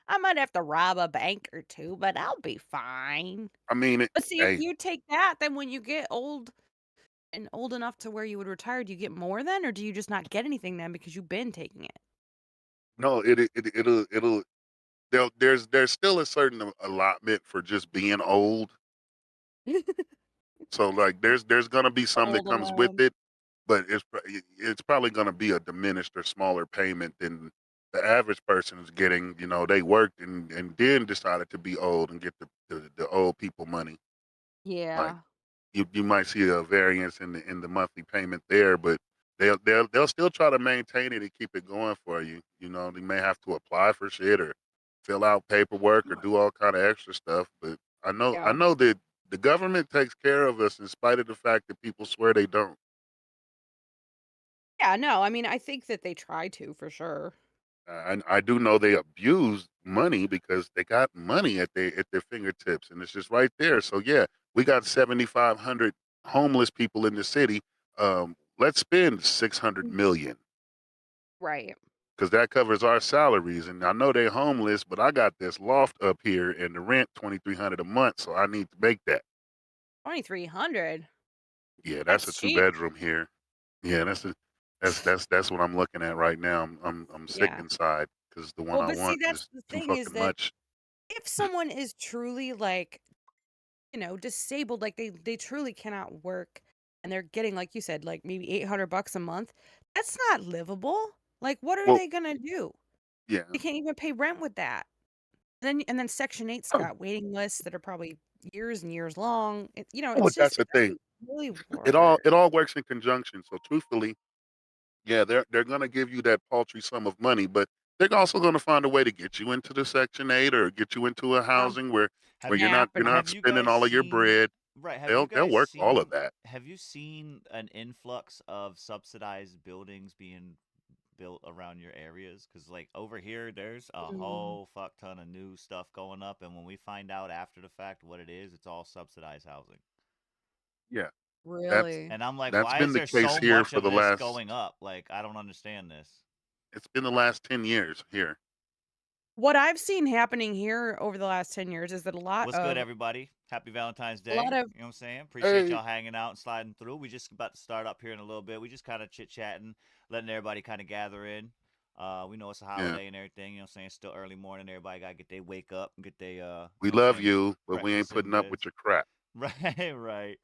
I might have to rob a bank or 2, but I'll be fine. I mean, But see, if hey, you take that, then when you get old and old enough to where you would retire, do you get more then, or do you just not get anything then because you've been taking it? no, it'll there's still a certain allotment for just being old. So like there's gonna be some that Old comes with alone. it, but it's probably gonna be a diminished or smaller payment than the average person is getting. You know, they worked and then decided to be old and get the old people money. Like Yeah. you might see a variance in the monthly payment there, but they'll still try to maintain it and keep it going for you. You know, they may have to apply for shit or fill out paperwork or do all kind of extra stuff. But I Yeah. know that the government takes care of us in spite of the fact that people swear they don't. Yeah, no, I mean, I think that they try to for sure. I do know they abuse money because they got money at their fingertips and it's just right there. So yeah, we got 7,500 homeless people in the city. Let's spend 600 Mm. million Right. because that covers our salaries. And I know they're homeless, but I got this loft up here and the rent 2,300 a month, so I need to make that. 2,300. Yeah, that's That's a two cheap. bedroom here. Yeah, that's what I'm looking at right now. I'm sick Yeah. inside because the one Well, I but see, want that's is the too thing is fucking that much. if someone is truly, like, disabled, like, they truly cannot work, and they're getting, like you said, like, maybe 800 bucks a month, that's not livable. Like, what are Well, they gonna do? yeah. They can't even pay rent with that. And then Section 8's got waiting lists that are probably years and years long. But It's that's just the it thing. doesn't really work. It all works in conjunction. So truthfully, yeah, they're gonna give you that paltry sum of money, but they're also gonna find a way to get you into the Section 8 or get you into a Um, housing where Have yeah, you're but not have you spending guys all of your seen bread. right, have you They'll guys work all of seen that. have you seen an influx of subsidized buildings being built around your areas? Because like over here, there's a mm, whole fuck ton of new stuff going up, and when we find out after the fact what it is, it's all subsidized housing. Yeah, that's really. And I'm like, that's why been is the there case so here much for of the this last going up? Like, I don't understand this. it's been the last 10 years here. What I've seen happening here over the last 10 years is that What's good, everybody? Happy Valentine's a Day. lot of You know what I'm saying? Appreciate Hey, y'all hanging out and sliding through. We just about to start up here in a little bit. We just kind of chit chatting, letting everybody kind of gather in. We know it's a yeah, holiday and everything. You know what I'm saying? It's still early morning. Everybody got to get their wake up and get their, we you know what I'm love saying, you, but we ain't breakfast in putting up biz. with your crap. Right, right.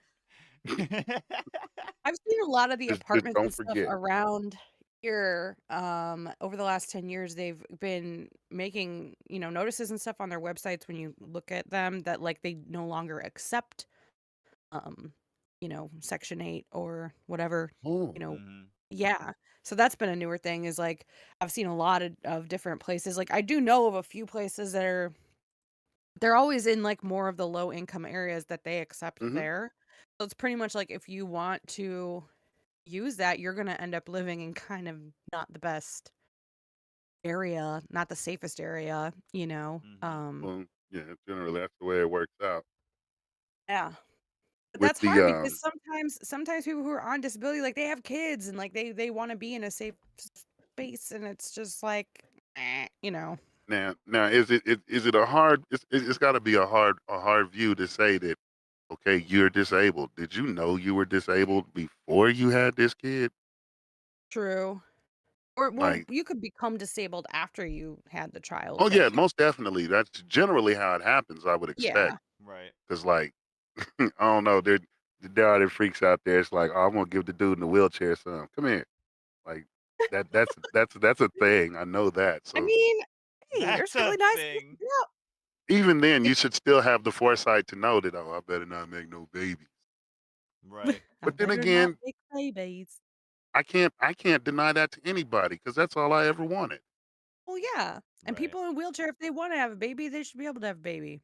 I've seen a lot of the Just apartments don't and stuff forget. around here, over the last 10 years, they've been making, notices and stuff on their websites when you look at them that, like, they no longer accept, um, Section 8 or whatever, Oh, you know hmm Yeah. So that's been a newer thing is, like, I've seen a lot of different places. Like, I do know of a few places that they're always in, like, more of the low income areas that they accept hmm there. So it's pretty much like if you want to use that, you're gonna end up living in kind of not the best area, not the safest area, hmm well, yeah, generally that's the way it works out. Yeah. But With that's the hard because sometimes people who are on disability, like, they have kids and, like, they wanna be in a safe space, and it's just like, now is it a hard it's got to be a hard view to say that okay, you're disabled. Did you know you were disabled before you had this kid? True. Or well, Like, you could become disabled after you had the child, oh but yeah, most definitely. That's generally how it happens, I would expect. yeah. Right. Cuz like I don't know, there are the freaks out there. It's like, oh, I'm gonna give the dude in the wheelchair some. Come here. Like that's a thing. I know that. I So mean, hey, there's That's really a nice places thing. to go. even then, you should still have the foresight to know that, oh, I better not make no babies. Right. I But then better not again, make babies. I can't deny that to anybody because that's all I ever wanted. Well, yeah, and Right. people in wheelchair, if they wanna have a baby, they should be able to have a baby.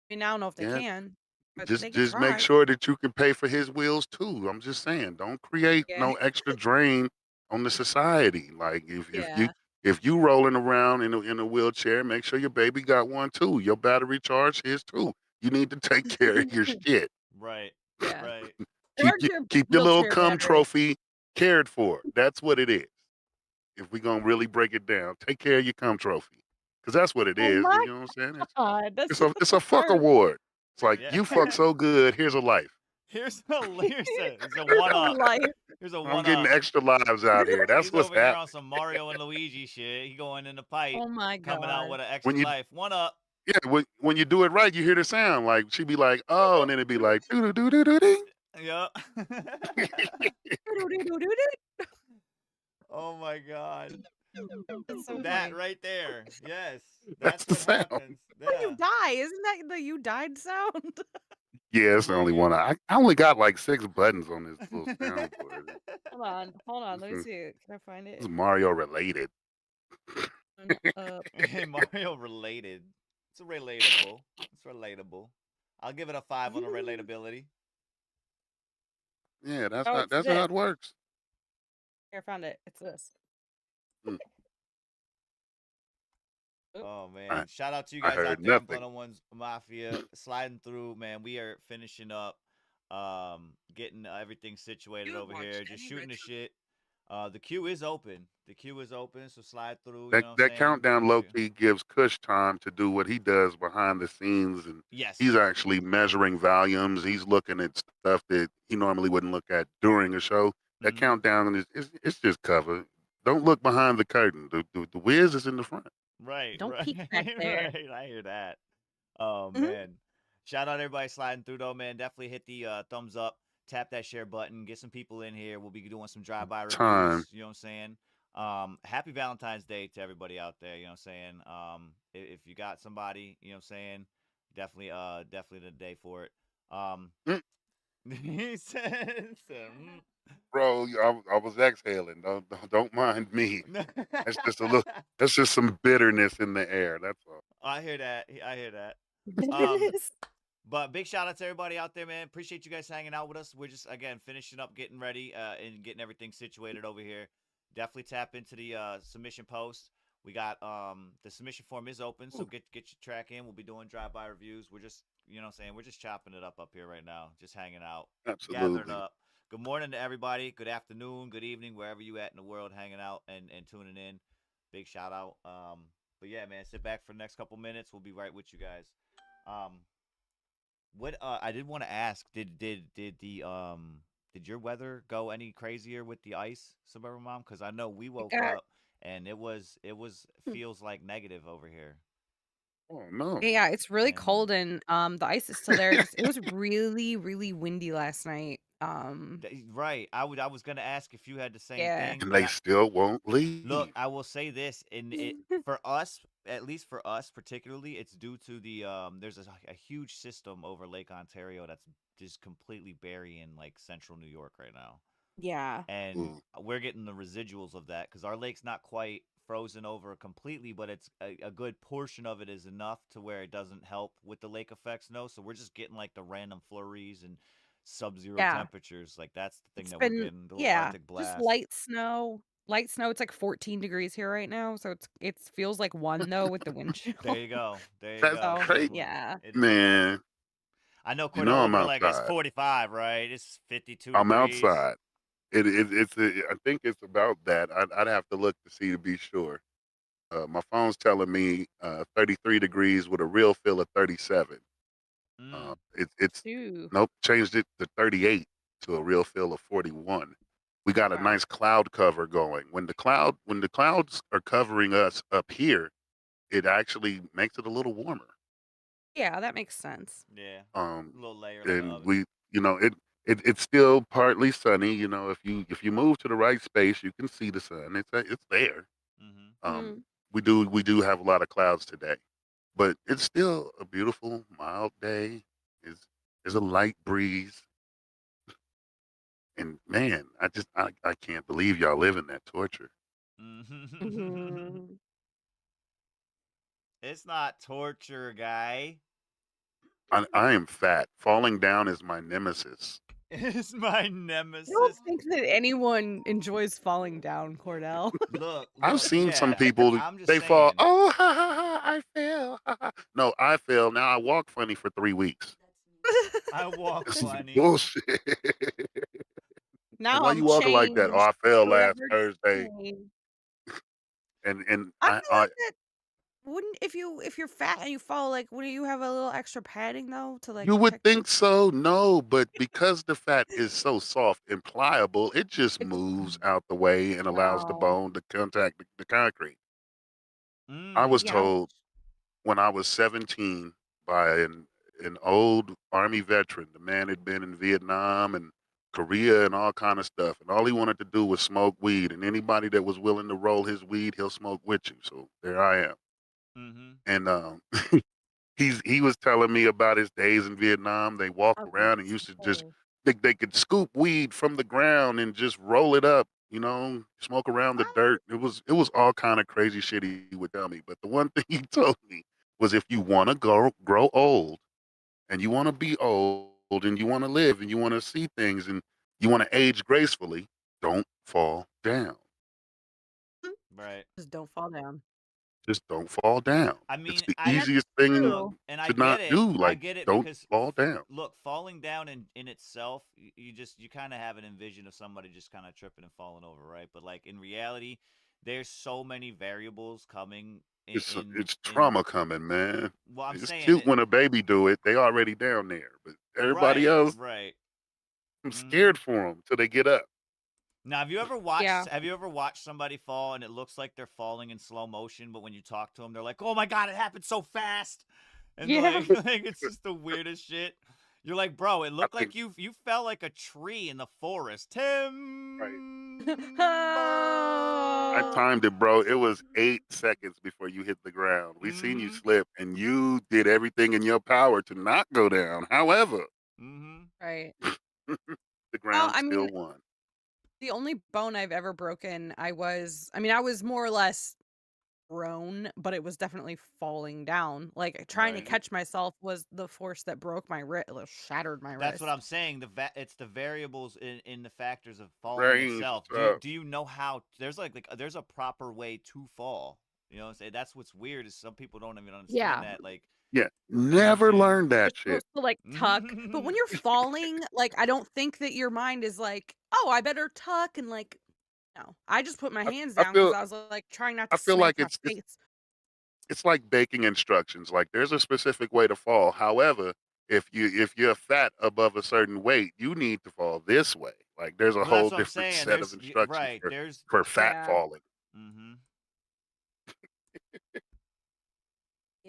I mean, I don't know if they Yeah, can, but they could just make try. sure that you can pay for his wheels too. I'm just saying, don't create Yeah. no extra drain on the society. Like Yeah. if you rolling around in a wheelchair, make sure your baby got one too. Your battery charge his too. You need to take care of your shit. Right. Yeah. Right. Charge your Keep your little wheelchair cum battery. trophy cared for. That's what it is. If we gonna really break it down, take care of your cum trophy. because that's what it Oh is. my You know what I'm saying? god, that's It's a the fuck worst. award. It's like Yeah. you fuck so good. Here's a life. Here's a Here's one a up. life. Here's a I'm one getting up. extra lives out here. That's He's what's over here happening. on some Mario and Luigi shit. He going in the pipe, Oh my coming out god. with an When extra you life. One up. Yeah, when you do it right, you hear the sound. Like she'd be like, "Oh," and then it'd be like, "Doo doo doo doo doo." Yep. Doo-doo-doo-doo-doo. Oh my god. That's so That funny. right there. Yes. That's That's the what sound. happens. When Yeah. you die, isn't that the you died sound? Yeah, it's the only one. I only got like 6 buttons on this little soundboard. Hold on, This let me is, see it. Can I find this it? is Mario related. One up. Hey, Mario related. It's relatable. It's relatable. I'll give it a 5 on the relatability. Yeah, Oh, it's that's how this. it works. Here, I found it. It's this. Mm, Oop. Oh I man. Shout out to you I guys heard out there in nothing. Blood on One's Mafia. Sliding through, man. We are finishing up. Getting everything situated over here. Just shooting the shit. The queue is open. The queue is open, so slide through, you know what I'm That saying? countdown Get low you. key gives Kush time to do what he does behind the scenes, and he's Yes. actually measuring volumes. He's looking at stuff that he normally wouldn't look at during a show. That Mm-hmm. countdown is it's just cover. Don't look behind the curtain. The whiz is in the front. Right, Don't right, peek back there. right. I hear that. Oh Mhm. man. Shout out everybody sliding through though, man. Definitely hit the thumbs up, tap that share button, get some people in here. We'll be doing some drive-by Time. reviews, you know what I'm saying? Happy Valentine's Day to everybody out there, you know what I'm saying? If you got somebody, you know what I'm saying, definitely the day for it. Mm, He said, bro, I was exhaling. Don't mind me. That's just a little. "Mm." That's just some bitterness in the air. That's all. I hear that. I hear that. Um, Bitterness. But big shout out to everybody out there, man. Appreciate you guys hanging out with us. We're just again finishing up, getting ready, and getting everything situated over here. Definitely tap into the submission post. We got the submission form is open, so Ooh, get your track in. We'll be doing drive-by reviews. We're just you know what I'm saying, we're just chopping it up here right now, just hanging out, gathering absolutely. up. Good morning to everybody. Good afternoon, good evening, wherever you at in the world, hanging out and tuning in. Big shout out. But yeah, man, sit back for the next couple minutes. We'll be right with you guys. Um, what I did want to ask, did your weather go any crazier with the ice, Suburban Mom? Because I know we It woke got up and it was feels like negative over here. Oh no. yeah, it's really And cold and the ice is still there. Just it was really, really windy last night. right, I was gonna ask if you had the same Yeah. thing, And but they still won't look, leave. I will say this, in it for us, at least for us particularly, it's due to the there's a huge system over Lake Ontario that's just completely burying like central New York right now. Yeah. And Ooh, we're getting the residuals of that because our lake's not quite frozen over completely, but it's a good portion of it is enough to where it doesn't help with the lake effects. No, so we're just getting like the random flurries and sub-zero Yeah. temperatures. Like that's the thing It's that we're been getting, the little yeah, Arctic just blast. light snow. Light snow. It's like 14 degrees here right now, so it feels like 1 though with the wind There chill. you go. There you that's go. So, That's crazy, what yeah. it is that. man. I know You know Cordell I'm over there like it's outside. 45, right? It's 52 I'm degrees. outside. I think it's about that. I'd have to look to see to be sure. My phone's telling me 33 degrees with a real feel of 37. Mm. It's Ooh. nope, changed it to 38 to a real feel of 41. We got a Wow. nice cloud cover going. When the clouds are covering us up here, it actually makes it a little warmer. Yeah, that makes sense. Yeah. Um, A little layer like an and oven. it's still partly sunny. If you move to the right space, you can see the sun. It's there. Mm-hmm. Um, Mhm. we do have a lot of clouds today, but it's still a beautiful mild day. Is there's a light breeze, and man, I can't believe y'all live in that torture. Mm-hmm. Mhm. It's not torture, guy. I am fat. Falling down is my nemesis. It's my I don't nemesis. think that anyone enjoys falling down, Cordell. I've Look, seen some yeah. people I'm just they fall. saying. Oh, ha ha ha! I fell. Ha, ha. No, I fell. Now I walk funny for 3 weeks. I walk This is funny. bullshit. Like, Now why you I'm walking like that? Oh, changed I fell last forever Thursday, changed. and I feel like that Wouldn't if you're fat and you fall, like, wouldn't you have a little extra padding though to like You would protect think so, no, but because the fat is so soft and pliable, it just it just moves out the way and allows the oh, bone to contact the concrete. I was Mm. yeah, told when I was 17 by an old Army veteran. The man had been in Vietnam and Korea and all kind of stuff, and all he wanted to do was smoke weed. And anybody that was willing to roll his weed, he'll smoke with you. So there I am. Mm-hmm. And he was telling me about his days in Vietnam. They walked okay, around and used to just so they could scoop weed from the ground and just roll it up, you know, smoke around the what? dirt. It was all kind of crazy shit he would tell me. But the one thing he told me was if you want to grow old and you want to be old and you want to live and you want to see things and you want to age gracefully, don't fall down. Right. Just don't fall down. Just don't fall down. I It's mean, the And that's easiest look, thing true. and I to get not it. do. I Like, get it don't because fall down. look, falling down in itself, you kind of have an envision of somebody just kind of tripping and falling over, right? But like in reality, there's so many variables coming It's in. trauma coming, man. Well, I'm It's saying cute it. when a baby do it. They already down there, but everybody Right, else, right. I'm Mm-hmm. scared for them till they get up. Now, Yeah. have you ever watched somebody fall and it looks like they're falling in slow motion, but when you talk to them, they're like, "Oh my god, it happened so fast," and Yeah. like it's just the weirdest shit. You're like, bro, it I looked think like you fell like a tree in the forest. right. I Timber. timed it, bro. It was 8 seconds before you hit the ground. We seen you Mm-hmm. slip, and you did everything in your power to not go down. However, Mm-hmm. Right. the Well, ground I mean, still won. the only bone I've ever broken, I was more or less thrown, but it was definitely falling down. Like trying to Right. catch myself was the force that broke my wrist, shattered my That's what wrist. I'm saying. It's the variables in the factors of falling Brains, itself. what's up? Do you know how? There's like there's a proper way to fall. You know what I'm saying? That's what's weird is some people don't even understand Yeah. that. Like, Yeah, you know what I'm never saying? learned You're that shit. supposed to like tuck, but when you're falling, like I don't think that your mind is like, "Oh, I better tuck," and like no. I just put my I, hands I down because feel I was like trying not I to feel like smack my it's face. it's like baking instructions. Like there's a specific way to fall. However, if you're fat above a certain weight, you need to fall this way. Like there's a Well, that's whole what I'm different saying. set of instructions Right. There's for fat Yeah. falling. mm-hmm.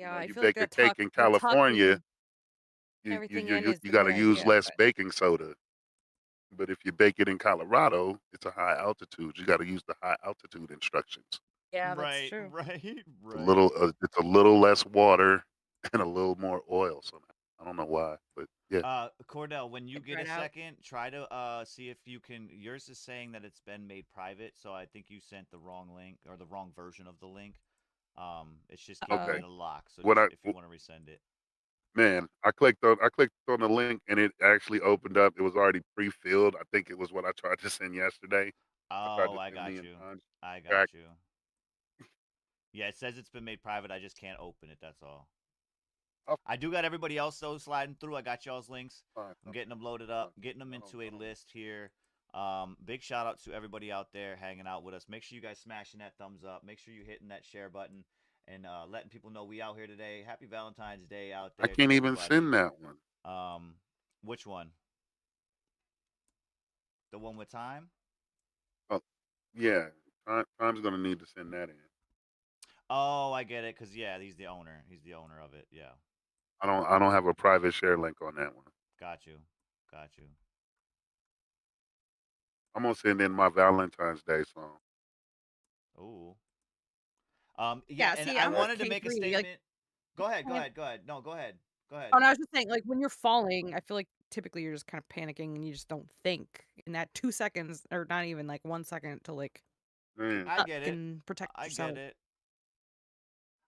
You Yeah, know, I you feel like bake a that cake in the California, tucking everything in is you the got good to use idea, less but baking soda. But if you bake it in Colorado, it's a high altitude. You got to use the high altitude instructions. yeah, that's Right, true. right, It's a right. little it's a little less water and a little more oil somehow. I don't know why, but yeah. Cordell, when you I get a tried out. second, try to see if you can. Yours is saying that it's been made private, so I think you sent the wrong link or the wrong version of the link. It's just keeping Okay. it a lock. So What just I if you want to resend it. Man, I clicked on the link and it actually opened up. It was already pre-filled. I think it was what I tried to send yesterday. I tried Oh, to I send me got and you. Hans I back. got you. Yeah, it says it's been made private. I just can't open it. That's all. I'll I do got everybody else though sliding through. I got y'all's links. find I'm something. getting them loaded Hold up, on. getting them I don't into a know. list here. Big shout out to everybody out there hanging out with us. Make sure you guys smashing that thumbs up. Make sure you hitting that share button and letting people know we out here today. Happy Valentine's Day out I there can't to even everybody. send that one. Um, which one? The one with time? Oh, yeah. Time's gonna need to send that in. Oh, I get it. Cause yeah, he's the owner. He's the owner of it. Yeah, I don't have a private share link on that one. got you, got you. I'm gonna send in my Valentine's Day song. Ooh. Yeah, Yeah, and see, I I'm with wanted to make a K3. Like, statement. Go ahead, go and ahead, go ahead. No, go ahead, go ahead. oh, and I was just saying, like when you're falling, I feel like typically you're just kind of panicking and you just don't think in that 2 seconds or not even like 1 second to like Man, I tuck get it. and protect I get yourself. it.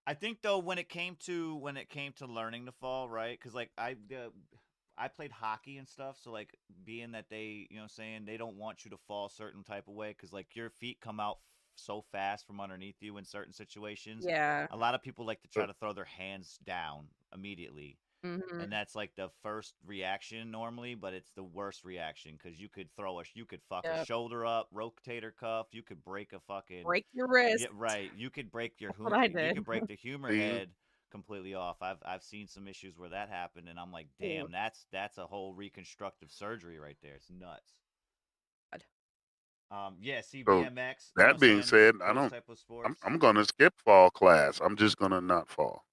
I think though when it came to learning to fall, right? Because like I played hockey and stuff, so like being that they, you know, what I'm saying they don't want you to fall a certain type of way because like your feet come out so fast from underneath you in certain situations. Yeah. A lot of people like to try but to throw their hands down immediately. And Mhm. that's like the first reaction normally, but it's the worst reaction because you could fuck a Yep. shoulder up, rotator cuff, you could break a fucking Break your yeah, wrist. right. You could break That's what I you did. could break the humor See, head completely off. I've seen some issues where that happened, and I'm like, Oh, damn, that's a whole reconstructive surgery right there. It's nuts. God. Yeah, see so BMX, you know what that I'm being saying? said, Those type of sports. I'm gonna skip fall class. I'm just gonna not fall.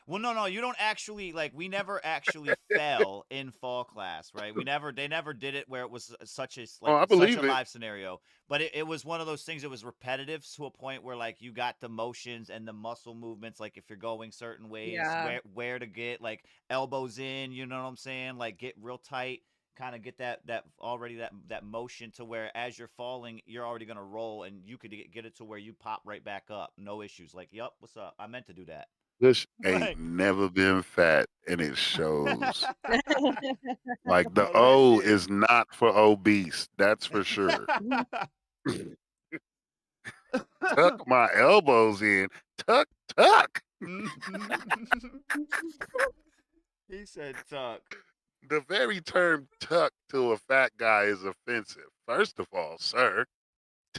Well, no, you don't actually like. We never actually fell in fall class, right? They never did it where it was Oh, I such a believe it. live scenario. But it was one of those things. It was repetitive to a point where like you got the motions and the muscle movements. Like if you're going certain ways, Yeah. where to get like elbows in. You know what I'm saying? Like get real tight. Kind of get that motion to where as you're falling, you're already gonna roll, and you could get it to where you pop right back up, no issues. Like, yup, what's up? I meant to do that. Kush ain't Like, never been fat, and it shows. Like the well, O listen. is not for obese. That's for sure. Tuck my elbows in. Tuck, tuck. He said tuck. The very term tuck to a fat guy is offensive. First of all, sir,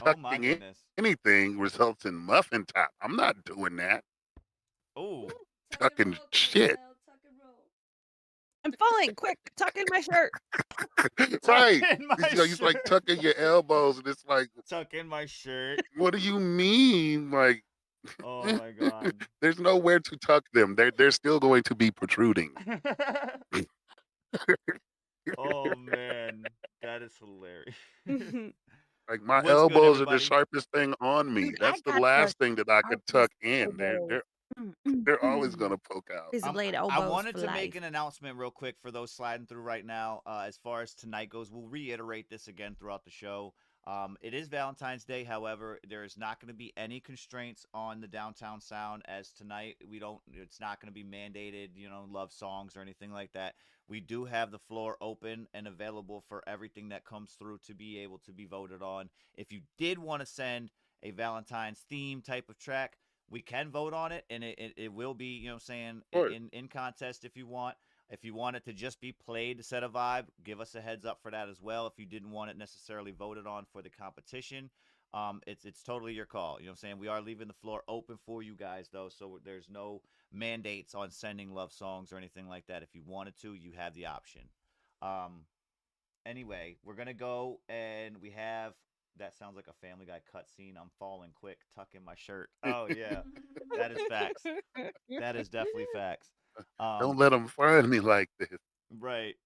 Oh my tucking goodness. anything results in muffin top. I'm not doing that. Oh. Tuck and Tucking roll, shit. Cordell. Tuck and roll. I'm falling. Quick, tuck in my shirt. Tuck Right. in my He's like shirt. tucking your elbows, and it's like, Tuck in my shirt. what do you mean? Like, Oh my god. there's nowhere to tuck them. They're still going to be protruding. Oh man. That is hilarious. Like my What's good, elbows are the everybody? sharpest thing on me. Dude, I That's the got the last thing that I could tuck sharpest in. elbows. They're always gonna poke out. Razor blade I elbows wanted for to make life. an announcement real quick for those sliding through right now. As far as tonight goes, we'll reiterate this again throughout the show. It is Valentine's Day. However, there is not going to be any constraints on the downtown sound as tonight. We don't. It's not going to be mandated. Love songs or anything like that. We do have the floor open and available for everything that comes through to be able to be voted on. If you did want to send a Valentine's theme type of track, we can vote on it, and it will be, what I'm saying, Of course. in contest if you want. If you want it to just be played to set a vibe, give us a heads up for that as well. If you didn't want it necessarily voted on for the competition, it's totally your call. You know what I'm saying? We are leaving the floor open for you guys though, so there's no mandates on sending love songs or anything like that. If you wanted to, you have the option. Um, Anyway, we're gonna go and we have that sounds like a Family Guy cutscene. I'm falling quick, tuck in my shirt. Oh yeah, that is facts. That is definitely facts. Don't Um, let them find me like this.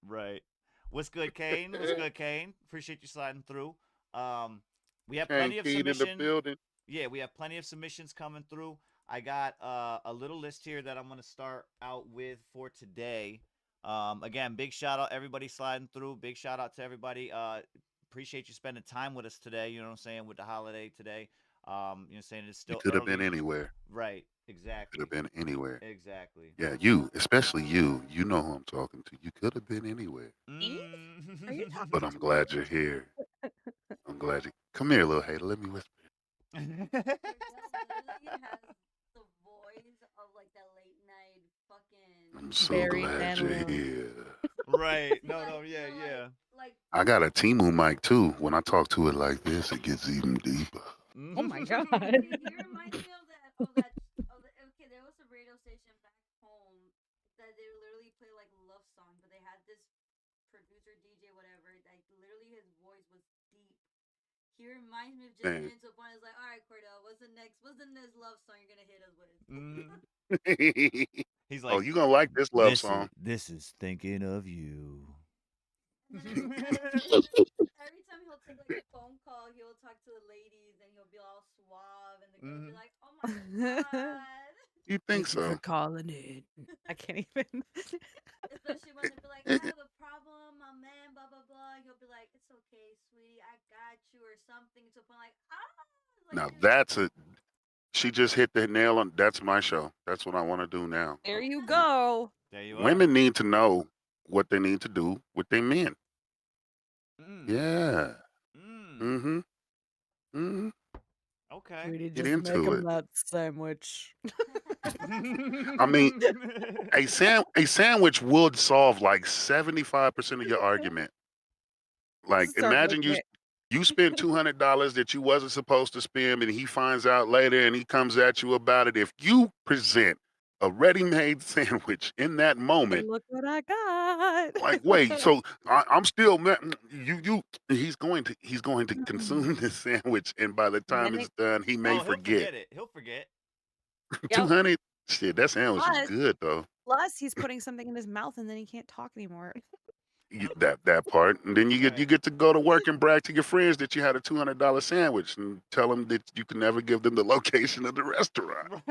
right. What's good, Kane? What's good, Kane? Appreciate you sliding through. Um, we have Kane plenty of Keen in the submission. building. Yeah, we have plenty of submissions coming through. I got a little list here that I'm gonna start out with for today. Again, big shout out everybody sliding through. Big shout out to everybody. Appreciate you spending time with us today. You know what I'm saying, with the holiday today. Saying it's You still could have been early. anywhere. Right. Could have Exactly. been anywhere. Exactly. Yeah, you, especially you. You know who I'm talking to. You could have been anywhere. Me? Are you But talking I'm to glad you're here. I'm glad you come here, little hater. Let me whisper. Cordell literally has the voice of like that late night fucking. I'm so Very glad you're manly. here. Right. No, Like, no, yeah, yeah. Like. I got a Timu mic too. When I talk to it like this, it gets even deeper. Oh my god. He reminds me okay, there was a radio station back home that they literally play like love songs, but they had this producer DJ whatever, like literally his voice was deep. He reminds me of just Man. getting to a point. It's like, all right, Cordell, what's the next love song you're gonna hit us with? He's Oh, like, you gonna like this love song. this is thinking of you. And then every time he'll take like a phone call, he'll talk to the ladies and he'll be all suave, and the girls be like, "Oh my god." You think Thank you for so? calling in. I can't even. Especially when they be like, "I have a problem, my man, blah blah blah." He'll be like, "It's okay, sweetie, I got you," or something. To a point like, Now like that's a she just hit the nail on. That's my show. That's what I want to do now. There you go. There you are. Women need to know what they need to do with their men. Mm. Yeah. Mm. Mm-hmm. Mm-hmm. Okay. Sweetie, Get just make into him it. that sandwich. I mean, a sandwich would solve like 75% of your argument. Like, Start imagine making you it. spent $200 that you wasn't supposed to spend, and he finds out later and he comes at you about it. If you present a ready-made sandwich in that moment, Look what I got. like, wait, so I'm still he's going to consume this sandwich, and by the And time then it's done, he may He'll forget. forget it. He'll forget. Yep. 200 shit, that sandwich is Plus- good though. Plus, he's putting something in his mouth and then he can't talk anymore. That part, and then you Right. get to go to work and brag to your friends that you had a $200 sandwich, and tell them that you can never give them the location of the restaurant.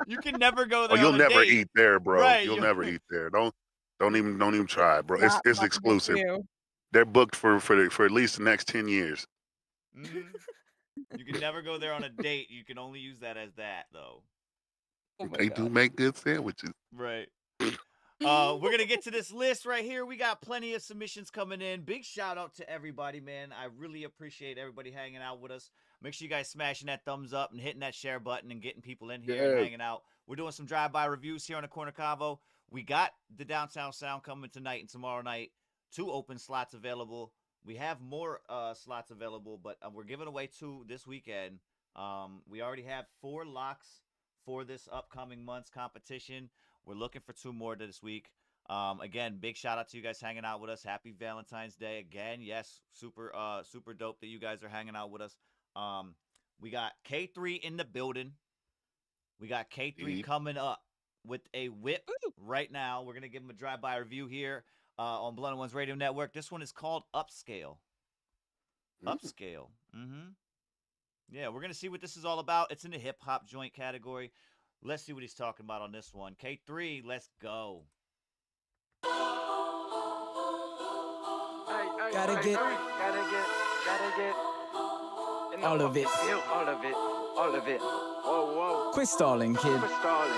You can never go Oh, there. you'll on a never date. eat there, bro. Right, You'll you- never eat there. Don't even try, bro. Not It's possible for exclusive. you. They're booked for at least the next 10 years. Mhm. You can never go there on a date. You can only use that as that, though. Oh my They God. do make good sandwiches. Right. We're gonna get to this list right here. We got plenty of submissions coming in. Big shout out to everybody, man. I really appreciate everybody hanging out with us. Make sure you guys smashing that thumbs up and hitting that share button and getting people in here and Yeah. hanging out. We're doing some drive-by reviews here on the Korner Konvo. We got the Downtown Sound coming tonight and tomorrow night. 2 open slots available. We have more slots available, but we're giving away 2 this weekend. We already have 4 locks for this upcoming month's competition. We're looking for 2 more this week. Again, big shout out to you guys hanging out with us. Happy Valentine's Day again. Yes, super dope that you guys are hanging out with us. We got K3 in the building. We got K3 Indeed. coming up with a whip right now. We're gonna give him a drive-by review here on Blunt Ones Radio Network. This one is called Upscale. Upscale. Yeah, we're gonna see what this is all about. It's in the hip hop joint category. Let's see what he's talking about on this one. K3, let's go. Gotta get all of it. All of it. Whoa. Quit stalling, kid. Quit stalling.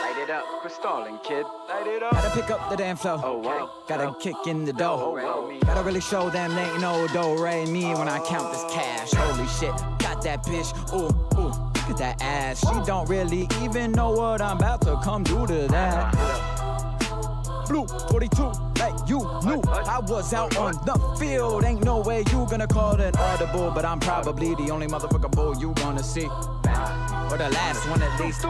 Light it up. Quit stalling, kid. Light it up. Gotta pick up the damn flow. Oh, wow. Gotta kick in the dough. Whoa. Gotta really show them they ain't no do re me when I count this cash. Holy shit, got that bitch. Ooh, look at that ass. She don't really even know what I'm about to come do to that. Blue 42, like you knew I was out on the field. Ain't no way you gonna call it audible, but I'm probably the only motherfucker bull you gonna see, or the last one at least.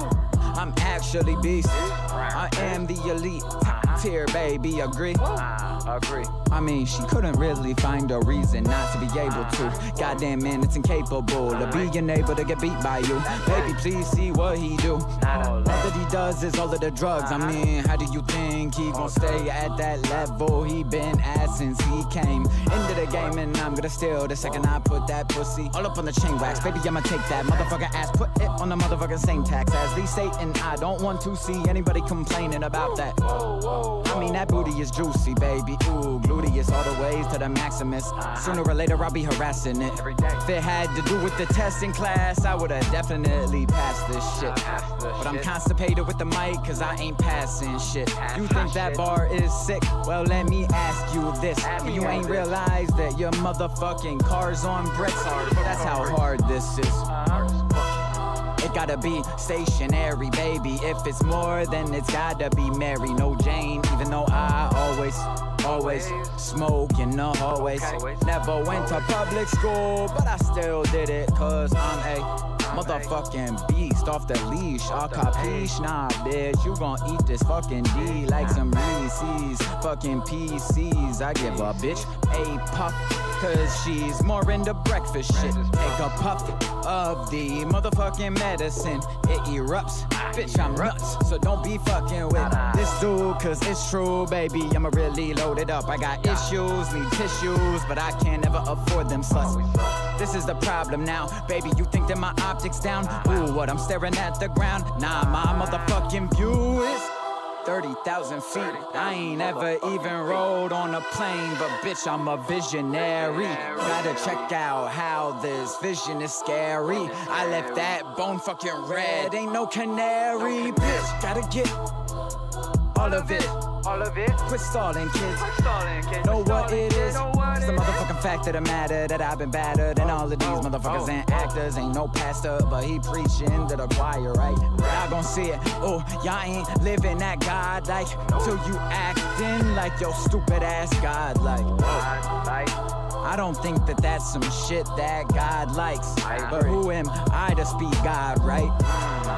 I'm actually beast. I am the elite top tier, baby. Agree? I mean, she couldn't really find a reason not to be able to. Goddamn man, it's incapable of being able to get beat by you. Baby, please see what he do. All that he does is all of the drugs. I mean, how do you think he gon' stay at that level? He been at since he came into the game, and I'm gonna steal the second I put that pussy all up on the chain wax. Baby, I'ma take that motherfucker ass, put it on the motherfucking same tax as Lee Satan. I don't want to see anybody complaining about that. I mean, that booty is juicy, baby. Ooh, gluteus all the ways to the maximus. Sooner or later, I'll be harassing it. If it had to do with the testing class, I would've definitely passed this shit. But I'm constipated with the mic, cause I ain't passing shit. You think that bar is sick? Well, let me ask you this. You ain't realized that your motherfucking car's on bricks? That's how hard this is. It gotta be stationary, baby. If it's more, then it's gotta be Mary, no Jane. Even though I always smoke in the hallways. Never went to public school, but I still did it, cause I'm a motherfucking beast off the leash. All capiche, nah, bitch. You gon' eat this fucking D like some Reese's. Fucking PCs. I give a bitch a puff, cause she's more into breakfast shit. Take a puff of the motherfucking medicine. It erupts. Bitch, I'm nuts. So don't be fucking with this dude, cause it's true, baby. I'ma really load it up. I got issues, need tissues, but I can't ever afford them sluts. This is the problem now, baby. You think that my optics down? Ooh, what? I'm staring at the ground. Nah, my motherfucking view is 30,000 feet. I ain't ever even rode on a plane, but bitch, I'm a visionary. Gotta check out how this vision is scary. I left that bone fucking red. Ain't no canary, bitch. Gotta get all of it. All of it. Quit stalling, kids. Quit stalling, kid. Know Quit what stalling, it kid. is. Know what It's the it is. motherfucking fact of the matter that I've been battered. And all of these motherfuckers ain't actors. Ain't no pastor, but he preaching to the choir, right? Y'all gon' see it. Oh, y'all ain't living that God like till you acting like your stupid ass God like. Like, I don't think that that's some shit that God likes. I But agree. who am I to speak God, right?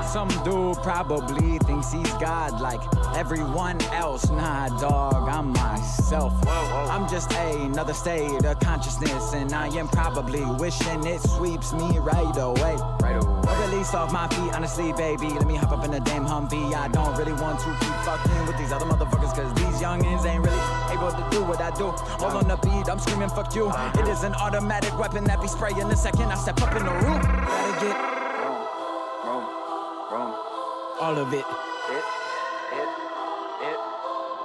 Some dude probably thinks he's God like everyone else. Nah, dog, I'm myself. I'm just another state of consciousness, and I am probably wishing it sweeps me right away. right away. Release off my feet, honestly, baby. Let me hop up in the damn Humvee. I don't really want to keep fucking with these other motherfuckers, cause these youngins ain't really able to do what I do. All on the beat, I'm screaming fuck you. It is an automatic weapon that be spraying the second I step up in the room. Gotta get Room. all of it. It.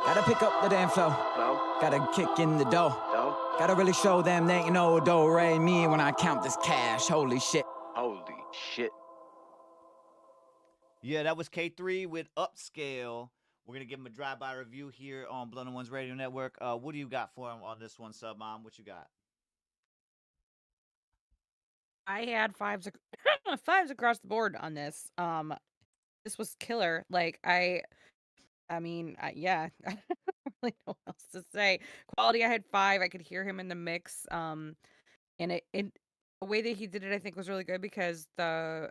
Gotta pick up the damn flow. Flow. Gotta kick in the dough. Dough. Gotta really show them they ain't no Do-Re-Mi when I count this cash. Holy shit. Holy shit. Yeah, that was K3 with Upscale. We're gonna give him a drive-by review here on Blood and One's Radio Network. What do you got for him on this one, Sub Mom? What you got? I had fives across the board on this. This was killer. Like I mean, yeah, I don't really know what else to say. Quality, I had 5. I could hear him in the mix. And it the way that he did it, I think, was really good because the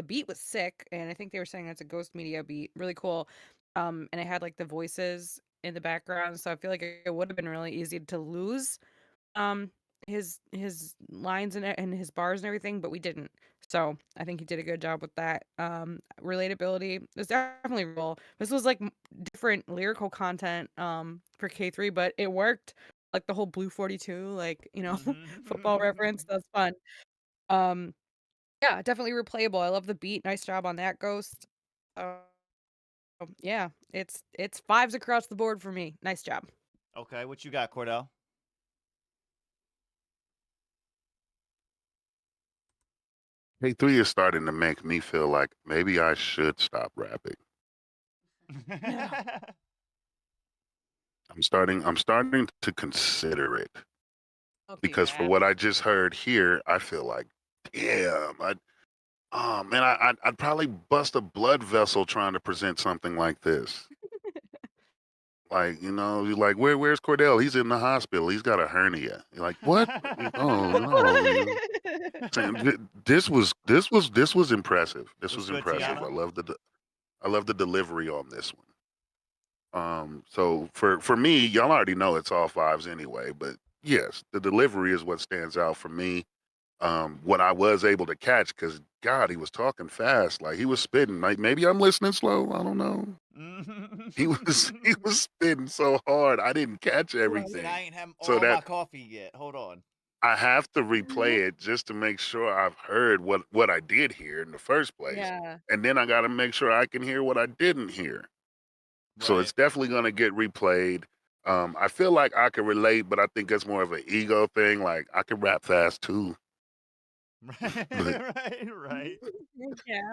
beat was sick, and I think they were saying it's a Ghost Media beat, really cool. And it had like the voices in the background, so I feel like it would have been really easy to lose um his lines and his bars and everything, but we didn't. So I think he did a good job with that. Relatability is definitely real. This was like different lyrical content for K3, but it worked. Like the whole Blue 42, like, football reference. That's fun. Um, yeah, definitely replayable. I love the beat. Nice job on that, Ghost. Yeah, it's 5s across the board for me. Nice job. Okay, what you got, Cordell? K3 is starting to make me feel like maybe I should stop rapping. I'm starting to consider it Okay, because for what I just heard here, I feel like, damn, I'd probably bust a blood vessel trying to present something like this. Like, you're like, where's Cordell? He's in the hospital. He's got a hernia. You're like, what? Oh no. This was impressive. This What's was good, impressive. Tiana? I love the delivery on this one. So for me, y'all already know it's all 5s anyway, but yes, the delivery is what stands out for me. What I was able to catch, because God, he was talking fast, like he was spitting. Like maybe I'm listening slow. I don't know. He was spitting so hard, I didn't catch everything. I ain't had So all my that coffee yet. Hold on. I have to replay it just to make sure I've heard what I did hear in the first place, Yeah. and then I got to make sure I can hear what I didn't hear. So Right. it's definitely going to get replayed. I feel like I can relate, but I think it's more of an ego thing. Like I can rap fast too. Right, right. Yeah.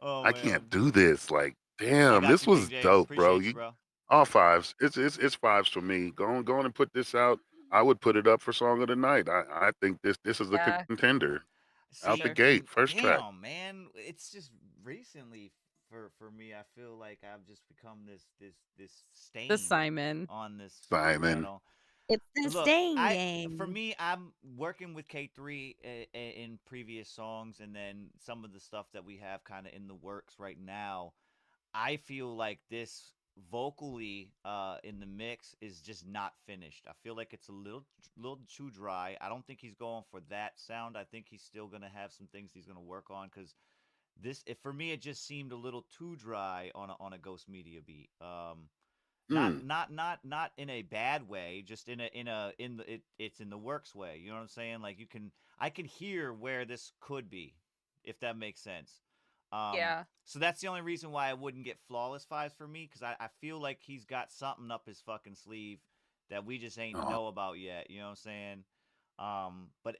Oh, I man. can't do this. Like, I damn, got this you, was Big J. dope, bro. Appreciate you, bro. All 5s. It's 5s for me. Go on and put this out. I would put it up for song of the night. I think this is a Yeah. contender out the See, gate, first track. damn, man. It's just recently for me, I feel like I've just become this stain The Simon. on this Simon. channel. It's the Look, stain for game. me, I'm working with K3 in previous songs, and then some of the stuff that we have kind of in the works right now. I feel like this vocally in the mix is just not finished. I feel like it's a little too dry. I don't think he's going for that sound. I think he's still gonna have some things he's gonna work on, because for me, it just seemed a little too dry on a Ghost Media beat. Not in a bad way, just it's in the works way. You know what I'm saying? Like I can hear where this could be, if that makes sense. Yeah. So that's the only reason why I wouldn't get flawless 5s for me, because I feel like he's got something up his fucking sleeve that we just ain't know about yet. You know what I'm saying? But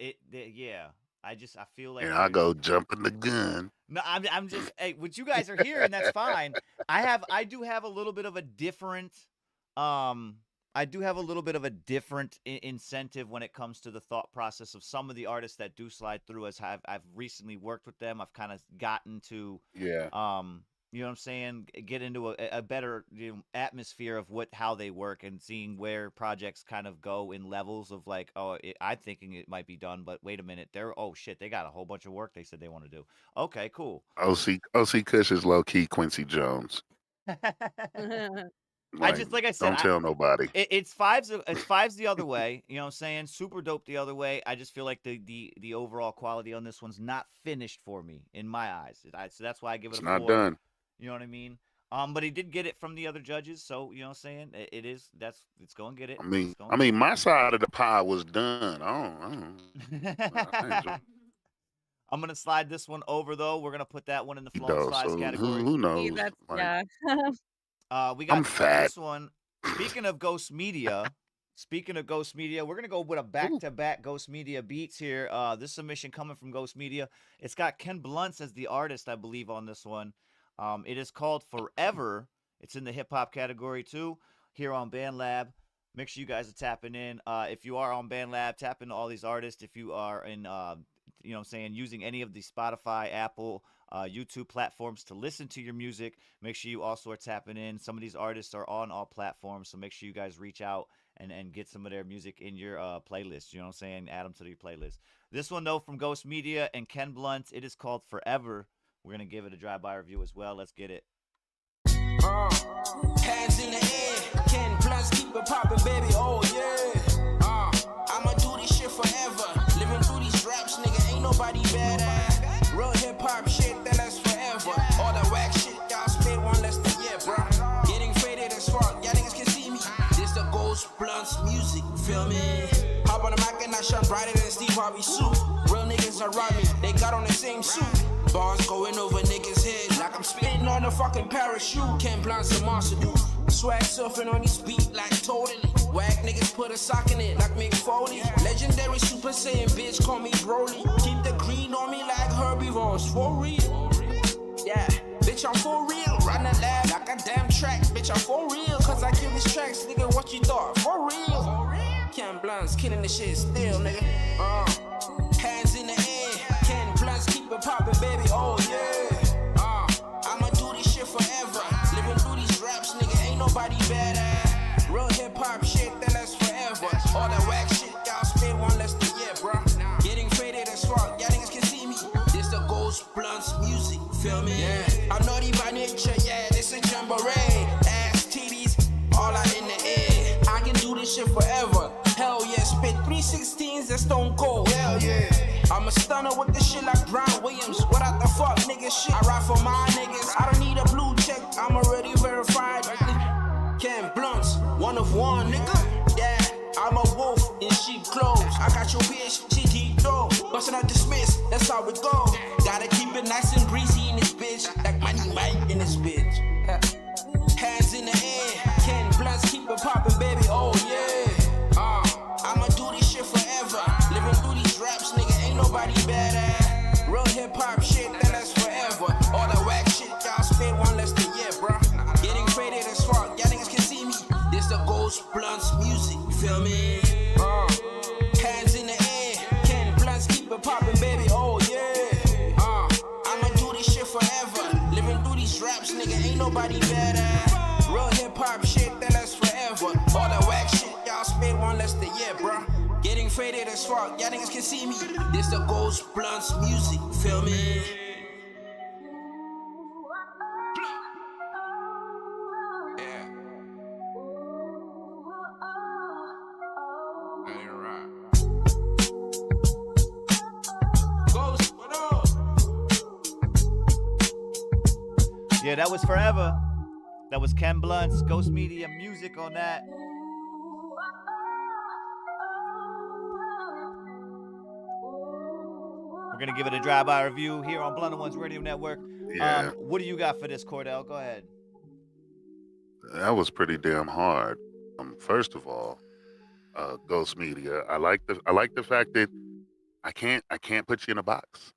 yeah, I feel like And I go jumping the gun. no, I'm just hey, what you guys are hearing, that's fine. I do have a little bit of a different um I do have a little bit of a different incentive when it comes to the thought process of some of the artists that do slide through as I've recently worked with them. I've kind of gotten to Yeah. you know what I'm saying, get into a better atmosphere of how they work and seeing where projects kind of go in levels of like, oh, I'm thinking it might be done, but wait a minute, oh shit, they got a whole bunch of work they said they want to do. Okay, cool. OC Kush is low key Quincy Jones. Like I said, don't tell nobody. It's fives the other way. You know what I'm saying? Super dope the other way. I just feel like the overall quality on this one's not finished for me in my eyes. So that's why I give it It's a not 4. done. You know what I mean? But he did get it from the other judges, so you know what I'm saying? It's going to get it. I mean, my side of the pie was done. I don't. I'm gonna slide this one over though. We're gonna put that one in the flow slides So category. who knows? That's, Like, yeah. We got I'm fat. this one. Speaking of Ghost Media, we're gonna go with a back-to-back Ghost Media beats here. This submission coming from Ghost Media. It's got Ken Blunts as the artist, I believe, on this one. It is called Forever. It's in the hip hop category too. Here on BandLab. Make sure you guys are tapping in. If you are on BandLab, tap into all these artists. If you are in, you know what I'm saying, using any of the Spotify, Apple, YouTube platforms to listen to your music, make sure you also are tapping in. Some of these artists are on all platforms, so make sure you guys reach out and get some of their music in your playlist. You know what I'm saying? Add them to your playlist. This one, though, from Ghost Media and Ken Blunt, it is called Forever. We're going to give it a drive-by review as well. Let's get it. Hands in the air, Ken Blunts keep it poppin', baby, oh yeah. I'ma do this shit forever. Living through these raps, nigga, ain't nobody better. Real hip hop shit that lasts forever. All the whack shit, y'all spit one less than yeah, bro. Getting faded as fuck, y'all niggas can see me. This the Ghost Blunts music, feel me? Hop on the mic and I shine brighter than Steve Harvey suit. Real niggas around me, they got on the same suit. Bars going over niggas' heads like I'm spitting on a fucking parachute. Ken Blunts a monster dude. Swag surfing on this beat like totally. Whack niggas put a sock in it like Mick Foley. Legendary Super Saiyan bitch call me Broly. Keep the green on me like Herbie Ross. For real. Yeah, bitch I'm for real. Run the lab like a damn track. Bitch I'm for real. Cause I kill these tracks. Nigga what you thought? For real. Ken Blunts killing the shit still nigga. Hands in the air. Ken Blunts keep it poppin', baby, oh yeah. I'ma do this shit forever. Living through these raps, nigga, ain't nobody better. Real hip hop shit that lasts forever. All that whack shit, y'all spit one less than yeah, bro. Getting faded as fuck, y'all niggas can see me. This the Ghost Blunts music, feel me? Yeah. I'm naughty by nature, yeah, this a jamboree. Ass titties, all out in the air. I can do this shit forever. Hell yeah, spit 316s, that's stone cold, hell yeah. I'm a stunner with the shit like Brian Williams. Without the fuck nigga shit, I ride for my niggas. I don't need a blue check, I'm already verified. Ken Blunts, one of one nigga. Yeah, I'm a wolf in sheep clothes. I got your bitch, she deep though. Bustin' out dismiss, that's how it go. Gotta keep it nice and breezy in this bitch. Like Money Mike in this bitch. Hands in the air, Ken Blunts keep it poppin', baby, oh yeah. I'ma do this shit forever. Living through these raps, nigga, ain't nobody better. Real hip hop shit that lasts forever. All the whack shit, y'all spit one less than yeah, bro. Getting faded as fuck, y'all niggas can see me. This the Ghost Blunts music, you feel me? Hands in the air, Ken Blunts keep it poppin', baby, oh yeah. I'ma do this shit forever. Living through these raps, nigga, ain't nobody better. Real hip hop shit that lasts forever. All the whack shit, y'all spit one less than yeah, bro. Getting faded as fuck, y'all niggas can see me. This the Ghost Blunts music, feel me? Yeah. Let it rock. Ghost, what up? Yeah, that was Forever. That was Ken Blunt's Ghost Media music on that. We're going to give it a drive-by review here on Blunt Ones Radio Network. Yeah. What do you got for this, Cordell? Go ahead. That was pretty damn hard. First of all, Ghost Media. I like the fact that I can't put you in a box.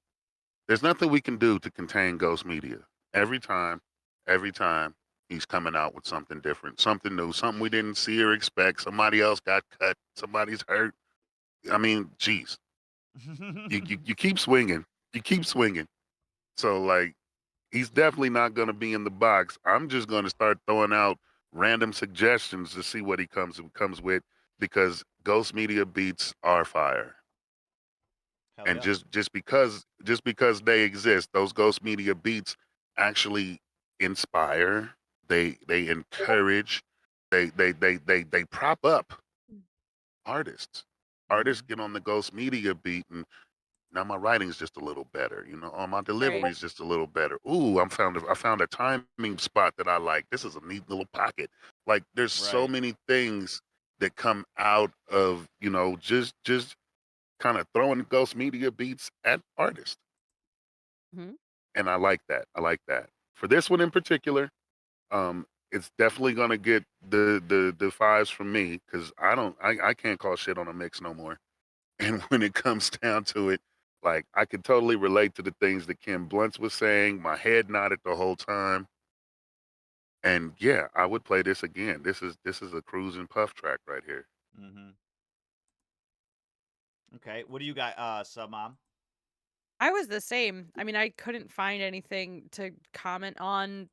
There's nothing we can do to contain Ghost Media. Every time, every time he's coming out with something different, something new, something we didn't see or expect. Somebody else got cut. Somebody's hurt. I mean, geez, you keep swinging. You keep swinging. So like, he's definitely not going to be in the box. I'm just going to start throwing out random suggestions to see what he comes with because Ghost Media beats are fire. Hell And yeah. just because they exist, those Ghost Media beats actually inspire, they encourage, they prop up artists. Artists get on the Ghost Media beat and now my writing's just a little better, or my Right. delivery's just a little better. Ooh, I found a timing spot that I like. This is a neat little pocket. Like there's so Right. many things that come out of, just kind of throwing Ghost Media beats at artists. Mhm. And I like that. I like that. For this one in particular, it's definitely gonna get the fives from me because I can't call shit on a mix no more. And when it comes down to it, like I could totally relate to the things that Kim Bluntz was saying. My head nodded the whole time. And yeah, I would play this again. This is a cruise and puff track right here. Mm-hmm. Okay. What do you got, Sub Mom? I was the same. I mean, I couldn't find anything to comment on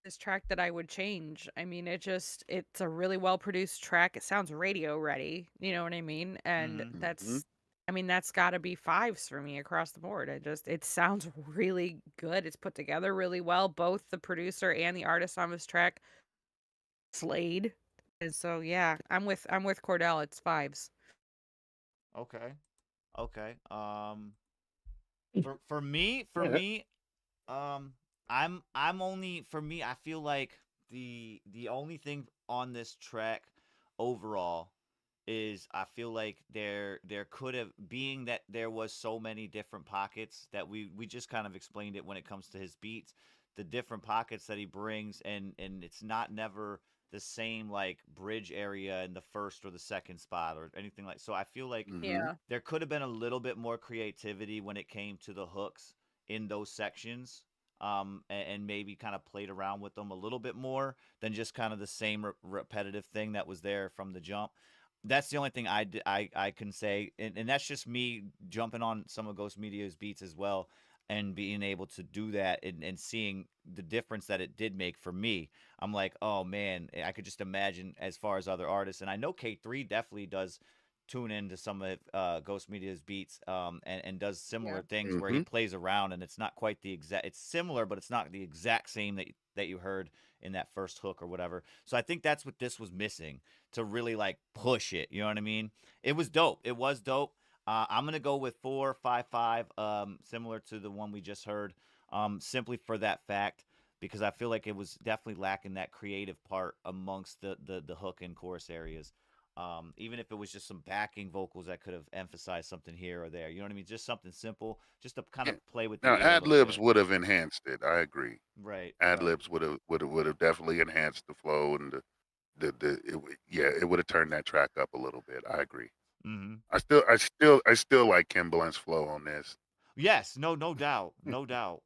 this track that I would change. I mean, it's a really well produced track. It sounds radio ready. You know what I mean? And Mm-hmm. Hmm. that's got to be fives for me across the board. It sounds really good. It's put together really well. Both the producer and the artist on this track slayed. And so, yeah, I'm with Cordell. It's fives. Okay. Okay. For me, Yeah. um, I'm only for me. I feel like the only thing on this track overall is I feel like there could have being that there was so many different pockets that we just kind of explained it when it comes to his beats, the different pockets that he brings and it's not never the same like bridge area in the first or the second spot or anything like so I feel like Hmm. Yeah. there could have been a little bit more creativity when it came to the hooks in those sections and maybe kind of played around with them a little bit more than just kind of the same repetitive thing that was there from the jump. That's the only thing I can say, and that's just me jumping on some of Ghost Media's beats as well, and being able to do that and seeing the difference that it did make for me. I'm like, oh man, I could just imagine as far as other artists, and I know K3 definitely does tune into some of Ghost Media's beats, and does similar Yeah. things where he Hmm. plays around, and it's not quite the exact. It's similar, but it's not the exact same that you heard in that first hook or whatever. So I think that's what this was missing to really like push it. You know what I mean? It was dope. It was dope. I'm gonna go with 455, similar to the one we just heard, simply for that fact because I feel like it was definitely lacking that creative part amongst the hook and chorus areas. Even if it was just some backing vocals that could have emphasized something here or there. You know what I mean? Just something simple, just to kind Yeah. of play with the Now ear a ad little libs bit. would have enhanced it. I agree. Right, Ad right. libs would have definitely enhanced the flow and yeah, it would have turned that track up a little bit. I agree. Hmm. I still like Kim Blunt's flow on this. Yes, no doubt, no doubt,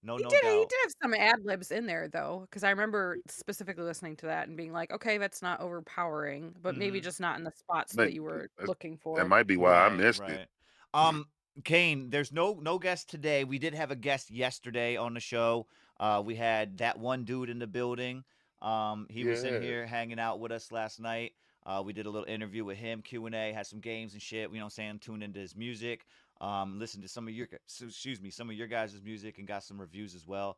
He no did he doubt. did have some ad libs in there though, because I remember specifically listening to that and being like, okay, that's not overpowering, but maybe Hmm. just not in the spots But that you were that looking that for. might be why I Right, missed it. right. Um, Kane, there's no guest today. We did have a guest yesterday on the show. We had that one dude in the building. He was in Yes. here hanging out with us last night. We did a little interview with him, Q&A, had some games and shit. You know what I'm saying? Tuned into his music. Listened to some of your guys' music and got some reviews as well.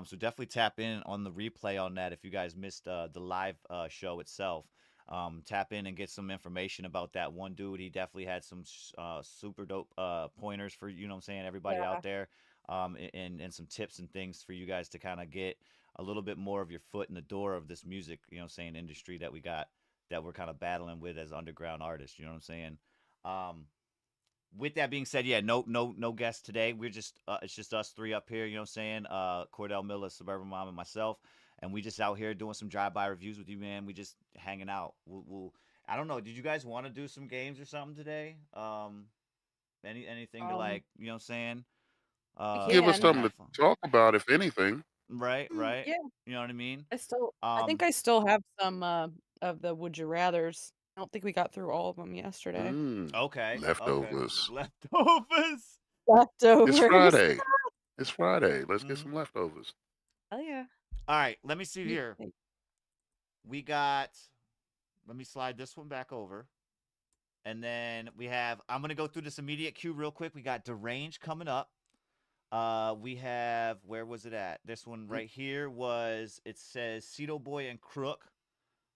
So definitely tap in on the replay on that if you guys missed the live show itself. Tap in and get some information about that one dude. He definitely had some super dope pointers for you know what I'm saying everybody Yeah. out there, and some tips and things for you guys to kind of get a little bit more of your foot in the door of this music you know what I'm saying industry that we got that we're kind of battling with as underground artists. You know what I'm saying? Um, with that being said, yeah, no guests today. We're just it's just us three up here, you know what I'm saying? Cordell Miller, Suburban Mom, and myself. And we just out here doing some drive-by reviews with you, man. We just hanging out. We'll I don't know. Did you guys want to do some games or something today? Anything to Um, you know what I'm saying? we Give us can. something Have to fun. talk about, if anything. Right, right. Yeah, You know what I mean? I think Um, I still have some of the would you rather's. I don't think we got through all of them yesterday. Mm, okay, okay. leftovers. Leftovers. It's Leftovers. Friday. It's Friday. Let's get Hmm. some leftovers. Oh yeah. All right, let me see Me- here. We got. Let me slide this one back over. And then we have, I'm going to go through this immediate queue real quick. We got Deranged coming up. We have, where was it at? This one right here was, it says Cedo Boy and Crook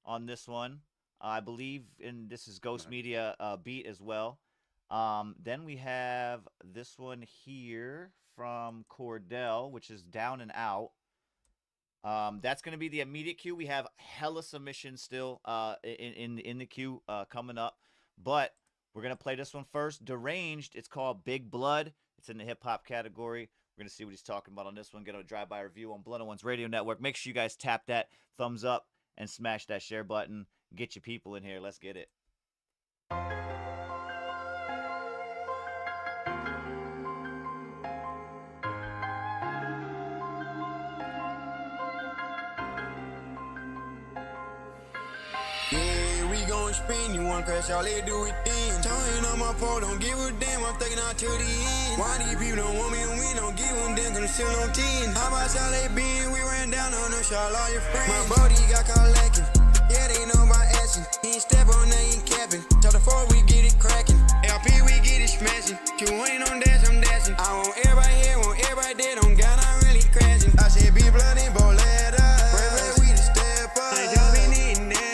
on this one. I believe this is Ghost Nice. Media beat as well. Then we have this one here from Cordell, which is Down and Out. That's going to be the immediate queue. We have hella submissions still in the queue coming up, but we're going to play this one first. Deranged. It's called Big Blood. It's in the hip hop category. We're going to see what he's talking about on this one. Get a drive-by review on Blood on One's Radio Network. Make sure you guys tap that thumbs up and smash that share button. Get your people in here. Let's get it. Yeah, we gon' spin, you wanna crash, all they do it then. Towing on my pole, don't give a damn, I'm thinking out to the end. Why these people don't want me and we don't give them damn, cause I'm still on 10. How about y'all they been, we ran down on them, shot all your friends. My body got caught lacking, yeah, they know my action. He ain't step on, they ain't capping. Tell the 4, we get it cracking. LP, we get it smashing. Q1 on dash, I'm dashing. I want everybody here, want everybody dead, on God, I'm really crashing. I said, be blood and bowl at us. Pray we the step up. They y'all been eating that.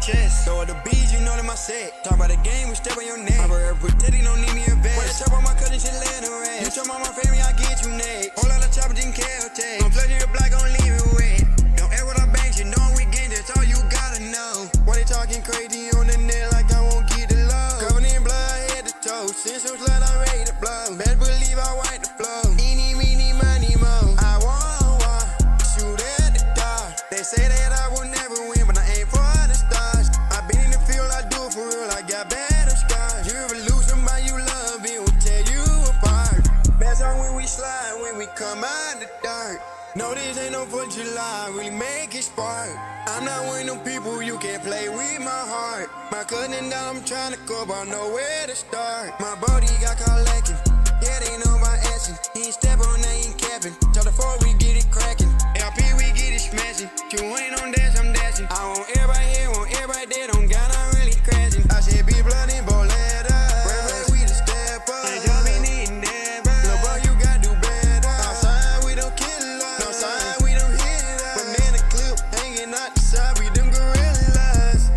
Chest. So the bees, you know that my set. Talk about the game, we step on your neck. I'm protecting, don't need me a vet. When I chop on my cousin, shit land her ass. You talk about my family, I get you next. Whole lot of chopper didn't care, take. Don't flush your block, gon' leave it wet. Don't ever with our banks, you know we get that's all you gotta know. Why they talking crazy on the net like I won't get the love? Covered in blood, head to toe. Since some slut, I'm ready to blow. Best believe I wipe the flow. Eeny, meeny, money, mo. I want, shoot at the dog. They say that I will never win, but I ain't for the stars. I been in the field, I do it for real, I got better scars. You ever lose somebody you love, it will tear you apart. Best on when we slide, when we come out the dark. No, this ain't no 4th of July, really make it spark. I'm not one of them people, you can't play with my heart. My cousin down, I'm trying to go, but I know where to start. My body got caught lacking, yeah, they know my action. He ain't step on, they ain't capping. Tell the 4, we get it cracking. LP, we get it smashing. Q1 on dash, I'm dashing. I want everybody here, want everybody dead, on God, I'm really crashing. I said, be blood and bowl at us. Pray we the step up. And y'all been eating that, little boy, you gotta do better. Outside, we don't kill us. Outside, we don't hit us. Banana clip hanging out the side, we them gorillas.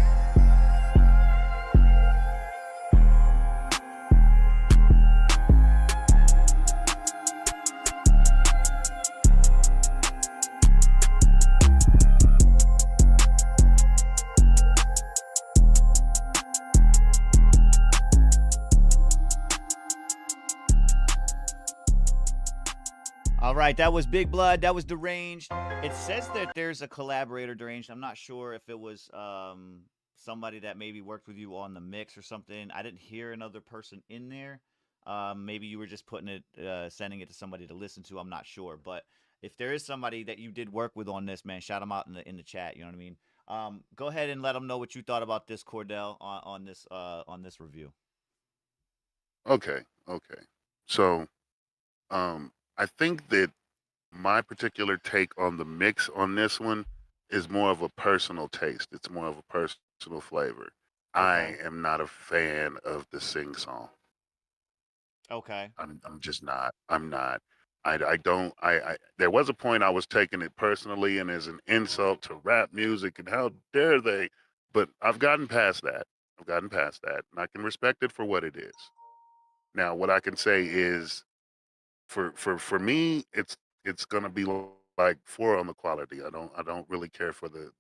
All right, that was Big Blood. That was Deranged. It says that there's a collaborator, Deranged. I'm not sure if it was somebody that maybe worked with you on the mix or something. I didn't hear another person in there. Maybe you were just putting it, sending it to somebody to listen to. I'm not sure, but if there is somebody that you did work with on this, man, shout them out in the chat. You know what I mean? Go ahead and let them know what you thought about this, Cordell, on this review. Okay. So, I think that my particular take on the mix on this one is more of a personal taste. It's more of a personal flavor. I Okay. am not a fan of the sing song. Okay. I'm just not. I'm not. I don't. There was a point I was taking it personally and as an insult to rap music and how dare they. But I've gotten past that. And I can respect it for what it is. Now, what I can say is, for me, it's gonna be like 4 on the quality. I don't really care for the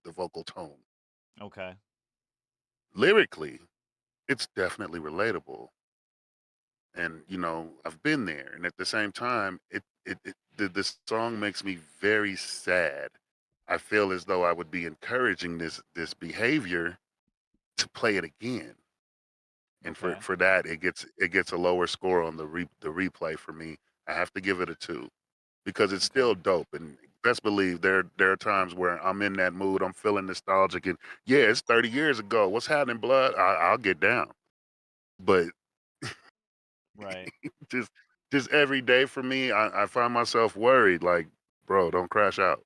vocal tone. Okay. Lyrically, it's definitely relatable, and I've been there. And at the same time, the song makes me very sad. I feel as though I would be encouraging this behavior to play it again. And Okay. for that, it gets a lower score on the replay for me. I have to give it a 2 because it's Okay. still dope. And best believe there are times where I'm in that mood, I'm feeling nostalgic, and yeah, it's 30 years ago. What's happening, blood? I'll get down. But Right. just just every day for me, I find myself worried. Like, bro, don't crash out.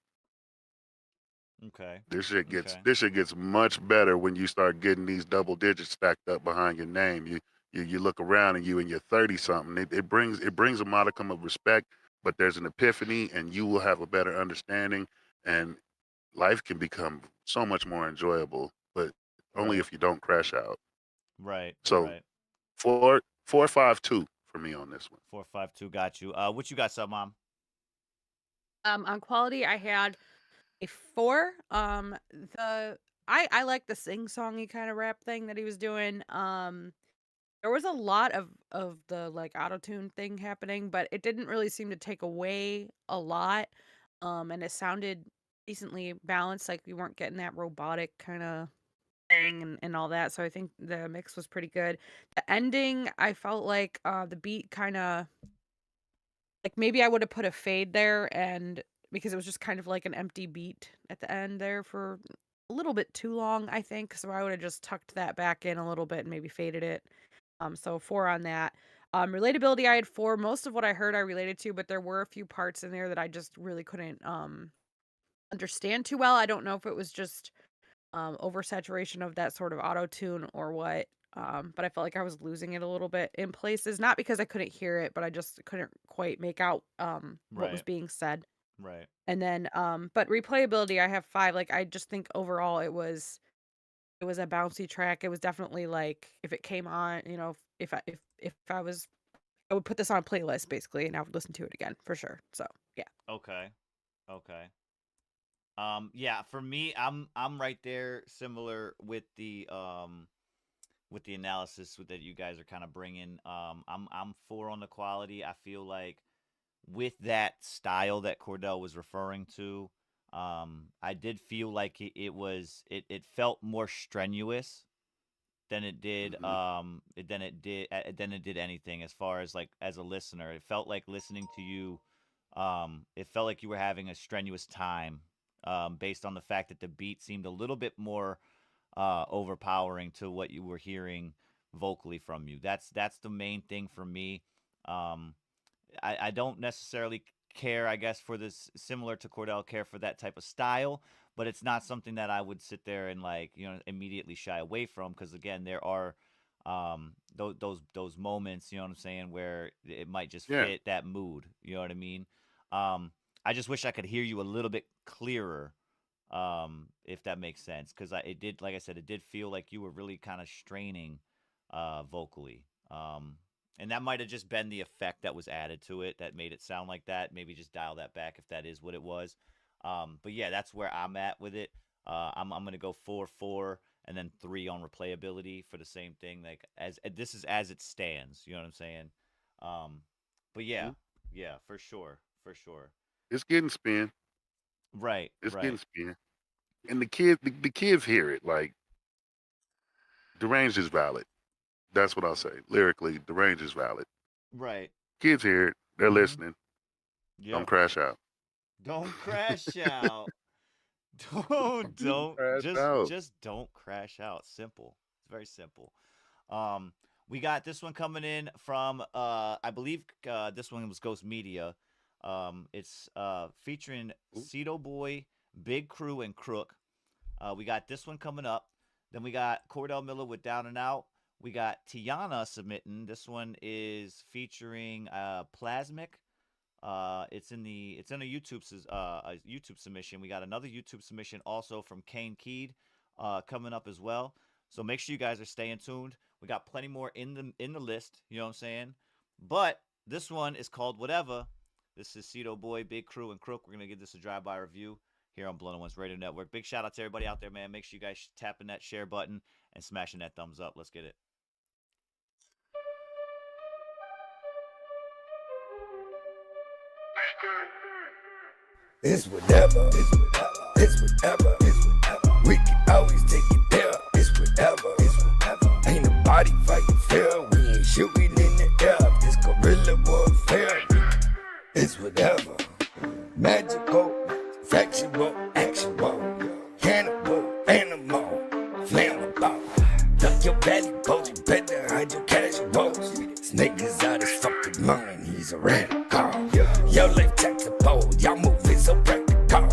Okay. This shit gets Okay. this shit gets much better when you start getting these double digits stacked up behind your name. You look around and you and your 30 something. It brings a modicum of respect, but there's an epiphany and you will have a better understanding and life can become so much more enjoyable, but only Right. if you don't crash out. Right. So Right. 4.5.2 for me on this one. 452 got you. What you got, sub mom? On quality, I had a 4. The I like the sing-songy kind of rap thing that he was doing. There was a lot of the like auto-tune thing happening, but it didn't really seem to take away a lot. And it sounded decently balanced, like we weren't getting that robotic kind of thing and all that. So I think the mix was pretty good. The ending, I felt like the beat kind of like maybe I would have put a fade there and because it was just kind of like an empty beat at the end there for a little bit too long, I think. So I would have just tucked that back in a little bit and maybe faded it. So 4 on that. Relatability, I had 4. Most of what I heard I related to, but there were a few parts in there that I just really couldn't understand too well. I don't know if it was just oversaturation of that sort of auto tune or what. But I felt like I was losing it a little bit in places, not because I couldn't hear it, but I just couldn't quite make out what was Right. being said. Right. And then but replayability, I have 5. Like I just think overall it was a bouncy track. It was definitely like if it came on, if I was I would put this on a playlist basically and I would listen to it again for sure. So yeah. Okay. Okay. Yeah, for me, I'm right there, similar with the analysis that you guys are kind of bringing. I'm 4 on the quality. I feel like with that style that Cordell was referring to, I did feel like it felt more strenuous than it did Hmm. than it did anything as far as like as a listener. It felt like listening to you. It felt like you were having a strenuous time, based on the fact that the beat seemed a little bit more overpowering to what you were hearing vocally from you. That's the main thing for me. Um, I don't necessarily care, I guess, for this, similar to Cordell, care for that type of style, but it's not something that I would sit there and like, immediately shy away from, because again, there are those moments, you know what I'm saying, where it might just Yeah. fit that mood, you know what I mean? Um, I just wish I could hear you a little bit clearer, if that makes sense, because it did, like I said, it did feel like you were really kind of straining vocally. And that might have just been the effect that was added to it that made it sound like that. Maybe just dial that back if that is what it was. But yeah, that's where I'm at with it. I'm gonna go 4-4 and then 3 on replayability for the same thing. Like, as this is as it stands. You know what I'm saying? Um, but yeah, Mhm. yeah, for sure, for sure. It's getting spin. Right, It's getting right, spin. And the kids hear it. Like Deranged is valid. That's what I'll say. Lyrically, Deranged is valid. right. Kids hear it. They're Mm-hmm. listening. Don't Yep. crash out. Don't crash out. Don't Don't crash out. just don't crash out. Simple. It's very simple. Um, we got this one coming in from I believe this one was Ghost Media. It's featuring Ooh. Cedo Boy, Big Crew, and Crook. We got this one coming up. Then we got Cordell Miller with Down and Out. We got Tiana submitting. This one is featuring Plasmic. It's in a YouTube submission. We got another YouTube submission also from Kane Keed coming up as well. So make sure you guys are staying tuned. We got plenty more in the list. You know what I'm saying? But this one is called Whatever. This is Cedo Boy, Big Crew, and Crook. We're gonna give this a drive-by review here on Blood on One's Radio Network. Big shout out to everybody out there, man. Make sure you guys tapping that share button and smashing that thumbs up. Let's get it. It's whatever. It's whatever. It's whatever. It's whatever. We can always take it there. It's whatever. It's whatever. Ain't nobody fighting fair. We ain't shooting in the air. This guerrilla warfare. It's whatever. Magical, factual, actual, cannibal, animal, flammable. Duck your belly bones, you better hide your casuals. Snake is out his fucking mind, he's a radical. Your life tactical, y'all moving so practical.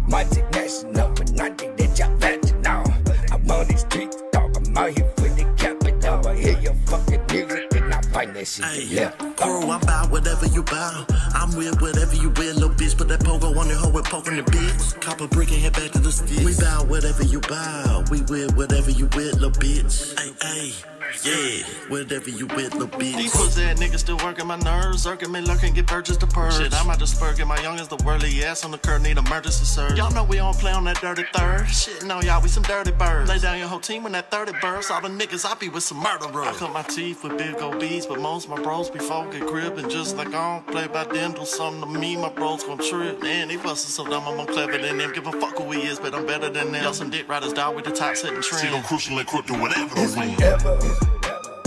Magic national, but not that y'all vaginal. I'm on these streets, dog, I'm out here for the capital. I hear your fucking music and I find that shit get left. Crew, I'm bout whatever you bout. I'm with whatever you with, little bitch. Put that pogo on your hoe with poking the bitch. Cop a brick and head back to the sticks. We bout whatever you bout. We with whatever you with, little bitch. Ay, yeah, whatever you with, little bitch. These pussy ass niggas still working my nerves. Zerking me lurking, get purchased to purge. Shit, I'm out to spur, get my youngest the whirly ass on the curb, need emergency surge. Y'all know we don't play on that dirty third. Shit, no, y'all, we some dirty birds. Lay down your whole team when that 30 bursts. All the niggas, I be with some murderers. I cut my teeth with big old beats, but most of my bros before get crib. And just like I don't play by them, do something to me, my bros gon' trip. Man, they bustin' so dumb, I'm more clever than them. Give a fuck who we is, but I'm better than them. Y'all some dick riders, dog, with the top setting trend. See, no crucial and crook, do whatever to win.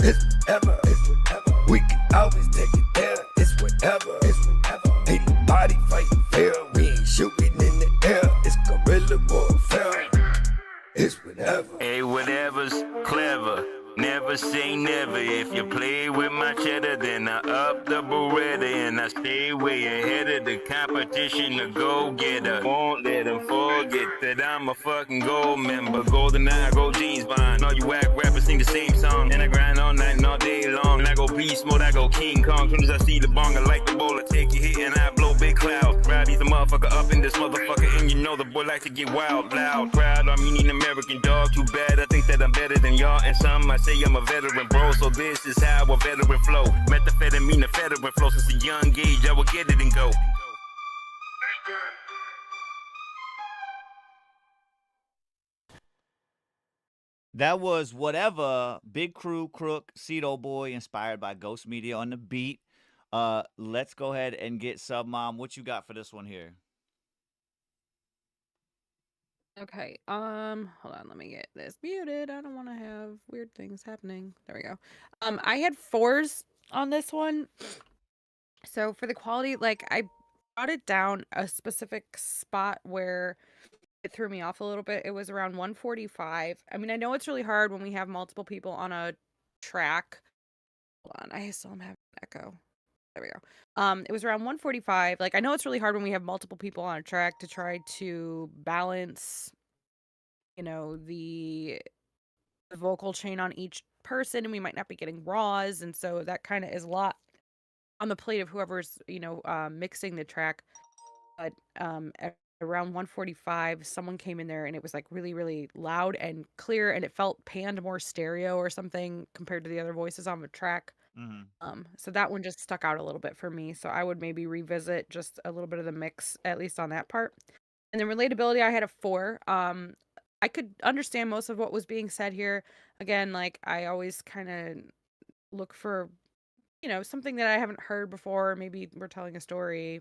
It's whatever, it's whatever. We can always take it there. It's whatever, it's whatever. Ain't nobody fighting fair. We ain't shooting in the air. It's guerrilla warfare. It's whatever. Hey, whatever's clever. Never say never. If you play with my cheddar, then I up the Beretta and I stay way ahead of the competition. The go-getter won't let them forget that I'm a fucking gold member. Golden eye, gold jeans, Vine. All you whack rappers sing the same song, and I grind all night and all day long. And I go beast mode, I go King Kong. Soon as I see the bong, I like the bowl, I take a hit and I blow big clouds. Rowdy's a motherfucker up in this motherfucker, and you know the boy like to get wild, loud, proud. Armenian American dog, too bad. I think that I'm better than y'all, and some I say I'm a veteran, bro, so this is how a veteran flow. Methamphetamine, a veteran flow. Since a young age, I will get it and go. That was whatever. Big Crew, Crook, Cedo Boy, inspired by Ghost Media on the beat. Let's go ahead and get Sub Mom. What you got for this one here? Okay, hold on, let me get this muted. I don't want to have weird things happening. There we go. I had 4s on this one. So for the quality, like I brought it down a specific spot where it threw me off a little bit. It was around 145. I mean, I know it's really hard when we have multiple people on a track. Hold on, I still am having an echo. There we go. It was around 145. Like, I know it's really hard when we have multiple people on a track to try to balance, the vocal chain on each person, and we might not be getting raws, and so that kind of is a lot on the plate of whoever's, mixing the track. But at around 145, someone came in there and it was like really, really loud and clear, and it felt panned more stereo or something compared to the other voices on the track. So that one just stuck out a little bit for me. So I would maybe revisit just a little bit of the mix, at least on that part. And then relatability, I had a 4. I could understand most of what was being said here. Again, like I always kind of look for, something that I haven't heard before. Maybe we're telling a story.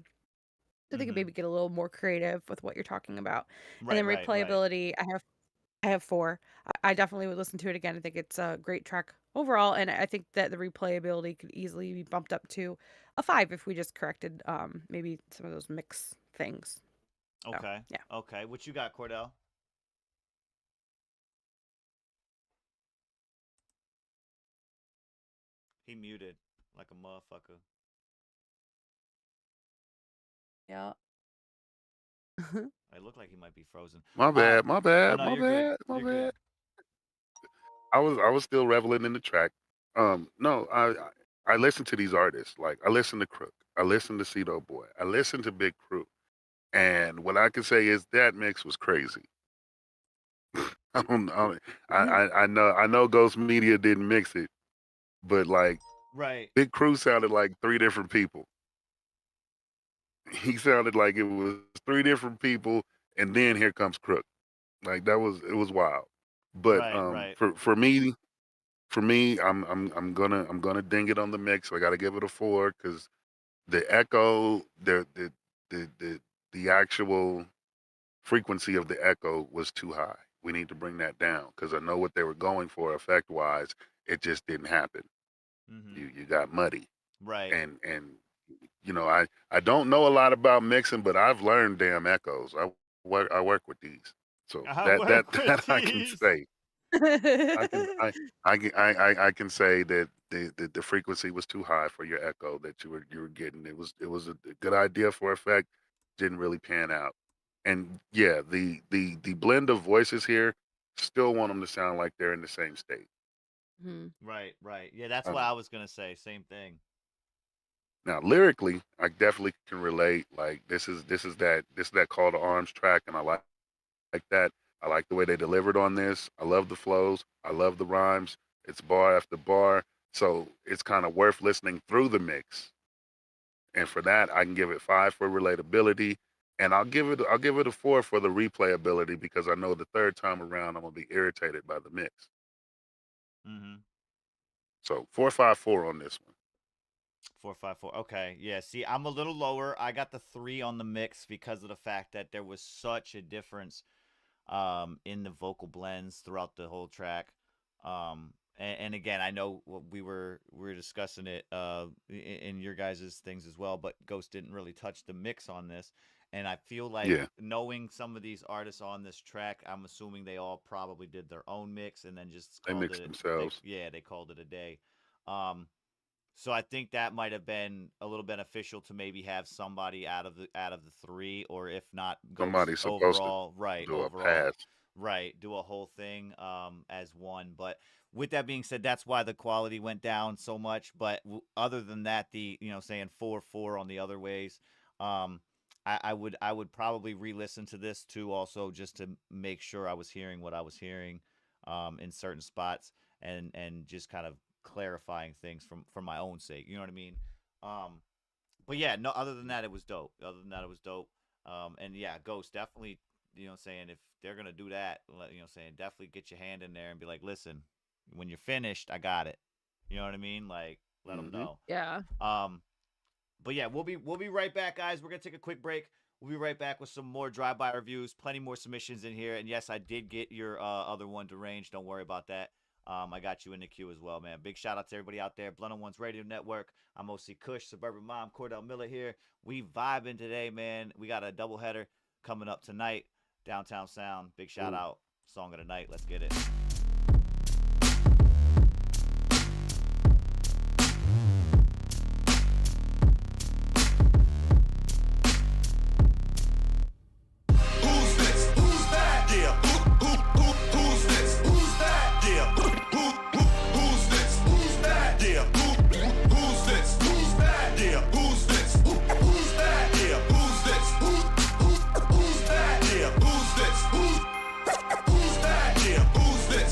So they could maybe get a little more creative with what you're talking about. Right, and then right. replayability, I have 4. I definitely would listen to it again. I think it's a great track overall, and I think that the replayability could easily be bumped up to a 5 if we just corrected maybe some of those mix things. So, Okay. yeah. Okay. What you got, Cordell? He muted like a motherfucker. Yeah. It looked like he might be frozen. My bad, my bad, no, my you're good. bad, my You're good. bad. I was still reveling in the track. No, I listen to these artists. Like I listen to Crook, I listen to Cedo Boy, I listen to Big Crew, and what I can say is that mix was crazy. I know Ghost Media didn't mix it, but like Right. Big Crew sounded like 3 different people. He sounded like it was 3 different people, and then here comes Crook. Like it was wild. But Right. for me, I'm gonna ding it on the mix. I gotta give it a 4 because the echo, the the actual frequency of the echo was too high. We need to bring that down because I know what they were going for effect wise. It just didn't happen. You got muddy. Right. And I don't know a lot about mixing, but I've learned damn echoes. I work with these, so that I can say. I can say that the frequency was too high for your echo that you were getting. It was a good idea for effect, didn't really pan out. And yeah, the blend of voices here, still want them to sound like they're in the same state. Right. Yeah, that's what I was gonna say. Same thing. Now lyrically, I definitely can relate. Like this is that Call to Arms track, and I like that. I like the way they delivered on this. I love the flows. I love the rhymes. It's bar after bar, so it's kind of worth listening through the mix. And for that, I can give it 5 for relatability, and I'll give it a 4 for the replayability because I know the third time around I'm gonna be irritated by the mix. So 4.54 on this one. 4.54. Okay. Yeah. See, I'm a little lower. I got the 3 on the mix because of the fact that there was such a difference in the vocal blends throughout the whole track. And again, I know we were discussing it in your guys' things as well, but Ghost didn't really touch the mix on this. And I feel like knowing some of these artists on this track, I'm assuming they all probably did their own mix and then just they mixed themselves. They called it a day. So I think that might have been a little beneficial to maybe have somebody out of the 3, or if not, somebody's supposed overall, to do a pass. Right, do a whole thing as one. But with that being said, that's why the quality went down so much. But other than that, the saying 4.4 on the other ways, I would probably re-listen to this too, also just to make sure I was hearing what I was hearing in certain spots, and just kind of clarifying things for my own sake. You know what I mean? But yeah, no. Other than that, it was dope. And yeah, Ghost definitely. Saying if they're gonna do that, definitely get your hand in there and be like, listen, when you're finished, I got it. You know what I mean? Like, let them know. Yeah. But yeah, we'll be right back, guys. We're gonna take a quick break. We'll be right back with some more drive-by reviews, plenty more submissions in here. And yes, I did get your other one deranged. Don't worry about that. I got you in the queue as well, man. Big shout out to everybody out there. Blunt on One's Radio Network. I'm OC Kush, Suburban Mom, Cordell Miller here. We vibing today, man. We got a doubleheader coming up tonight. Downtown Sound. Big shout out. Song of the night. Let's get it. Who's this?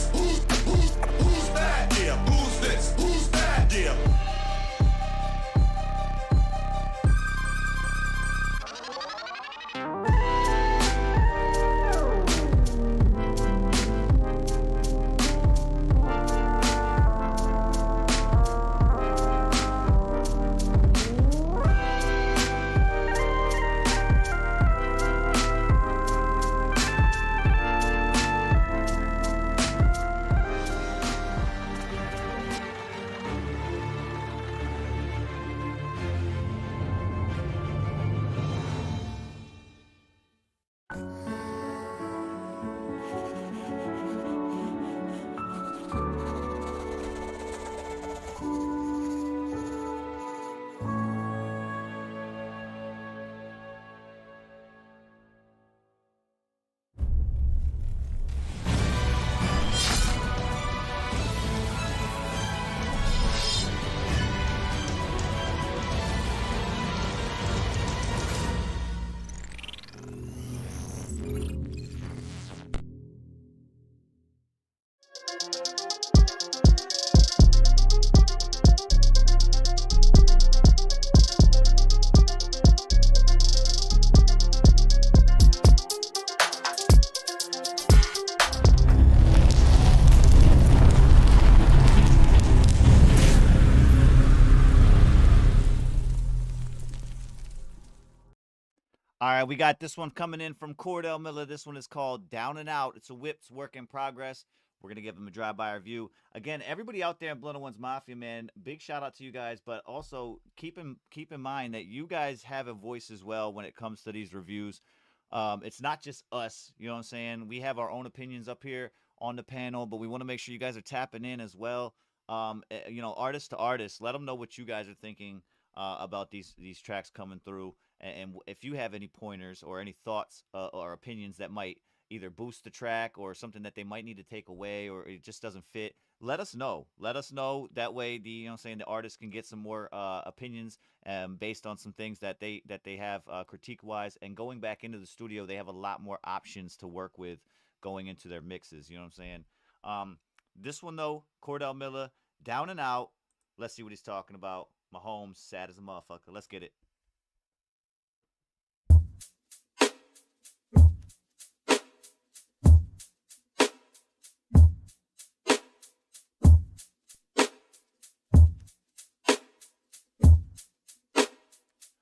right, we got this one coming in from Cordell Miller. This one is called Down and Out. It's a Whips work in progress. We're going to give him a drive-by review. Again, everybody out there in Blood and Ones Mafia, man, big shout-out to you guys, but also keep in mind that you guys have a voice as well when it comes to these reviews. It's not just us, you know what I'm saying? We have our own opinions up here on the panel, but we want to make sure you guys are tapping in as well. You know, artist to artist, let them know what you guys are thinking about these tracks coming through. And if you have any pointers or any thoughts or opinions that might either boost the track or something that they might need to take away or it just doesn't fit, let us know. Let us know. That way the the artist can get some more opinions based on some things that they have critique wise, and going back into the studio they have a lot more options to work with going into their mixes, you know what I'm saying? This one though, Cordell Miller, Down and Out. Let's see what he's talking about. Mahomes, sad as a motherfucker. Let's get it.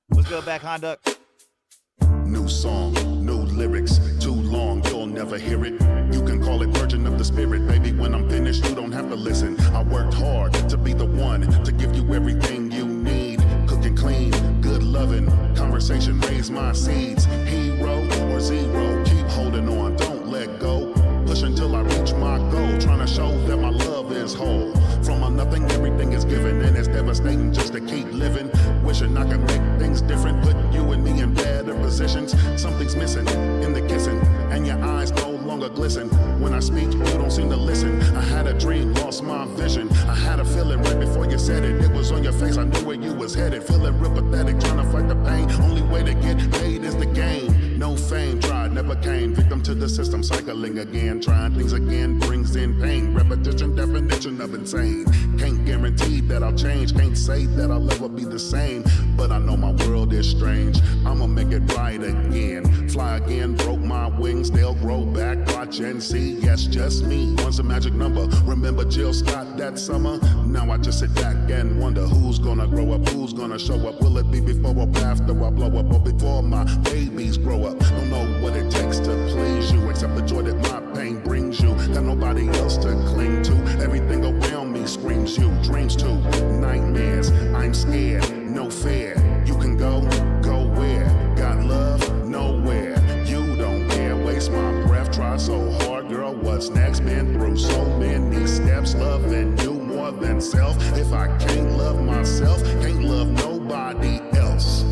What's good, Back Conduct? New song, new lyrics, too long, you'll never hear it. You can call it Virgin of the Spirit, baby. When I'm finished, you don't have to listen. I worked hard to be the one to give you everything you need. Cooking clean, good loving, conversation, raise my seeds. Hero or zero, keep holding on, don't let go. Push until I reach my goal, trying to show that my love is whole. From a nothing, everything is given, and it's devastating just to keep living. Wishing I could make things different, put you and me in better positions. Something's missing in the kissing, and your eyes no longer glisten. When I speak, you don't seem to listen. I had a dream, lost my vision. I had a feeling right before you said it. It was on your face, I knew where you was headed. Feeling real pathetic, trying to fight the pain. Only way to get paid is the game. No fame, tried, never came. Victim to the system, cycling again. Trying things again brings in pain. Repetition, definition of insane. Can't guarantee that I'll change. Can't say that I'll ever be the same. But I know my world is strange. I'ma make it right again. Fly again, broke my wings. They'll grow back, watch and see. Yes, just me. One's a magic number. Remember Jill Scott that summer? Now I just sit back and wonder who's gonna grow up, who's gonna show up. Will it be before or after I blow up, or before my babies grow up? Don't know what it takes to please you, except the joy that my pain brings you. Got nobody else to cling to. Everything around me screams you. Dreams too, nightmares. I'm scared, no fear. You can go where? Got love, nowhere. You don't care, waste my breath. Try so hard, girl, what's next? Been through so many steps, loving you more than self. If I can't love myself, can't love nobody else.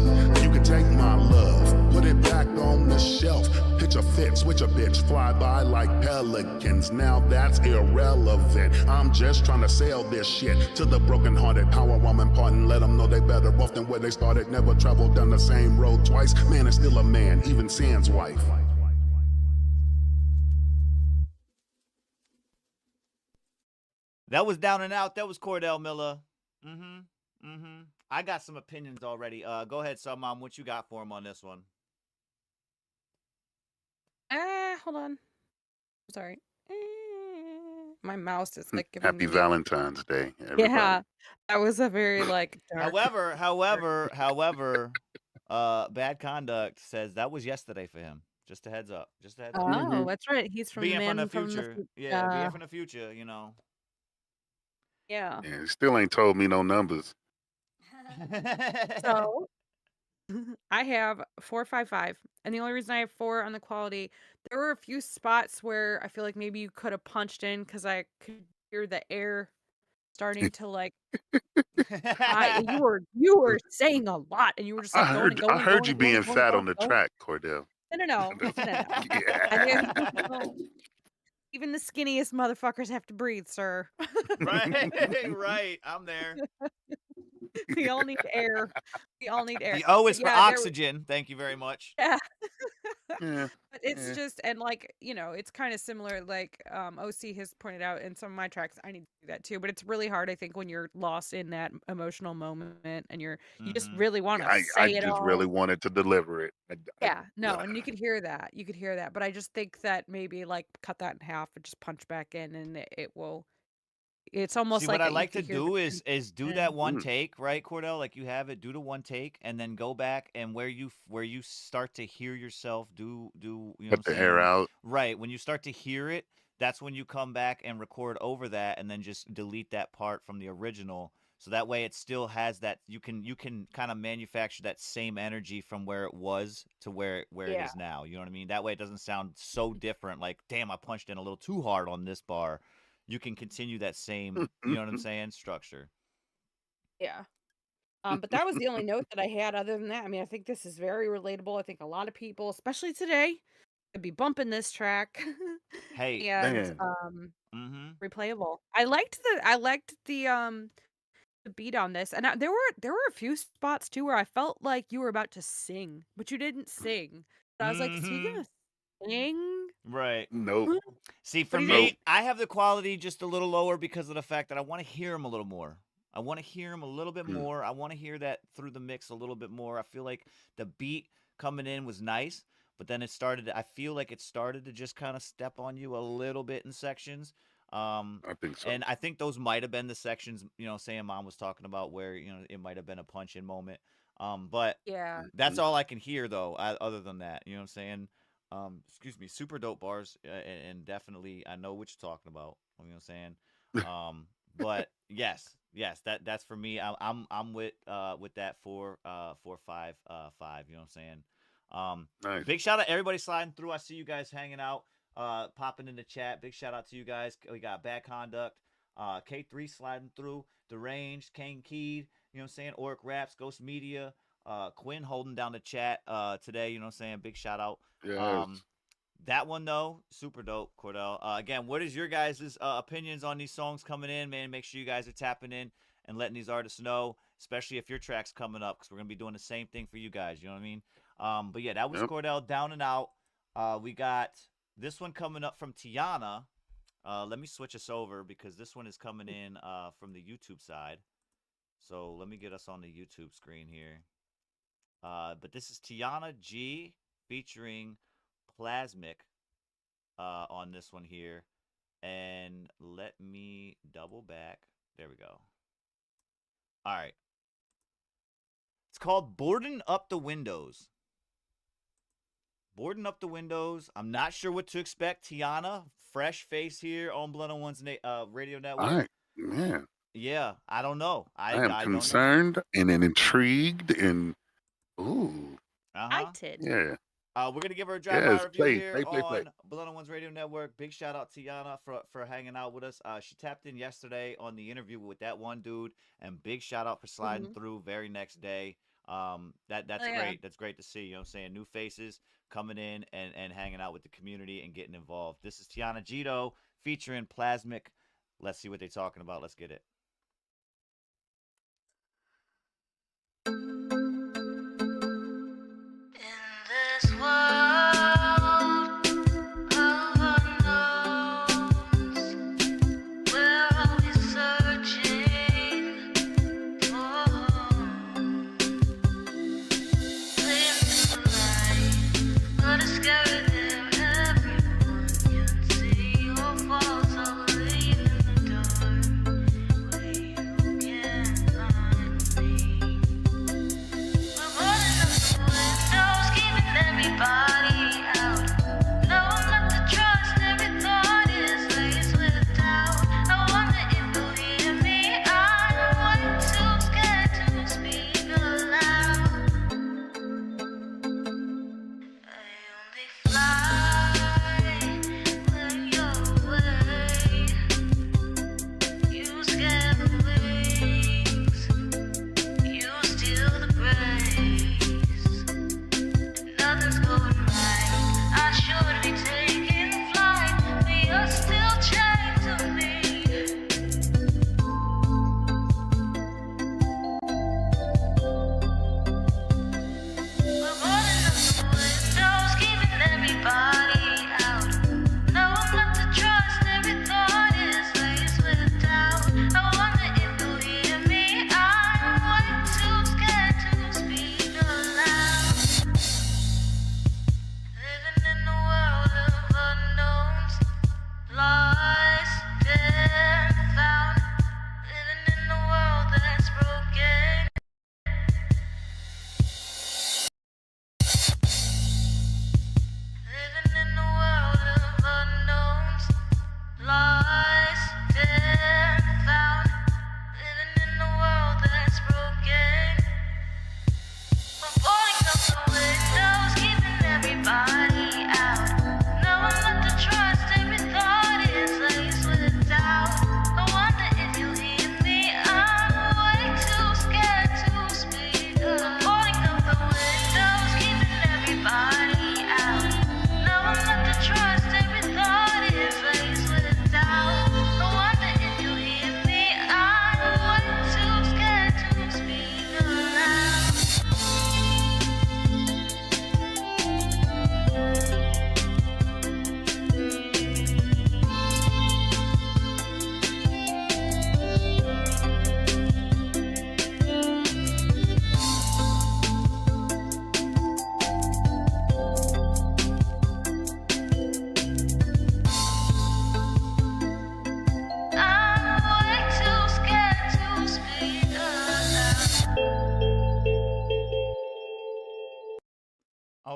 You can take my love, put it back on the shelf. Pitch a fit, switch a bitch, fly by like pelicans. Now that's irrelevant. I'm just trying to sell this shit to the broken-hearted power woman part and let them know they better off than where they started. Never traveled down the same road twice. Man is still a man, even Sans wife. That was Down and Out. That was Cordell Miller. I got some opinions already. Go ahead, Mom. What you got for him on this one? Hold on. Sorry. My mouse is like giving Happy me... Valentine's Day, everybody. Yeah, that was a very like dark... However, Bad Conduct says that was yesterday for him. Just a heads up. Just a heads up. Oh, that's right. He's from Being the from man the future. Yeah, being from the future, you know. Yeah. Yeah, he still ain't told me no numbers. So I have 455, and the only reason I have 4 on the quality, there were a few spots where I feel like maybe you could have punched in because I could hear the air starting to like. You were saying a lot, and you were just like going and going. I heard going you and being going, fat going, on the going. track, Cordell. No. Yeah. Even the skinniest motherfuckers have to breathe, sir. Right. I'm there. We all need air. The O is for oxygen. Thank you very much. Yeah. Yeah. But it's just, and like, it's kind of similar, like OC has pointed out in some of my tracks. I need to do that too, but it's really hard, I think, when you're lost in that emotional moment and you just really want to say it all. I just really wanted to deliver it. And you could hear that, but I just think that maybe like cut that in half and just punch back in, and it will It's almost See, like what I you like could to hear the do is do that one Mm. take, right, Cordell? Like you have it, do the one take, and then go back and where you start to hear yourself do you know what Let I'm the air saying? out. Right. When you start to hear it, that's when you come back and record over that, and then just delete that part from the original. So that way, it still has that. You can kind of manufacture that same energy from where it was to where it Yeah. is now. You know what I mean? That way, it doesn't sound so different. Like, damn, I punched in a little too hard on this bar. You can continue that same, you know what I'm saying, structure. Yeah. But that was the only note that I had. Other than that, I mean, I think this is very relatable. I think a lot of people, especially today, could be bumping this track, Hey, and Man. mm-hmm. replayable. I liked the beat on this, and there were a few spots too where I felt like you were about to sing, but you didn't sing. So I was like, is he Mm-hmm. gonna sing? Right. Nope. See, for But he me, didn't. I have the quality just a little lower because of the fact that I want to hear him a little more. I want to hear him a little bit Mm. more. I want to hear that through the mix a little bit more. I feel like the beat coming in was nice, but then I feel like it started to just kind of step on you a little bit in sections. I think so. And I think those might have been the sections, saying Mom was talking about where, it might have been a punch in moment. But Yeah. that's all I can hear though, other than that, you know what I'm saying? Excuse me, super dope bars, and definitely I know what you're talking about. You know what I'm saying? But yes, that's for me. I'm with that 4-5-5. You know what I'm saying? Nice. Big shout out everybody sliding through. I see you guys hanging out, popping in the chat. Big shout out to you guys. We got Bad Conduct, K3 sliding through, Deranged, Kane Keed. You know what I'm saying? Oric Raps, Ghost Media. Quinn holding down the chat today, you know what I'm saying? Big shout out. Yes. That one though, super dope, Cordell. Again, what is your guys' opinions on these songs coming in, man? Make sure you guys are tapping in and letting these artists know, especially if your track's coming up, because we're gonna be doing the same thing for you guys. You know what I mean? But yeah, that was Yep. Cordell, Down and Out. We got this one coming up from Tiana. Let me switch us over because this one is coming in from the YouTube side. So let me get us on the YouTube screen here. But this is Tiana G featuring Plasmic on this one here. And let me double back. There we go. All right. It's called Boarding Up the Windows. Boarding Up the Windows. I'm not sure what to expect. Tiana, fresh face here on Blood on One's radio network. Man, Yeah, I don't know. I am don't know. concerned and intrigued and ooh, Excited. yeah. We're gonna give her a drive-by Yes, review play, here play. on Blood on One's radio network. Big shout out to Tiana for hanging out with us. She tapped in yesterday on the interview with that one dude, and big shout out for sliding through very next day. That's yeah. great. That's great to see. You know what I'm saying? New faces coming in and hanging out with the community and getting involved. This is Tiana Gito featuring Plasmic. Let's see what they're talking about. Let's get it. This world of unknowns, we're always searching for place to light, but it's scary there. Everyone can see your faults all laying in the dark.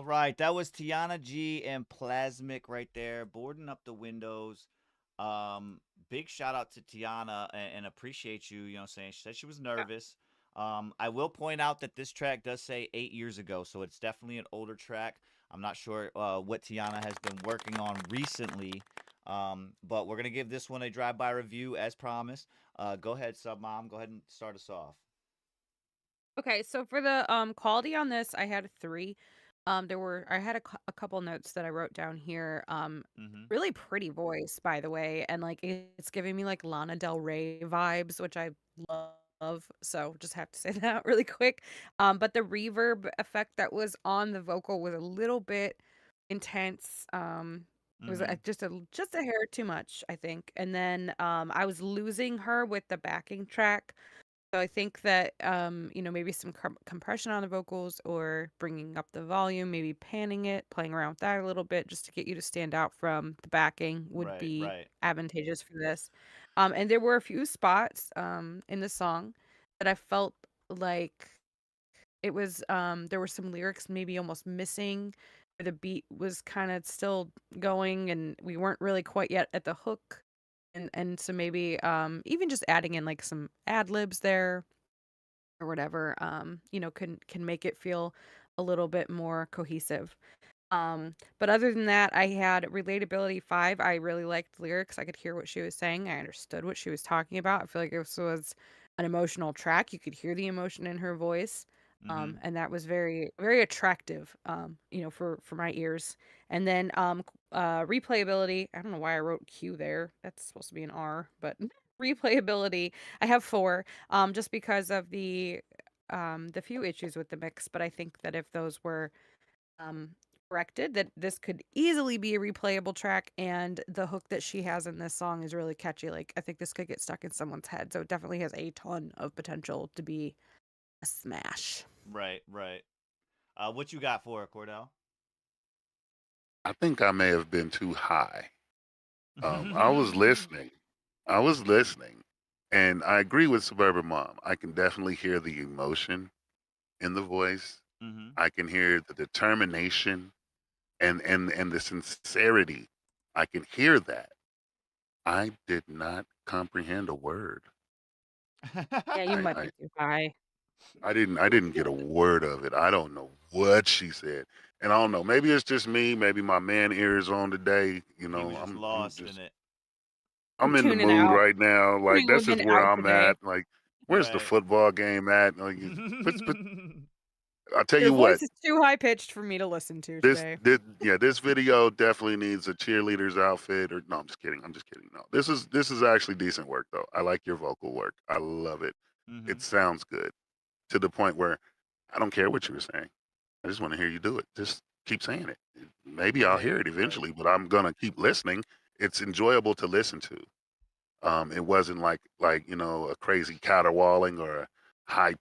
All right, that was Tiana G and Plasmic right there, boarding up the windows. Um, Big shout out to Tiana and appreciate you. You know, what I'm saying she said she was nervous. I will point out that this track does say 8 years ago, so it's definitely an older track. I'm not sure what Tiana has been working on recently, but we're gonna give this one a drive-by review as promised. Go ahead, Sub Mom. Go ahead and start us off. Okay, so for the quality on this, I had 3. I had a couple notes that I wrote down here. Mm-hmm. Really pretty voice, by the way, and like it's giving me like Lana Del Rey vibes, which I love. So just have to say that really quick. But the reverb effect that was on the vocal was a little bit intense. It was Mm-hmm. just a hair too much, I think. And then I was losing her with the backing track. So I think that maybe some compression on the vocals or bringing up the volume, maybe panning it, playing around with that a little bit just to get you to stand out from the backing would Right, be right. advantageous for this. And there were a few spots in the song that I felt like it was there were some lyrics maybe almost missing, where the beat was kind of still going and we weren't really quite yet at the hook. And so maybe even just adding in like some ad libs there or whatever, can make it feel a little bit more cohesive. But other than that, I had relatability 5. I really liked the lyrics. I could hear what she was saying. I understood what she was talking about. I feel like this was an emotional track. You could hear the emotion in her voice. Mm-hmm. And that was very, very attractive, for my ears. And then replayability. I don't know why I wrote Q there. That's supposed to be an R, but replayability. I have 4, just because of the few issues with the mix. But I think that if those were um corrected, that this could easily be a replayable track, and the hook that she has in this song is really catchy. Like, I think this could get stuck in someone's head, so it definitely has a ton of potential to be a smash. Right, right. What you got for it, Cordell? I think I may have been too high. I was listening. I was listening, and I agree with Suburban Mom. I can definitely hear the emotion in the voice. Mm-hmm. I can hear the determination and the sincerity. I can hear that. I did not comprehend a word. Yeah, you I, might I be too high. I didn't get a word of it. I don't know what she said. And I don't know. Maybe it's just me. Maybe my man ears on today. You He know, was just I'm lost just in it. I'm in the Tuning mood out. right now. Like Tuning that's just women where out I'm today. at. Like, where's the Right. football game at? Like, put I'll tell Your you what. voice is too high pitched for me to listen to This, today. this yeah, this video definitely needs a cheerleader's outfit. Or no, I'm just kidding. I'm just kidding. No, this is actually decent work though. I like your vocal work. I love it. Mm-hmm. It sounds good to the point where I don't care what you were saying. I just want to hear you do it. Just keep saying it. Maybe I'll Right, hear it right. eventually, but I'm gonna keep listening. It's enjoyable to listen to. It wasn't like a crazy caterwauling or a high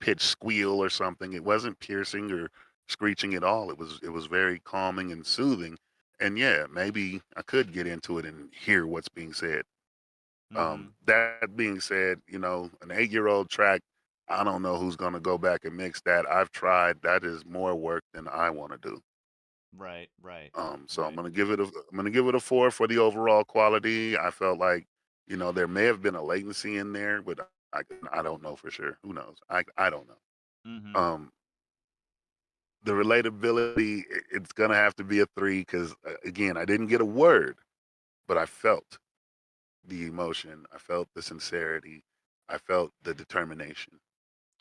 pitched squeal or something. It wasn't piercing or screeching at all. It was very calming and soothing. And yeah, maybe I could get into it and hear what's being said. Mm-hmm. That being said, an 8-year-old track, I don't know who's gonna go back and mix that. I've tried. That is more work than I want to do. Right, right, So I'm right. gonna give it a 4 for the overall quality. I felt like, there may have been a latency in there, but I I don't know for sure. Who knows? I don't know. Mm-hmm. The relatability, it's gonna have to be a 3 because again, I didn't get a word, but I felt the emotion. I felt the sincerity. I felt the determination.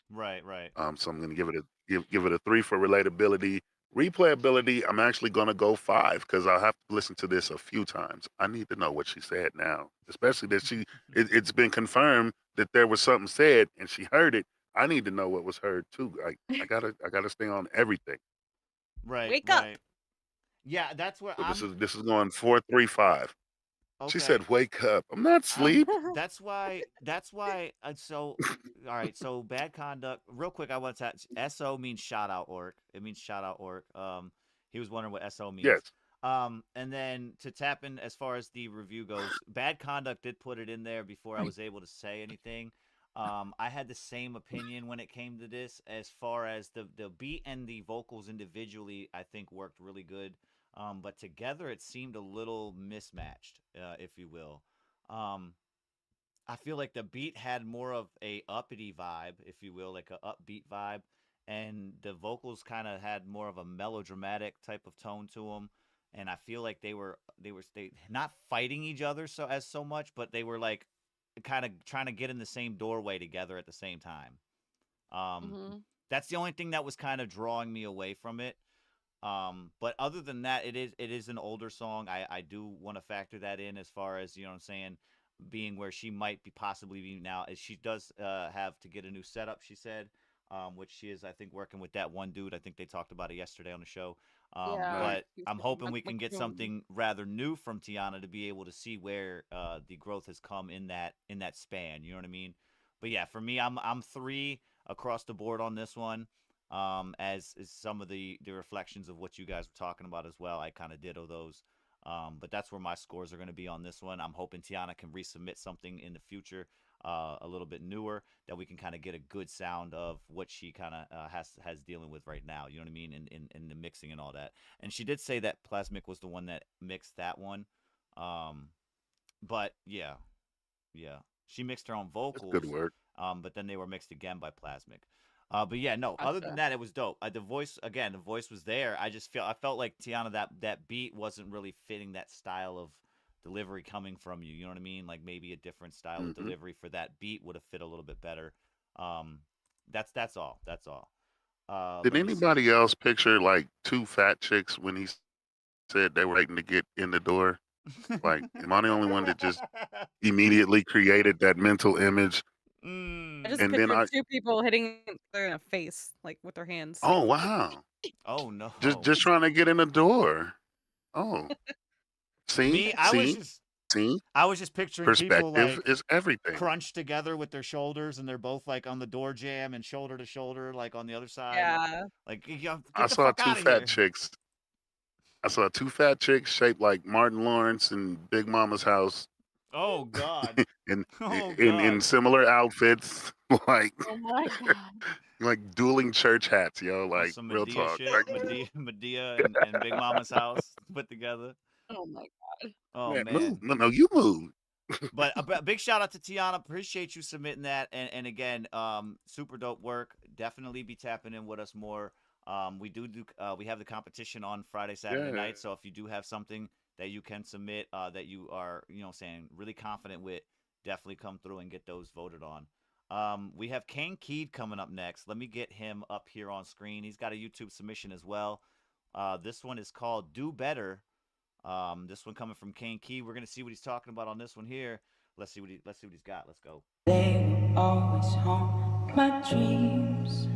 Right, right. So I'm gonna give it a 3 for relatability. Replayability, I'm actually gonna go 5 because I'll have to listen to this a few times. I need to know what she said now, especially that it's been confirmed that there was something said and she heard it. I need to know what was heard too. I gotta stay on everything. Right, Wake up. right. Yeah, that's where So this I'm is this is going 4-3-5. She okay. said, "Wake up." I'm not asleep. That's why so all right, so bad conduct. Real quick, I want to SO means shout out orc. It means shout out orc. He was wondering what SO means. Yes. And then to tap in as far as the review goes, bad conduct did put it in there before I was able to say anything. I had the same opinion when it came to this, as far as the beat and the vocals individually, I think worked really good. But together it seemed a little mismatched, if you will. Um, I feel like the beat had more of a uppity vibe, if you will, like a upbeat vibe, and the vocals kind of had more of a melodramatic type of tone to them. And I feel like they not fighting each other so much, but they were like kind of trying to get in the same doorway together at the same time. Hmm. That's the only thing that was kind of drawing me away from it. But other than that, it is an older song. I do want to factor that in, as far as, what I'm saying, being where she might be possibly be now, as she does have to get a new setup, she said, which she is, I think, working with that one dude. I think they talked about it yesterday on the show. Yeah. Nice. But I'm hoping we can get something rather new from Tiana to be able to see where the growth has come in that span. You know what I mean? But yeah, for me, I'm 3 across the board on this one. As is some of the reflections of what you guys were talking about as well. I kind of ditto those. But that's where my scores are going to be on this one. I'm hoping Tiana can resubmit something in the future, a little bit newer, that we can kind of get a good sound of what she kind of has dealing with right now. You know what I mean? In the mixing and all that. And she did say that Plasmic was the one that mixed that one. But yeah, she mixed her own That's vocals. good work. But then they were mixed again by Plasmic. But yeah, no. Other than Gotcha. that, it was dope. The voice was there. I felt like Tiana, that beat wasn't really fitting that style of delivery coming from you. You know what I mean? Like maybe a different style of Hmm. delivery for that beat would have fit a little bit better. That's all. That's all. Did Let me see. anybody else picture like 2 fat chicks when he said they were waiting to get in the door? Like, am I the only one that just immediately created that mental image? I Mm. just And then pictured 2 people hitting each other in the face, like with their hands. oh wow, Oh no. just trying to get in the door. Oh, see, Me, I was see, just see. picturing people Perspective like is everything. crunched together with their shoulders, and they're both like on the door jamb and shoulder to shoulder, like on the other side. Yeah. Like, I get the saw fuck two out of fat here. chicks. I saw 2 fat chicks shaped like Martin Lawrence and Big Mama's house, Oh God. in Oh in God. similar outfits, like Oh my god. like dueling church hats, yo. On Like some real Medea talk. shit. Like Medea and Big Mama's house put together. Oh my god. Oh man, man. move. No, you move. But a big shout out to Tiana. Appreciate you submitting that. And again, super dope work. Definitely be tapping in with us more. We we have the competition on Friday, Saturday Yeah. night. So if you do have something that you can submit, that you are, saying really confident with, definitely come through and get those voted on. We have Kane Keed coming up next. Let me get him up here on screen. He's got a YouTube submission as well. This one is called Do Better. This one coming from Kane Key. We're gonna see what he's talking about on this one here. Let's see what he's got. Let's go. They will always haunt my dreams.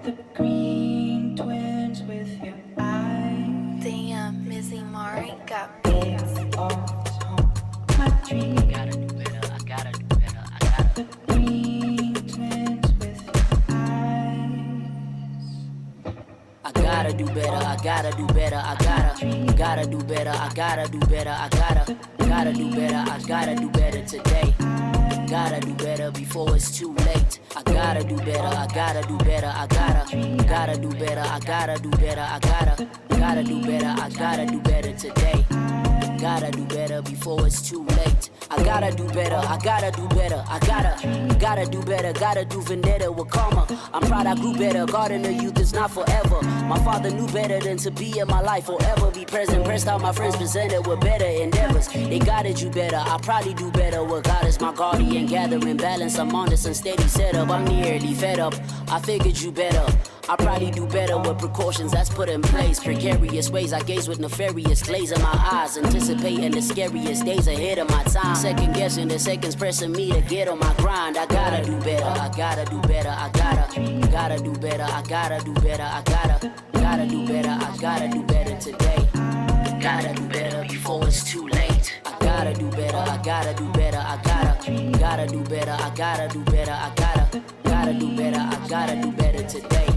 The green twins with your eyes. Damn, Missy Mari got They will always haunt my dreams. I gotta do better. I gotta do better. I gotta. The green twins with your eyes. I gotta do better. I gotta do better. I gotta do better. I gotta do better. I gotta do better. I gotta do better today. Gotta do better before it's too late. I gotta do better. I gotta do better. I gotta do better. I gotta do better. I gotta do better. I gotta do better today. Gotta do better before it's too late. I gotta do better. I gotta do better. I gotta do better. Gotta do vendetta with karma. I'm proud I grew better. Garden of youth is not forever. My father knew better than to be in my life forever. Be present. Pressed out my friends presented with better endeavors. They guided you better. I probably do better with God as my guardian. Gathering balance. I'm on this unsteady setup. I'm nearly fed up. I figured you better. I probably do better with precautions that's put in place. Precarious ways I gaze with nefarious glaze in my eyes. Anticipating the scariest days ahead of my time. Second guessing the seconds pressing me to get on my grind. I gotta do better. I gotta do better. I gotta do better. I gotta do better. I gotta do better. I gotta do better today. Gotta do better before it's too late. I gotta do better. I gotta do better. I gotta do better. I gotta do better. I gotta do better. I gotta do better today.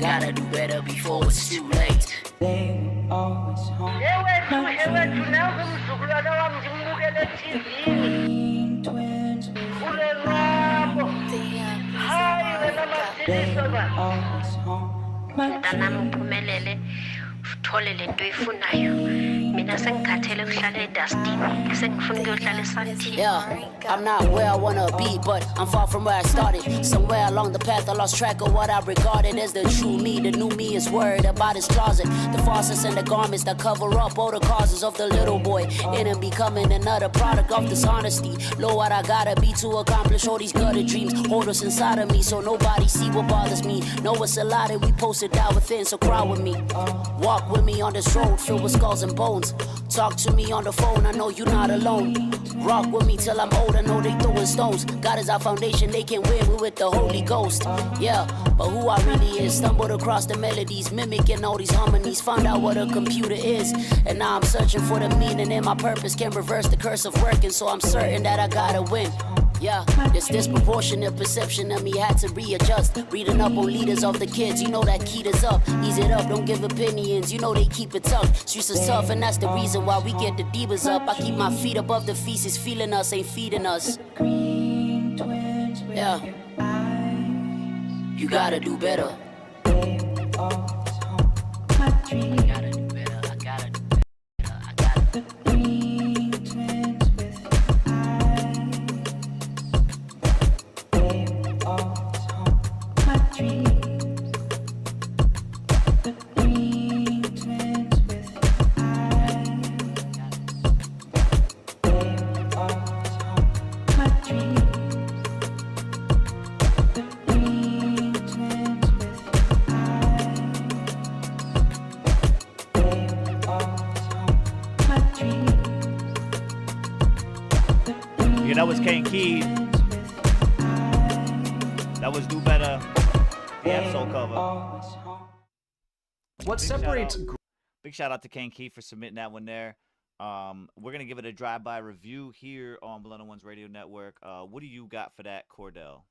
Gotta do better before it's too late. They will always haunt my dreams. Green twins with mntanami uphumelele uthole lento oyifunayo mina sengikhathele ukuhlala edustini sengifuna ukuyohlala esandini. Yeah, I'm not where I wanna be, but I'm far from where I started. Somewhere along the path I lost track of what I regarded as the true me. The new me is worried about his closet, the faucets and the garments that cover up all the causes of the little boy in him becoming another product of dishonesty. Know what I gotta be to accomplish all these gutter dreams. Hold us inside of me so nobody see what bothers me. Know it's a lot that we posted down within, so cry with me. Walk with me on this road filled with skulls and bones. Talk to me on the phone, I know you're not alone. Rock with me till I'm old, I know they throwing stones. God is our foundation, they can win, we with the Holy Ghost. Yeah, but who I really is, stumbled across the melodies, mimicking all these harmonies, found out what a computer is. And now I'm searching for the meaning in my purpose, can reverse the curse of working, so I'm certain that I gotta win. Yeah, this disproportionate perception of me had to readjust. Reading up on leaders of the kids, you know that keyed us up. Ease it up, don't give opinions, you know they keep it tough. Streets is tough and that's the reason why we get the divas up. I keep my feet above the feces, feeling us, ain't feeding us. Yeah, you gotta do better. Yeah, that was Kane Key. That was Do Better, the Absol cover. What separates... Big shout out to Kane Key for submitting that one there. We're going to give it a drive-by review here on Millennial One's Radio Network. What do you got for that, Cordell?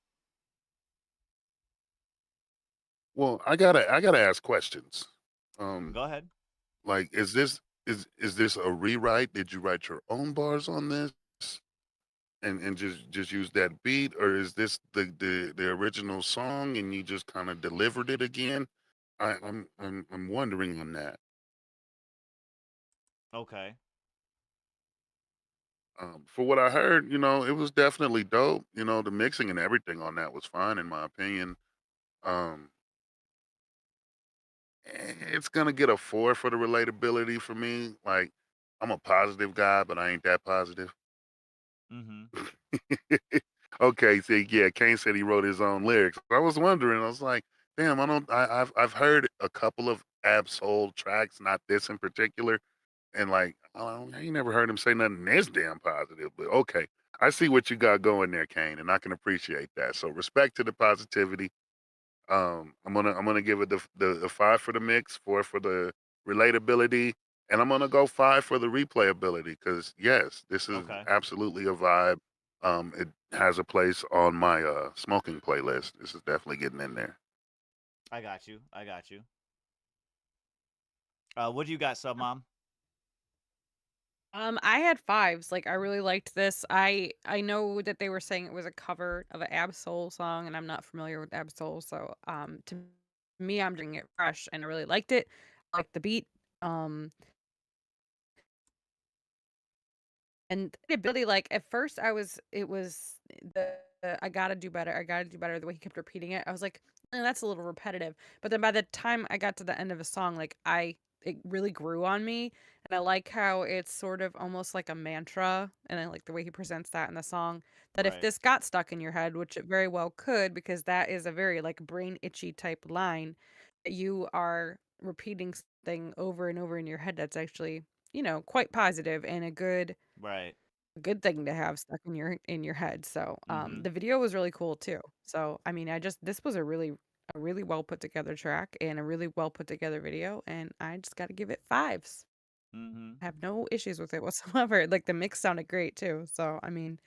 Well, I gotta ask questions. Go ahead. Like, is this a rewrite? Did you write your own bars on this, and just use that beat, or is this the original song and you just kind of delivered it again? I'm wondering on that. Okay. For what I heard, it was definitely dope. The mixing and everything on that was fine in my opinion. It's gonna get a 4 for the relatability for me. Like, I'm a positive guy, but I ain't that positive. Mm-hmm. Okay, so yeah, Kane said he wrote his own lyrics. I was wondering. I was like, damn, I've heard a couple of Ab-Soul tracks, not this in particular, and like, I ain't never heard him say nothing this damn positive. But okay, I see what you got going there, Kane, and I can appreciate that. So respect to the positivity. I'm gonna give it the 5 for the mix, 4 for the relatability, and I'm gonna go 5 for the replayability because yes, this is Okay. absolutely a vibe. It has a place on my smoking playlist. This is definitely getting in there. I got you. What do you got, Sub Mom? I had 5s. Like, I really liked this. I know that they were saying it was a cover of an Ab-Soul song, and I'm not familiar with Ab-Soul, so to me, I'm doing it fresh, and I really liked it. I liked the beat. And the ability, like, at first it was the I gotta do better, the way he kept repeating it. I was like, that's a little repetitive. But then by the time I got to the end of a song, like, it really grew on me. And I like how it's sort of almost like a mantra. And I like the way he presents that in the song. That if Right. this got stuck in your head, which it very well could, because that is a very like brain itchy type line, that you are repeating something over and over in your head that's actually, quite positive and a good Right. thing to have stuck in your head. So Mm-hmm. the video was really cool too. So I mean, this was a really well put together track and a really well put together video, and I just got to give it 5s. Mm-hmm. I have no issues with it whatsoever. Like, the mix sounded great too. So I mean,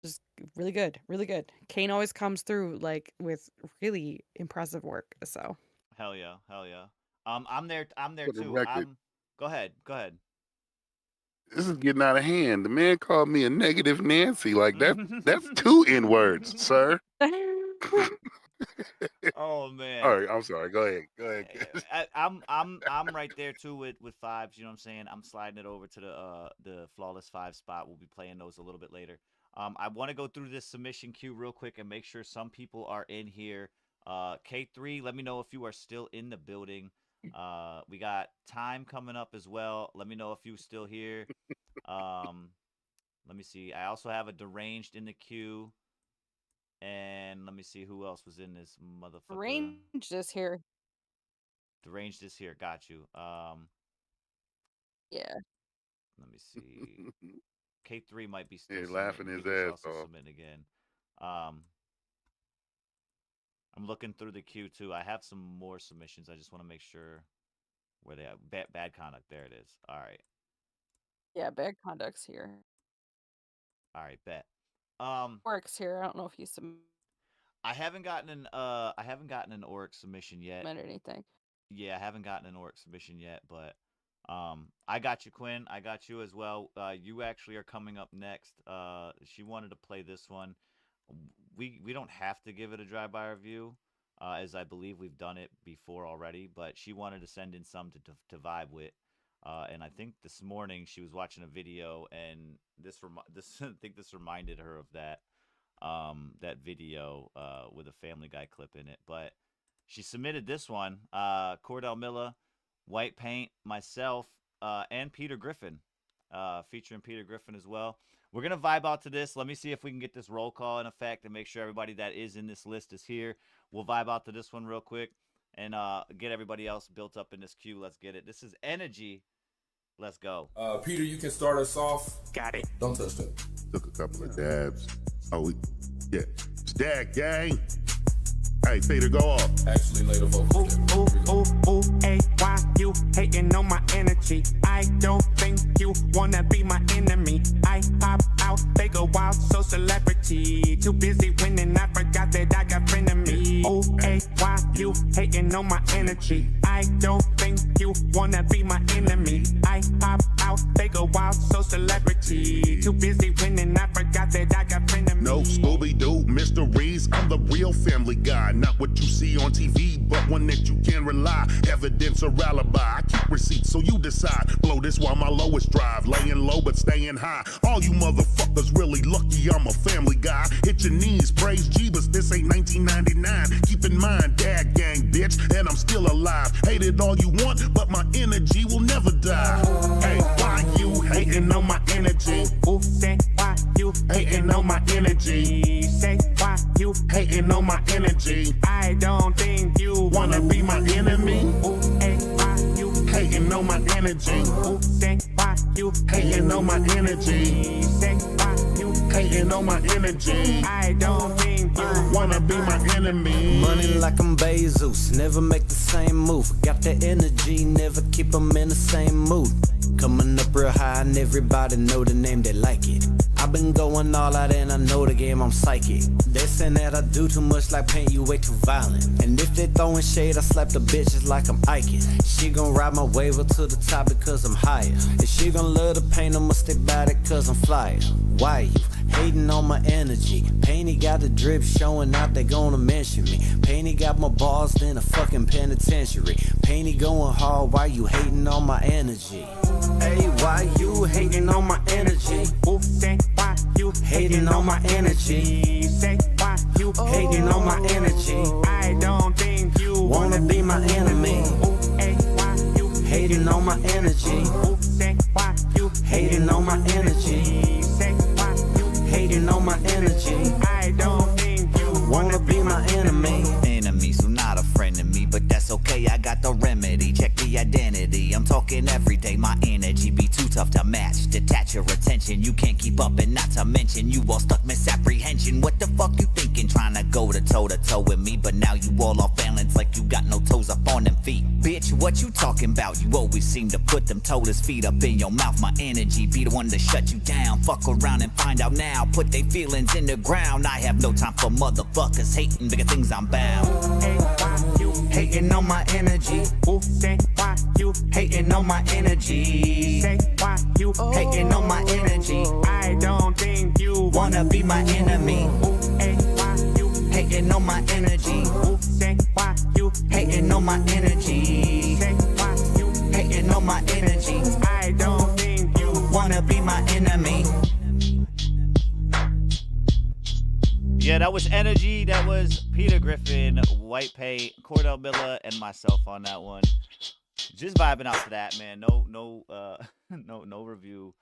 just really good, really good. Kane always comes through like with really impressive work. So Hell yeah. I'm there For the too. record, Go ahead. this is getting out of hand. The man called me a negative Nancy. Like that's 2 N words, sir. Oh man. All right, I'm sorry. Go ahead. Go ahead. I'm right there too with fives. You know what I'm saying? I'm sliding it over to the flawless 5 spot. We'll be playing those a little bit later. I want to go through this submission queue real quick and make sure some people are in here. K3, let me know if you are still in the building. We got Time coming up as well. Let me know if you're still here. Let me see. I also have a Deranged in the queue. And let me see who else was in this motherfucker. Deranged is here. Deranged is here. Got you. Yeah. Let me see. K3 might be still laughing his He was ass also off. submitting again. I'm looking through the queue too. I have some more submissions. I just want to make sure where they are. Bad conduct. There it is. All right. Yeah, Bad Conduct's here. All right. Bet. Works here. I don't know if you I haven't gotten an Oric submission yet. anything. Yeah, I haven't gotten an Oric submission yet, but I got you, Quinn. I got you as well. You actually are coming up next. She wanted to play this one. We don't have to give it a drive-by review, as I believe we've done it before already, but she wanted to send in some to vibe with. And I think this morning she was watching a video, and this I think this reminded her of that video with a Family Guy clip in it. But she submitted this one, Cordell Miller, White Paint, myself, and Peter Griffin, featuring Peter Griffin as well. We're gonna vibe out to this. Let me see if we can get this roll call in effect and make sure everybody that is in this list is here. We'll vibe out to this one real quick and get everybody else built up in this queue. Let's get it. This is Energy. Let's go. Peter, you can start us off. Got it. Don't touch that. Took a couple of dabs. Oh, yeah. It's Dag Gang. Hey, Peter, go off. Actually, later vocal. Ooh, hey, why you hating on my energy? I don't think you wanna be my enemy. I pop out, they go wild, so celebrity. Too busy winning, I forgot that I got friend of me. Ooh, hey, why you hating on my energy? I don't think you wanna be my enemy. I pop out, they go wild, so celebrity. Too busy winning, I forgot that I got friend of me. No Scooby-Doo mysteries, I'm the real Family Guy. Not what you see on TV, but one that you can rely. Evidence or alibi, I keep receipts so you decide. Blow this while my lowest drive, laying low but staying high. All you motherfuckers really lucky I'm a Family Guy. Hit your knees, praise Jeebus, this ain't 1999. Keep in mind, Dad Gang, bitch, and I'm still alive. Hate it all you want, but my energy will never die. Hey, why you hating on my energy? Ooh, say why you hating on my energy? Say why you hating on my energy? I don't think you wanna be my enemy. Ooh, hey, why you hating on my energy? Ooh, say why you hating on my energy? Say why you hating on my energy? I don't think you wanna be my enemy. Money like I'm Bezos, never make the same move. Got that energy, never keep them in the same mood. Coming up real high and everybody know the name, they like it. I've been going all out and I know the game, I'm psychic. They saying that I do too much like Paint, you way too violent. And if they throwing shade, I slap the bitches like I'm Ike. She gon' ride my wave up to the top because I'm higher. And she gon' love the paint, I'ma stay about it cause I'm flyer. Why you hating on my energy? Painty got the drip showing out, they gonna mention me. Painty got more balls than a fucking penitentiary. Painty going hard, why you hating on my energy? Hey, why you hating on my energy? Ooh, say why you hating on my energy? Say why you hating on my energy? I don't think you wanna be my enemy. Ooh, hey, why you hating on my energy? Ooh, say why you hating on my energy? Say why you hating on my energy? I don't think you wanna be my enemy. Enemy, so not a friend of me, but that's okay, I got the remedy. Check the identity, I'm talking every day. My energy be too tough to match. Detach your attention, you can't keep up, and not to mention you all stuck misapprehension. What the fuck you thinking, trying to go to toe with me? But now you all off balance like you got no toes up on them feet. Bitch, what you talking about? You always seem to put them toeless feet up in your mouth. My energy be the one to shut you down. Fuck around and find out now. Put they feelings in the ground. I have no time for motherfuckers hating, bigger things I'm bound. Hey, why you hating on my energy? Ooh, say why you hating on my energy? Say why you hating on my energy? I don't think you wanna be my enemy. Ooh, hey, why you hating on my energy. Say why you Hating on my energy. Say why you Hating on my energy. I don't think you Wanna be my enemy. Yeah, that was Energy. That was Peter Griffin, White Paint, Cordell Miller, and myself on that one. Just vibing out to that, man. No review.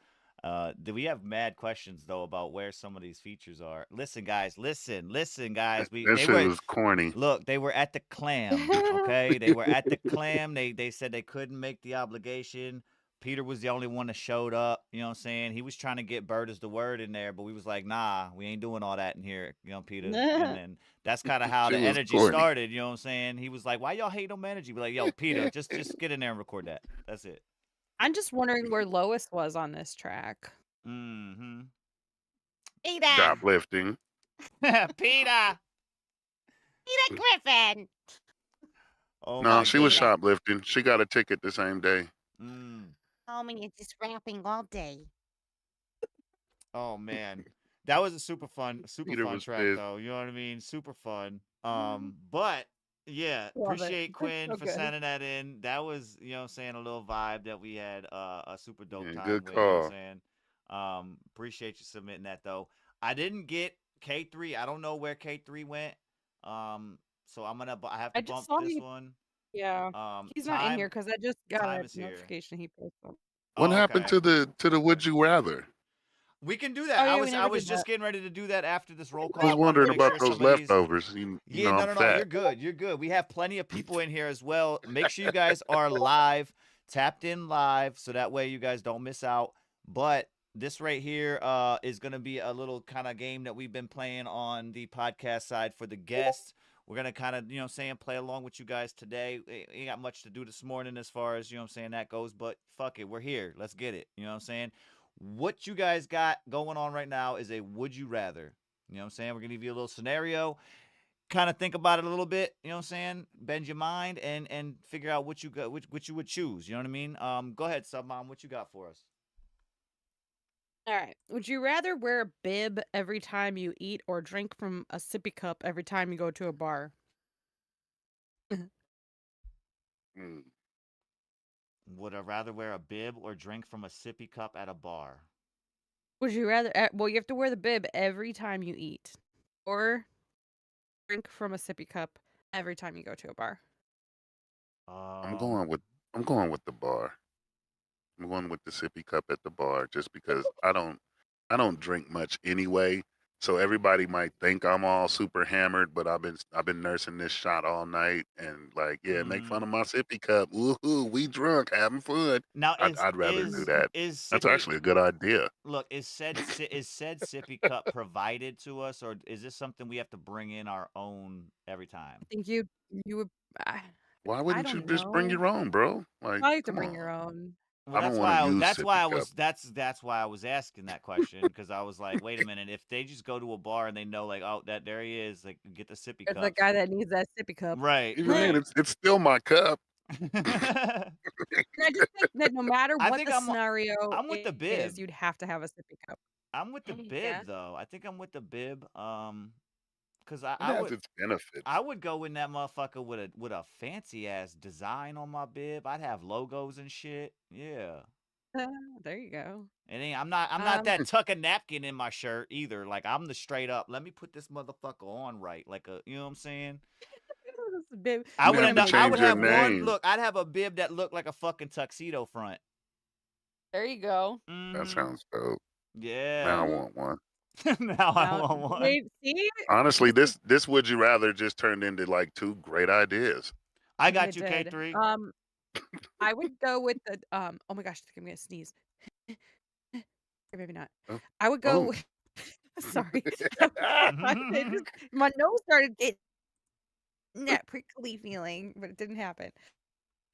Do we have mad questions though about where some of these features are? Listen, guys. Listen, guys. That shit was corny. Look, they were at the clam. Okay, they were at the clam. They said they couldn't make the obligation. Peter was the only one that showed up. You know what I'm saying? He was trying to get "bird is the word" in there, but we was like, nah, we ain't doing all that in here. You know, Peter. And then that's kind of how the Shit was energy corny. started. You know what I'm saying? He was like, why y'all hate on my energy? We're like, yo, Peter, just get in there and record that. That's it. I'm just wondering where Lois was on this track. Mm-hmm. Peter. Shoplifting. Peter. Peter Griffin. Oh No, my she was goodness. shoplifting. She got a ticket the same day. Homie, you're just rapping all day. Oh man, that was a super fun Peter was track pissed. though. You know what I mean? Super fun. But yeah, Love it. appreciate That's Quinn so for good. sending that in. That was, you know what I'm saying, a little vibe that we had a super dope Yeah, time good with. You know what I'm call. saying? Appreciate you submitting that though. I didn't get K3. I don't know where K3 went. So I have I to just bump saw this he. one. Yeah. He's not in Time here because I just got time a is here. notification he posted. What Oh, happened okay. to the Would You Rather? We can do that. Oh I yeah, we was never just did that. getting ready to do that after this roll I call. was I wanted to wondering make about sure those some of these. leftovers. You Yeah, know, no, I'm no, no. fat. You're good. You're good. We have plenty of people in here as well. Make sure you guys are live, tapped in live, so that way you guys don't miss out. But this right here is going to be a little kind of game that we've been playing on the podcast side for the guests. We're going to kind of, you know what I'm saying, play along with you guys today. Ain't got much to do this morning as far as, you know what I'm saying, that goes. But fuck it. We're here. Let's get it. You know what I'm saying? What you guys got going on right now is a would you rather. You know what I'm saying? We're going to give you a little scenario. Kind of think about it a little bit, you know what I'm saying? Bend your mind and figure out what you got, which you would choose. You know what I mean? Go ahead, Sub Mom. What you got for us? All right. Would you rather wear a bib every time you eat or drink from a sippy cup every time you go to a bar? Mm. Would I rather wear a bib or drink from a sippy cup at a bar? Would you rather? Well, you have to wear the bib every time you eat, or drink from a sippy cup every time you go to a bar. I'm going with the bar. I'm going with the sippy cup at the bar just because I don't drink much anyway. So everybody might think I'm all super hammered, but I've been nursing this shot all night and like, yeah, make fun of my sippy cup. Woohoo, we drunk, having fun. Now, I'd rather do that. is That's sippy, actually a good idea. look, is said sippy cup provided to us, or is this something we have to bring in our own every time? I think you would. Why I wouldn't you don't just bring know. your own, bro? Like, Probably have to come bring on. your own. Well, I don't want to use that's why I sippy cup. was that's why I was asking that question, because I was like, wait a minute, if they just go to a bar and they know like, oh, that there he is, like get the sippy It's the cups. guy that needs that sippy cup. Right, Even then, it's still my cup. And I just think that no matter I what think the I'm scenario with the bib. is, you'd have to have a sippy cup. I'm with the bib Yeah. though. I think I'm with the bib. Because It I has would its benefits. I would go in that motherfucker with a fancy ass design on my bib. I'd have logos and shit. Yeah. There you go. It ain't I'm not that tuck a napkin in my shirt either. Like I'm the straight up, let me put this motherfucker on right. Like a, you know what I'm saying? Bib. I You would have end to up I change would your have one name. look, I'd have a bib that looked like a fucking tuxedo front. There you go. That sounds dope. Yeah. Now I want one. Now I Now, want one. wait, see? Honestly, this would you rather just turned into like two great ideas. I It got you, did. K3. I would go with the oh my gosh, I think I'm gonna sneeze. Or maybe not. Oh. I would go Oh. with sorry. It just, my nose started getting that prickly feeling, but it didn't happen.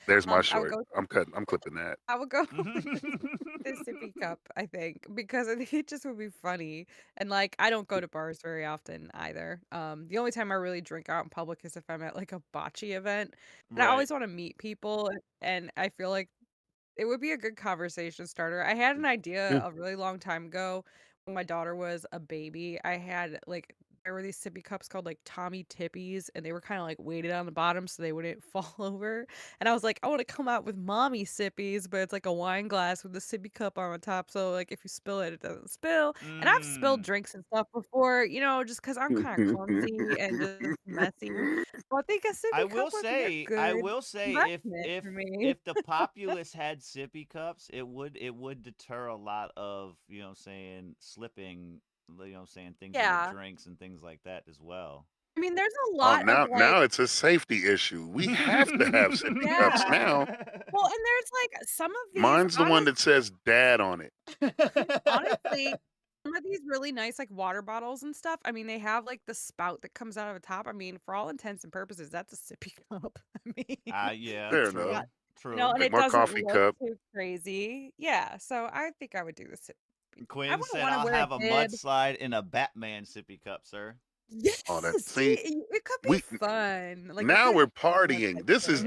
There's my I would short. go I'm clipping that. I would go with the sippy cup, I think, because I think it just would be funny. And like I don't go to bars very often either. The only time I really drink out in public is if I'm at like a bocce event. And I Right. always want to meet people and I feel like it would be a good conversation starter. I had an idea Yeah. a really long time ago when my daughter was a baby. I had like there were these sippy cups called like Tommy Tippies, and they were kind of like weighted on the bottom so they wouldn't fall over. And I was like, I want to come out with mommy sippies, but it's like a wine glass with a sippy cup on the top, so like if you spill it, it doesn't spill. And I've spilled drinks and stuff before, just because I'm kind of clumsy and just messy. So I think a I sippy will cup would be a say, good investment if for me. if the populace had sippy cups, it would deter a lot of, saying slipping, saying things in Yeah. the drinks and things like that as well. I mean, there's a Oh, lot of like, now it's a safety issue. We have to have sippy cups yeah. now. Well, and there's like some of these, Mine's the one that says "Dad" on it. honestly, some of these really nice like water bottles and stuff. I mean, they have like the spout that comes out of the top. I mean, for all intents and purposes, that's a sippy cup. I mean, Yeah, Fair true, enough. true. and Like it my doesn't coffee look cup. too crazy. Yeah, so I think I would do the sippy. I Quinn wouldn't said, want to "I'll wear have a a bib. mudslide in a Batman sippy cup, sir." Yes, Oh, that see, see it could be we fun. Like it now could we're have fun partying. This is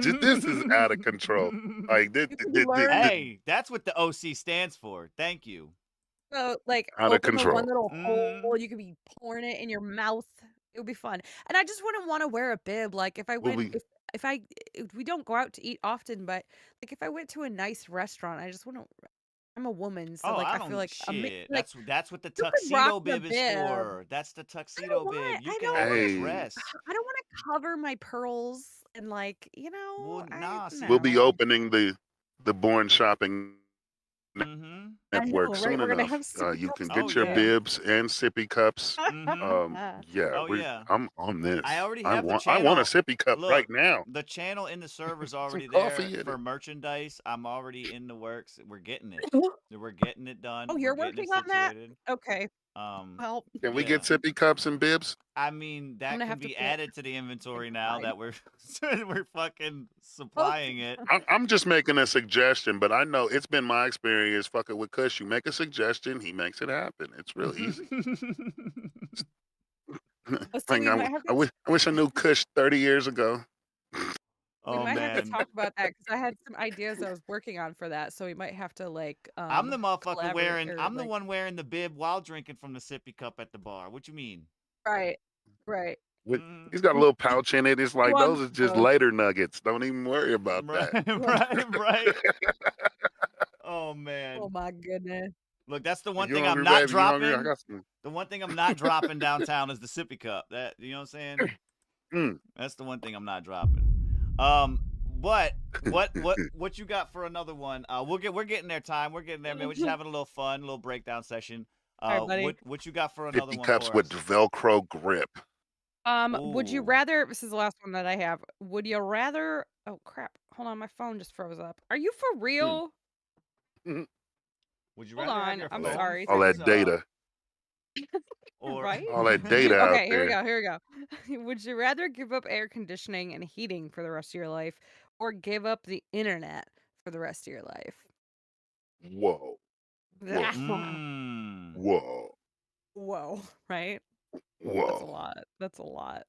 out of control. Like You could learn Hey, that's what the OC stands for. Thank you. So, like, out of open the one control. little hole, you could be pouring it in your mouth. It would be fun. And I just wouldn't want to wear a bib. Like, if I Will went, we? if we don't go out to eat often, but like, if I went to a nice restaurant, I just wouldn't. I'm a woman, so Oh, like, I I feel don't like shit. like That's what the you could rock tuxedo the bib is bib. for. That's the I tuxedo don't bib. want. You I can don't have want a Hey, dress. I don't want to cover my pearls and like, Well, nah, see, we'll be no. opening the B.O.R.N shopping Mm-hmm. I know, network right? soon We're gonna enough. have sippy You cups can Oh get your yeah. bibs and sippy cups. Mm-hmm. Yeah, Oh yeah. I'm on this. I already I have the want a channel. sippy cup right Look, now. the channel in the server's Some already coffee there in for it. merchandise. I'm already in the works. We're getting it. We're getting it done. Oh, We're you're getting it working on that? situated. Okay. Well, Can we Yeah. get sippy cups and bibs? I mean, I'm that gonna can have to be put added to the inventory now inside. that we're we're fucking Oh, supplying it. I'm just making a suggestion, but I know it's been my experience fucking with Kush. You make a suggestion, he makes it happen. It's real easy. let's see. Like, We might have to. I wish I knew Kush 30 years ago. We Oh might have to man. talk about that because I had some ideas I was working on for that. So we might have to like I'm the motherfucker collaborate or I'm the like one wearing the bib while drinking from the sippy cup at the bar. What you mean? right, right. He's got a little pouch in it. It's like, those are just Wonderful. later nuggets. Don't even worry about Right, that. right. Oh man. Oh my goodness. Look, that's the one You thing I'm hungry, not baby? You hungry? I dropping. got some. The one thing I'm not dropping downtown is the sippy cup. That you know what I'm saying? Mm. That's the one thing I'm not dropping. But what you got for another one? We're getting there, time. We're getting there, man. We're just having a little fun, little breakdown session. All right, buddy. What you got for another 50 one cups for with us? Velcro grip. Would you Ooh. rather? This is the last one that I have. Would you rather? Oh crap! Hold on, my phone just froze up. Are you for real? Mhm. Would you Hold rather have on, your I'm phone sorry. All freeze that up data. or Right? All that data out Okay, here we there. go. Here we go. Would you rather give up air conditioning and heating for the rest of your life, or give up the internet for the rest of your life? Whoa. Whoa. Mm. Whoa. Whoa! Right? That's a Whoa. lot. That's a lot.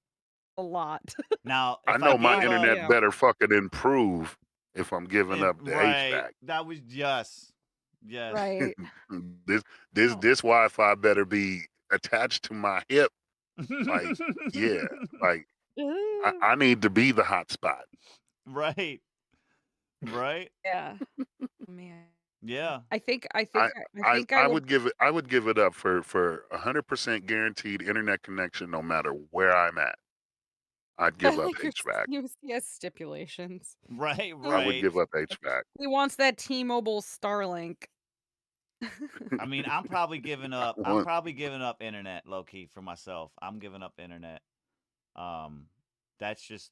A lot. Now, I if know I my gave up, internet better fucking improve if I'm giving up the right, HVAC. that was yes. Right. This Oh. Wi-Fi better be attached to my hip. Like, yeah, like I need to be the hotspot. Right. Right. Yeah. Man. Yeah. I think I I think I would. I would give it up for 100% guaranteed internet connection no matter where I'm at. I'd give up HVAC. He has stipulations. Right. I would Right. give up HVAC. He wants that T-Mobile Starlink. I mean, I'm probably giving up. I'm One- probably giving up internet, low key, for myself. I'm giving up internet. That's just.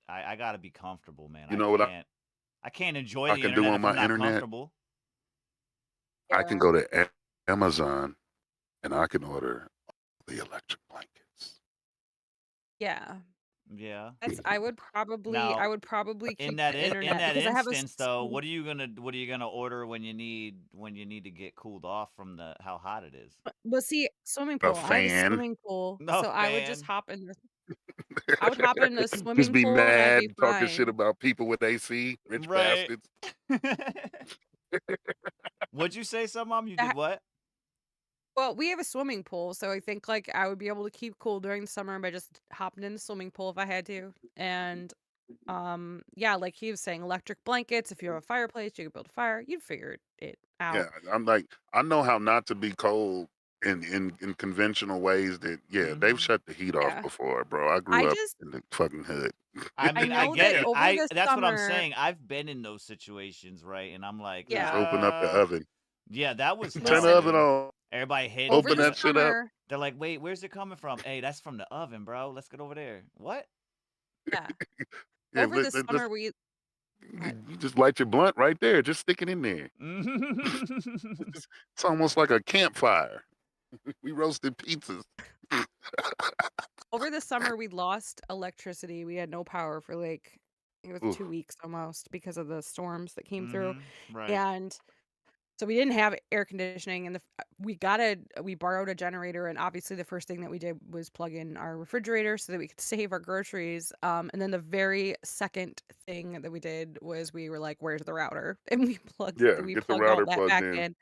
I gotta be comfortable, man. You know what I can't enjoy I the can do internet on if my I'm not internet? comfortable. I can go to Amazon and I can order the electric blankets. Yeah. Yeah. I would probably Now, keep in that the internet in that because I have a instance, though, s- what are you gonna order when you need to get cooled off from the how hot it is? Well, see, swimming A pool. I have a fan. swimming pool, No so I would just fan. hop in the I would hop in the Just swimming be pool and I'd mad, be talking shit fine. about people with AC, rich Right. bastards. What'd you say, some mom? You That- did what? Well, we have a swimming pool, so I think like I would be able to keep cool during the summer by just hopping in the swimming pool if I had to. And yeah, like he was saying, electric blankets. If you have a fireplace, you could build a fire. You'd figure it Yeah, out. I'm like, I know how not to be cold in conventional ways that, yeah, they've shut the heat off Yeah. before, bro. I I grew up just in the fucking hood. I I mean, I know get that it. over the That's what I'm summer. saying. I've been in those situations, right? And I'm like, Just Yeah. open up the oven. yeah, that was Turn hell, the oven dude. on. Everybody hid. Over Open the that shit up. summer, They're like, wait, where's it coming from? Hey, that's from the oven, bro. Let's get over there. What? yeah. Yeah, Over the summer, you what? just light your blunt right there. Just stick it in there. It's almost like a campfire. We roasted pizzas. Over the summer, we lost electricity. We had no power for like it was Oof. 2 weeks almost because of the storms that came through. Right. And so we didn't have air conditioning, and we borrowed a generator, and obviously the first thing that we did was plug in our refrigerator so that we could save our groceries. And then the very second thing that we did was we were like, "Where's the router?" And Yeah, we get the plugged all router that plugged back in. in.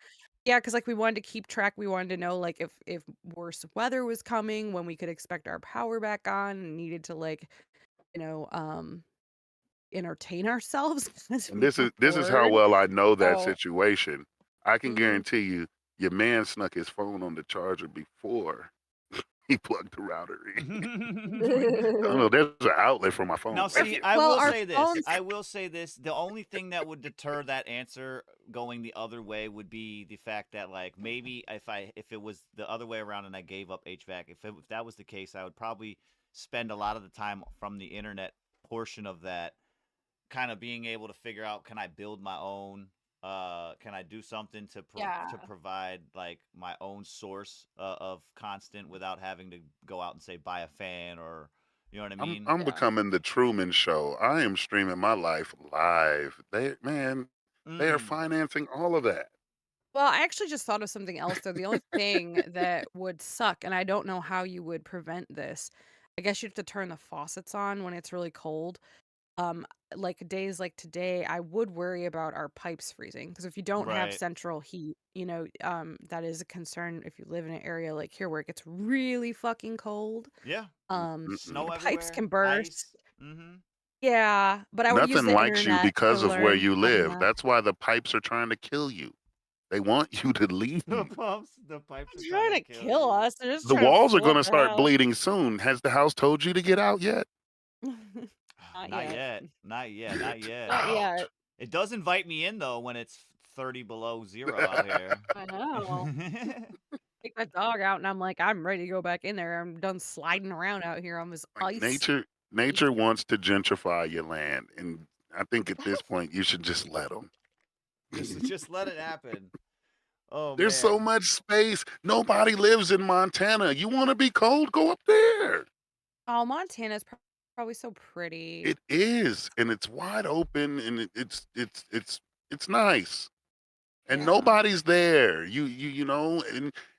Yeah, because like we wanted to keep track. We wanted to know like if worse weather was coming, when we could expect our power back on, and needed to like you know entertain ourselves because And we this were is how bored. well I know that So. situation. I can Mhm. guarantee you, your man snuck his phone on the charger before he plugged the router in. I don't know. There's an outlet for my phone. Now, Right see, here. I Well, will our say this. phones. I will say this. The only thing that would deter that answer going the other way would be the fact that, like, maybe if it was the other way around and I gave up HVAC, if that was the case, I would probably spend a lot of the time from the internet portion of that, kind of being able to figure out, can I build my own? Can I do something to Yeah. provide like my own source of constant without having to go out and say buy a fan or you know what I mean? I'm Yeah. becoming the Truman Show. I am streaming my life live. They are financing all of that. Well, I actually just thought of something else though. The only thing that would suck, and I don't know how you would prevent this. I guess you have to turn the faucets on when it's really cold. Um, like days like today, I would worry about our pipes freezing because if you don't have Right. central heat, that is a concern if you live in an area like here where it gets really fucking cold. Yeah. Snow Your pipes everywhere. can burst. Ice. Mm-hmm. Yeah, but I would use Nothing the likes you internet to because of where learn you how to live. not. That's why the pipes are trying to kill you. They want you to leave. The pipes They're are trying to kill you. us. They're just The trying to walls are flood going to the start house. bleeding soon. Has the house told you to get out yet? Not Not yet. yet. Not yet. Not yet. Not yet. It does invite me in though when it's 30 below zero out here. I know. Take my dog out, and I'm like, I'm ready to go back in there. I'm done sliding around out here on this Like ice. nature wants to gentrify your land, and I think at this point you should just let them. Just let it happen. Oh There's man. so much space. Nobody lives in Montana. You want to be cold? Go up there. Oh, Montana's probably so pretty. It is, and it's wide open, and it's nice, and Yeah. nobody's there. You know,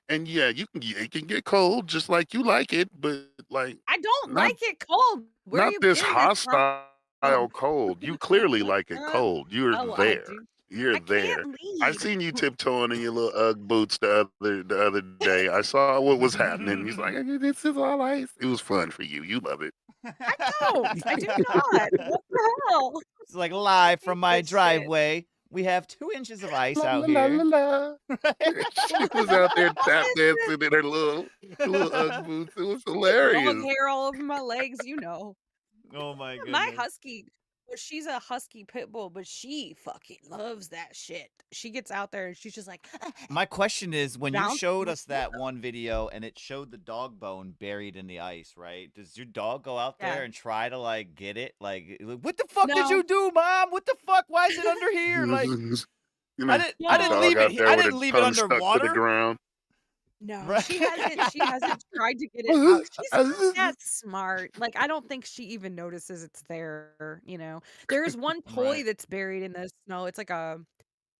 and yeah, it can get cold just like you like it, but like I don't not like it cold. Where are not you this getting this from? hostile cold. You clearly like it cold. You're Oh, I there. do. You're I there. can't I leave. seen you tiptoeing in your little UGG boots the other day. I saw what was happening. He's like, "This is all ice." It was fun for you. You love it. I don't. I do not. What the hell? It's like live from my This shit. driveway. We have 2 inches of ice La, out la, la, here. la, la. She was out there tap dancing in her little UGG boots. It was Dog hilarious. hair all over my legs, you know. Oh my goodness. My husky, well, she's a husky pit bull, but she fucking loves that shit. She gets out there and she's just like, My question is, when you bounce. showed us that one video and it showed the dog bone buried in the ice, right? Does your dog go out Yeah. there and try to like get it? Like, what the fuck did No. you do, Mom? What the fuck? Why is it under here? Like, You know, I the didn't dog leave out it. there I with didn't her leave it tongue stuck to the underwater. ground. No, Right. she hasn't tried to get it out. She's not that smart. Like, I don't think she even notices it's there, you know. There's one toy Right. that's buried in the snow. It's like a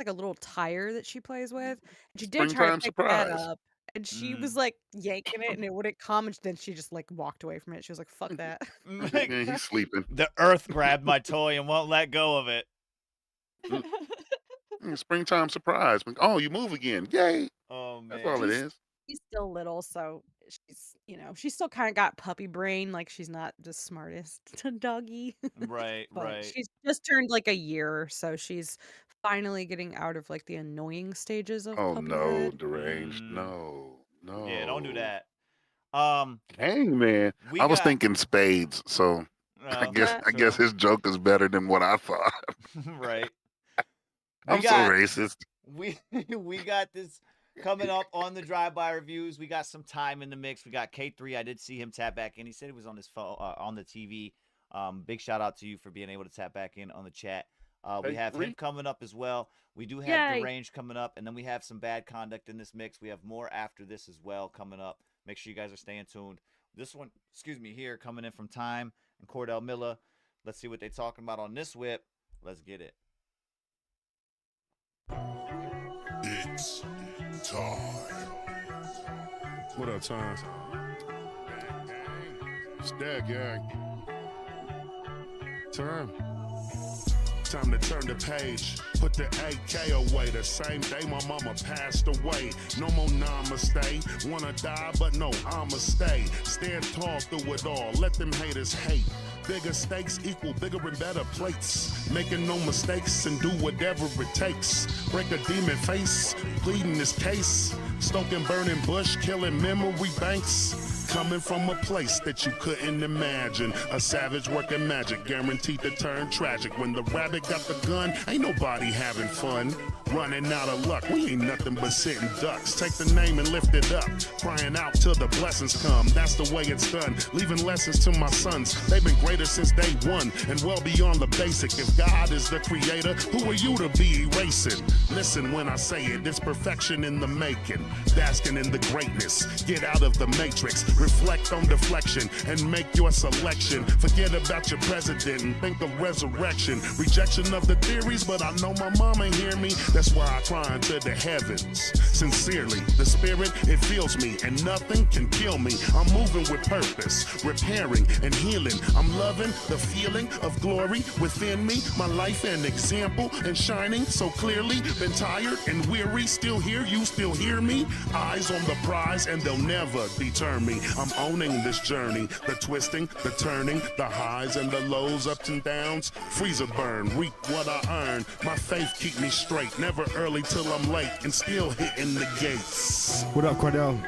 little tire that she plays with. And she did try to Springtime pick that surprise. up. And she was like yanking it and it wouldn't come. And then she just like walked away from it. She was like, fuck that. Like, Man, he's sleeping. the earth grabbed my toy and won't let go of it. Springtime surprise. Oh, you move again. Yay. Oh man. That's all it is. she's still little, so she's still kind of got puppy brain. Like she's not the smartest doggy, Right, but right. she's just turned like a year, so she's finally getting out of like the annoying stages of Oh no, puppyhood. deranged. No, Yeah, don't do no. that. Dang, man. We I was got thinking spades, so I guess I guess true. his joke is better than what I thought. Right. I'm so racist. We got this coming up on the drive-by reviews. We got some time in the mix. We got K3. I did see him tap back in. He said he was on his phone on the TV. Big shout out to you for being able to tap back in on the chat. We have him coming up as well. We do have the range coming up, and then we have some bad conduct in this mix. We have more after this as well coming up. Make sure you guys are staying tuned. This one, here, coming in from Time and Cordell Miller. Let's see what they're talking about on this whip. Let's get it. It's time. What up, Time? It's that gang. Time to turn the page. Put the AK away. The same day my mama passed away. No more namaste. Wanna die, but no, I'ma stay. Stand tall through it all. Let them haters hate. Bigger stakes equal bigger and better plates. Making no mistakes and do whatever it takes. Break a demon face, pleading this case. Stoking burning bush, killing memory banks. Coming from a place that you couldn't imagine. A savage working magic, guaranteed to turn tragic. When the rabbit got the gun, ain't nobody having fun. Running out of luck, we ain't nothing but sitting ducks. Take the name and lift it up, crying out till the blessings come. That's the way it's done, leaving lessons to my sons. They've been greater since day one, and well beyond the basic. If God is the creator, who are you to be erasing? Listen when I say it, it's perfection in the making. Basking in the greatness, get out of the matrix. Reflect on deflection and make your selection. Forget about your president and think of resurrection. Rejection of the theories, but I know my mama hear me. That's why I cry into the heavens. Sincerely, the spirit, it fills me and nothing can kill me. I'm moving with purpose, repairing and healing. I'm loving the feeling of glory within me. My life an example and shining so clearly. Been tired and weary, still here, you still hear me. Eyes on the prize and they'll never deter me. I'm owning this journey, the twisting, the turning, the highs and the lows, ups and downs. Freezer burn, reap what I earn. My faith keep me straight, never early till I'm late, and still hitting the gates. What up, Cordell?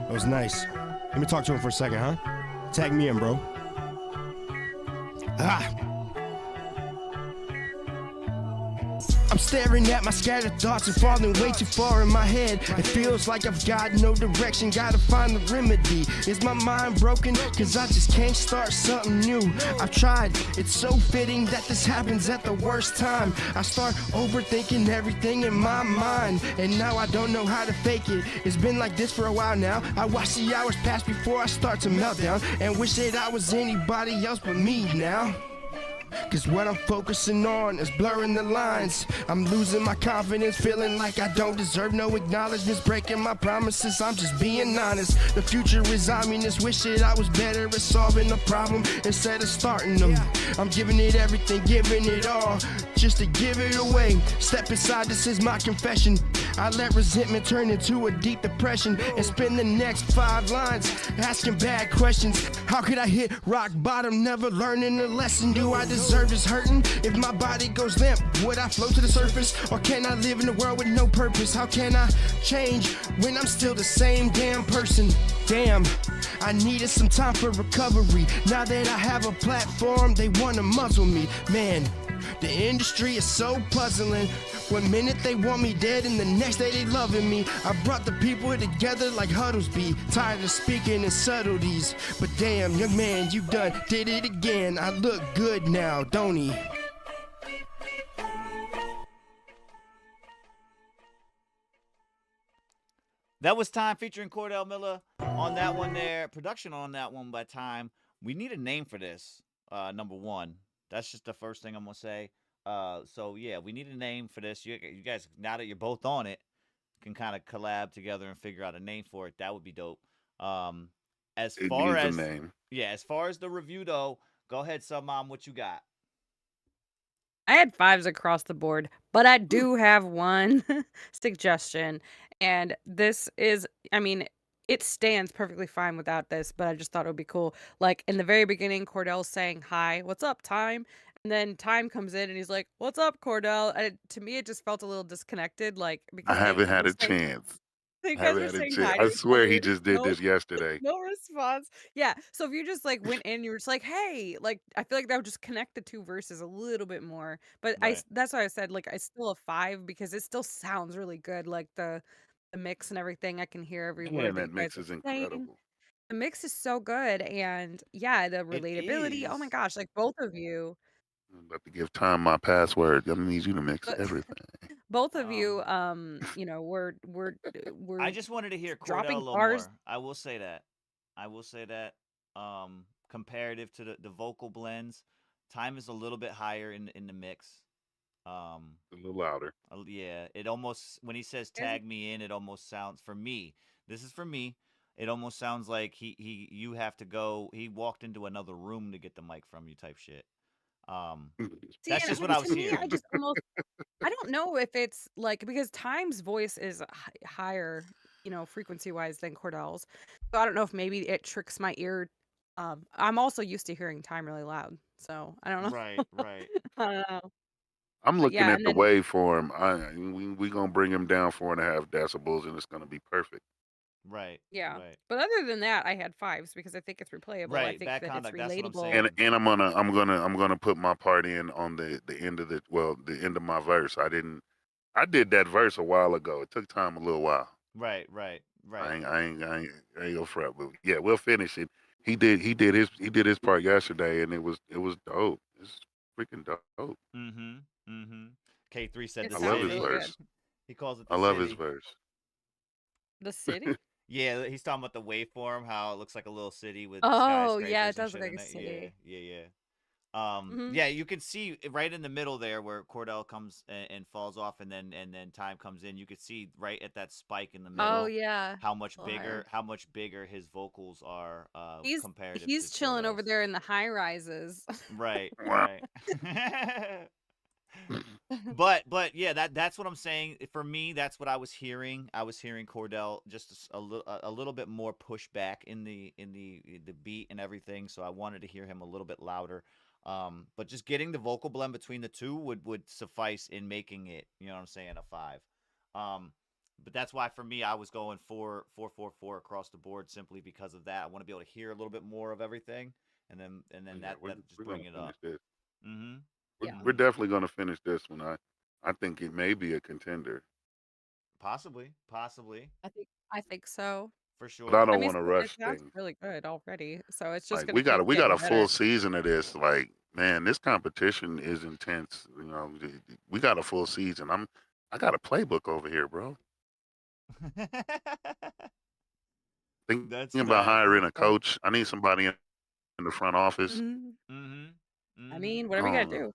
That was nice. Let me talk to him for a second, huh? Tag me in, bro. I'm staring at my scattered thoughts and falling way too far in my head. It feels like I've got no direction, gotta find the remedy. Is my mind broken? Cause I just can't start something new. I've tried, it's so fitting that this happens at the worst time. I start overthinking everything in my mind, and now I don't know how to fake it. It's been like this for a while now. I watch the hours pass before I start to melt down, and wish that I was anybody else but me now. Cause what I'm focusing on is blurring the lines. I'm losing my confidence, feeling like I don't deserve no acknowledgments, breaking my promises, I'm just being honest. The future is ominous, wish that I was better at solving the problem instead of starting them. I'm giving it everything, giving it all, just to give it away. Step aside, this is my confession. I let resentment turn into a deep depression and spend the next 5 lines asking bad questions. How could I hit rock bottom, never learning a lesson? Do I deserve this hurting? If my body goes limp, would I float to the surface? Or can I live in a world with no purpose? How can I change when I'm still the same damn person? Damn, I needed some time for recovery. Now that I have a platform, they wanna muzzle me. Man, the industry is so puzzling. One minute they want me dead and the next day they loving me. I brought the people together like Huddlesby. Tired of speaking in subtleties. But damn, young man, you done did it again. I look good now, don't he? That was Time featuring Cordell Miller on that one there. Production on that one by Time. We need a name for this, number one. That's just the first thing I'm going to say. So, yeah, we need a name for this. You guys, now that you're both on it, can kind of collab together and figure out a name for it. That would be dope. As far as the review, though, go ahead, Submom, what you got? I had 5s across the board, but I do have one suggestion. And this is, I mean, it stands perfectly fine without this, but I just thought it would be cool. Like in the very beginning, Cordell's saying, "Hi, what's up, Time?" And then Time comes in and he's like, "What's up, Cordell?" And to me, it just felt a little disconnected, like I because haven't you had were a saying, chance. you I guys haven't were had a saying chance. hi I to each swear he other. just did No, this yesterday. no response. Yeah. So if you just like went in, you were just like, "Hey," like I feel like that would just connect the two verses a little bit more. But Right. that's why I said like it's still a 5 because it still sounds really good. Like the mix and everything, I can hear every Man, word that that you guys mix are is saying. incredible. The mix is so good, and yeah, the It relatability. Oh my is. gosh, like both of you, I'm about to give Time my password. I'm gonna need you to mix but everything. both of you, Um, you know, we're I just wanted to hear Cordell a dropping little bars. more. I will say that. I will say that. Comparative to the vocal blends, Time is a little bit higher in the mix. Um, A little louder. yeah, it almost when he says There's "tag me in," it almost sounds for me. This is for me. It almost sounds like you have to go. He walked into another room to get the mic from you, type shit. Um, See, that's just what and I to was me, I hearing. just almost I don't know if it's like because Time's voice is higher, you know, frequency wise than Cordell's. So I don't know if maybe it tricks my ear. I'm also used to hearing Time really loud, so I don't Right, know. right. I don't know, I'm but looking yeah, at and the then waveform. We gonna bring him down 4.5 decibels, and it's gonna be perfect. Right, yeah. right, But other than that, I had 5s because I think it's replayable. I right. think Bad that it's conduct. That's what I'm relatable. saying. And I'm gonna put my part in on the end of the end of my verse. I did that verse a while ago. It took Time a little while. Right, right, right. I ain't gonna front, but yeah, we'll finish it. He did his part yesterday, and it was dope. It's freaking dope. Mm-hmm. Mm-hmm. K3 said It the I love sounds his really city. good. verse. He calls it I the love his city. verse. The city? Yeah, he's talking about the waveform, how it looks like a little city with Oh, yeah, it skyscrapers and does look shit like in a it. Yeah, city. yeah, yeah. Hmm. Yeah, you can see right in the middle there where Cordell comes and falls off, and then Time comes in. You could see right at that spike in the Oh middle yeah, how much a little higher. bigger his vocals are comparative to He's chilling over Cordell's. there in the high rises. Right, Wow. right. But yeah, that's what I'm saying. For me, that's what I was hearing. I was hearing Cordell just a little bit more pushback in the beat and everything. So I wanted to hear him a little bit louder. But just getting the vocal blend between the two would suffice in making it, you know what I'm saying, a 5. But that's why for me I was going 4 across the board simply because of that. I want to be able to hear a little bit more of everything, and then Yeah, that just we're bring gonna it finish up. this. Mm-hmm. Yeah, We're definitely gonna finish this one. I think it may be a contender, Possibly, I think so. for but I sure. I don't mean, want to it rush sounds things. really good already, so it's just Like gonna keep we got getting a full better. season of this. Like, man, this competition is intense. You know, we got a full season. I got a playbook over here, bro. Thinking That's about facts. hiring a coach. I need somebody in the front office. Mhm. Mm-hmm. I Mm-hmm. mean, I whatever you don't gotta know. do.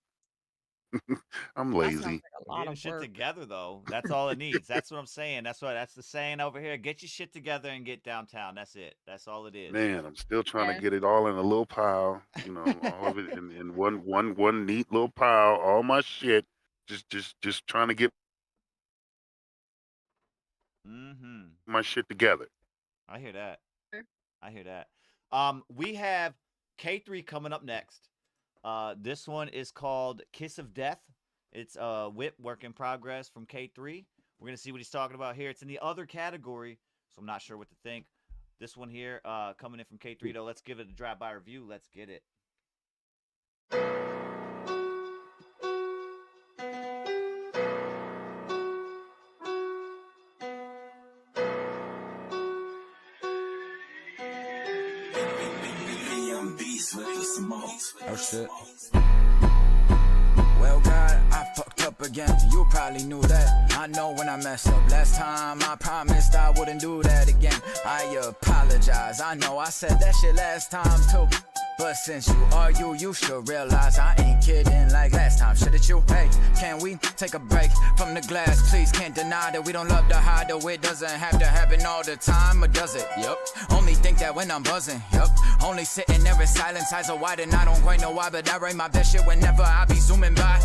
I'm That sounds lazy. like a lot Getting of shit work. together though. That's all it needs. That's what I'm saying. That's the saying over here. Get your shit together and get downtown. That's it. That's all it is. Man, I'm still trying to Yeah. get it all in a little pile. You know, all of it in one neat little pile. All my shit. Just trying to get Mm-hmm. my shit together. I hear that. Sure. I hear that. We have K3 coming up next. This one is called Kiss of Death. It's Whip Work in Progress from K3. We're gonna see what he's talking about here. It's in the other category, so I'm not sure what to think. This one here, coming in from K3 though. Let's give it a drive-by review. Let's get it. Oh shit. Well, God, I fucked up again. You probably knew that. I know when I messed up. Last time I promised I wouldn't do that again. I apologize. I know I said that shit last time too. But since you argue, you should realize I ain't kidding like last time. Shit at you. Hey, can we take a break from the glass? Please, can't deny that we don't love to hide. Though it doesn't have to happen all the time, or does it? Yup. Only think that when I'm buzzing. Yup. Only sitting there in silence, eyes are wide and I don't quite know why, but I write my best shit whenever I be zooming by.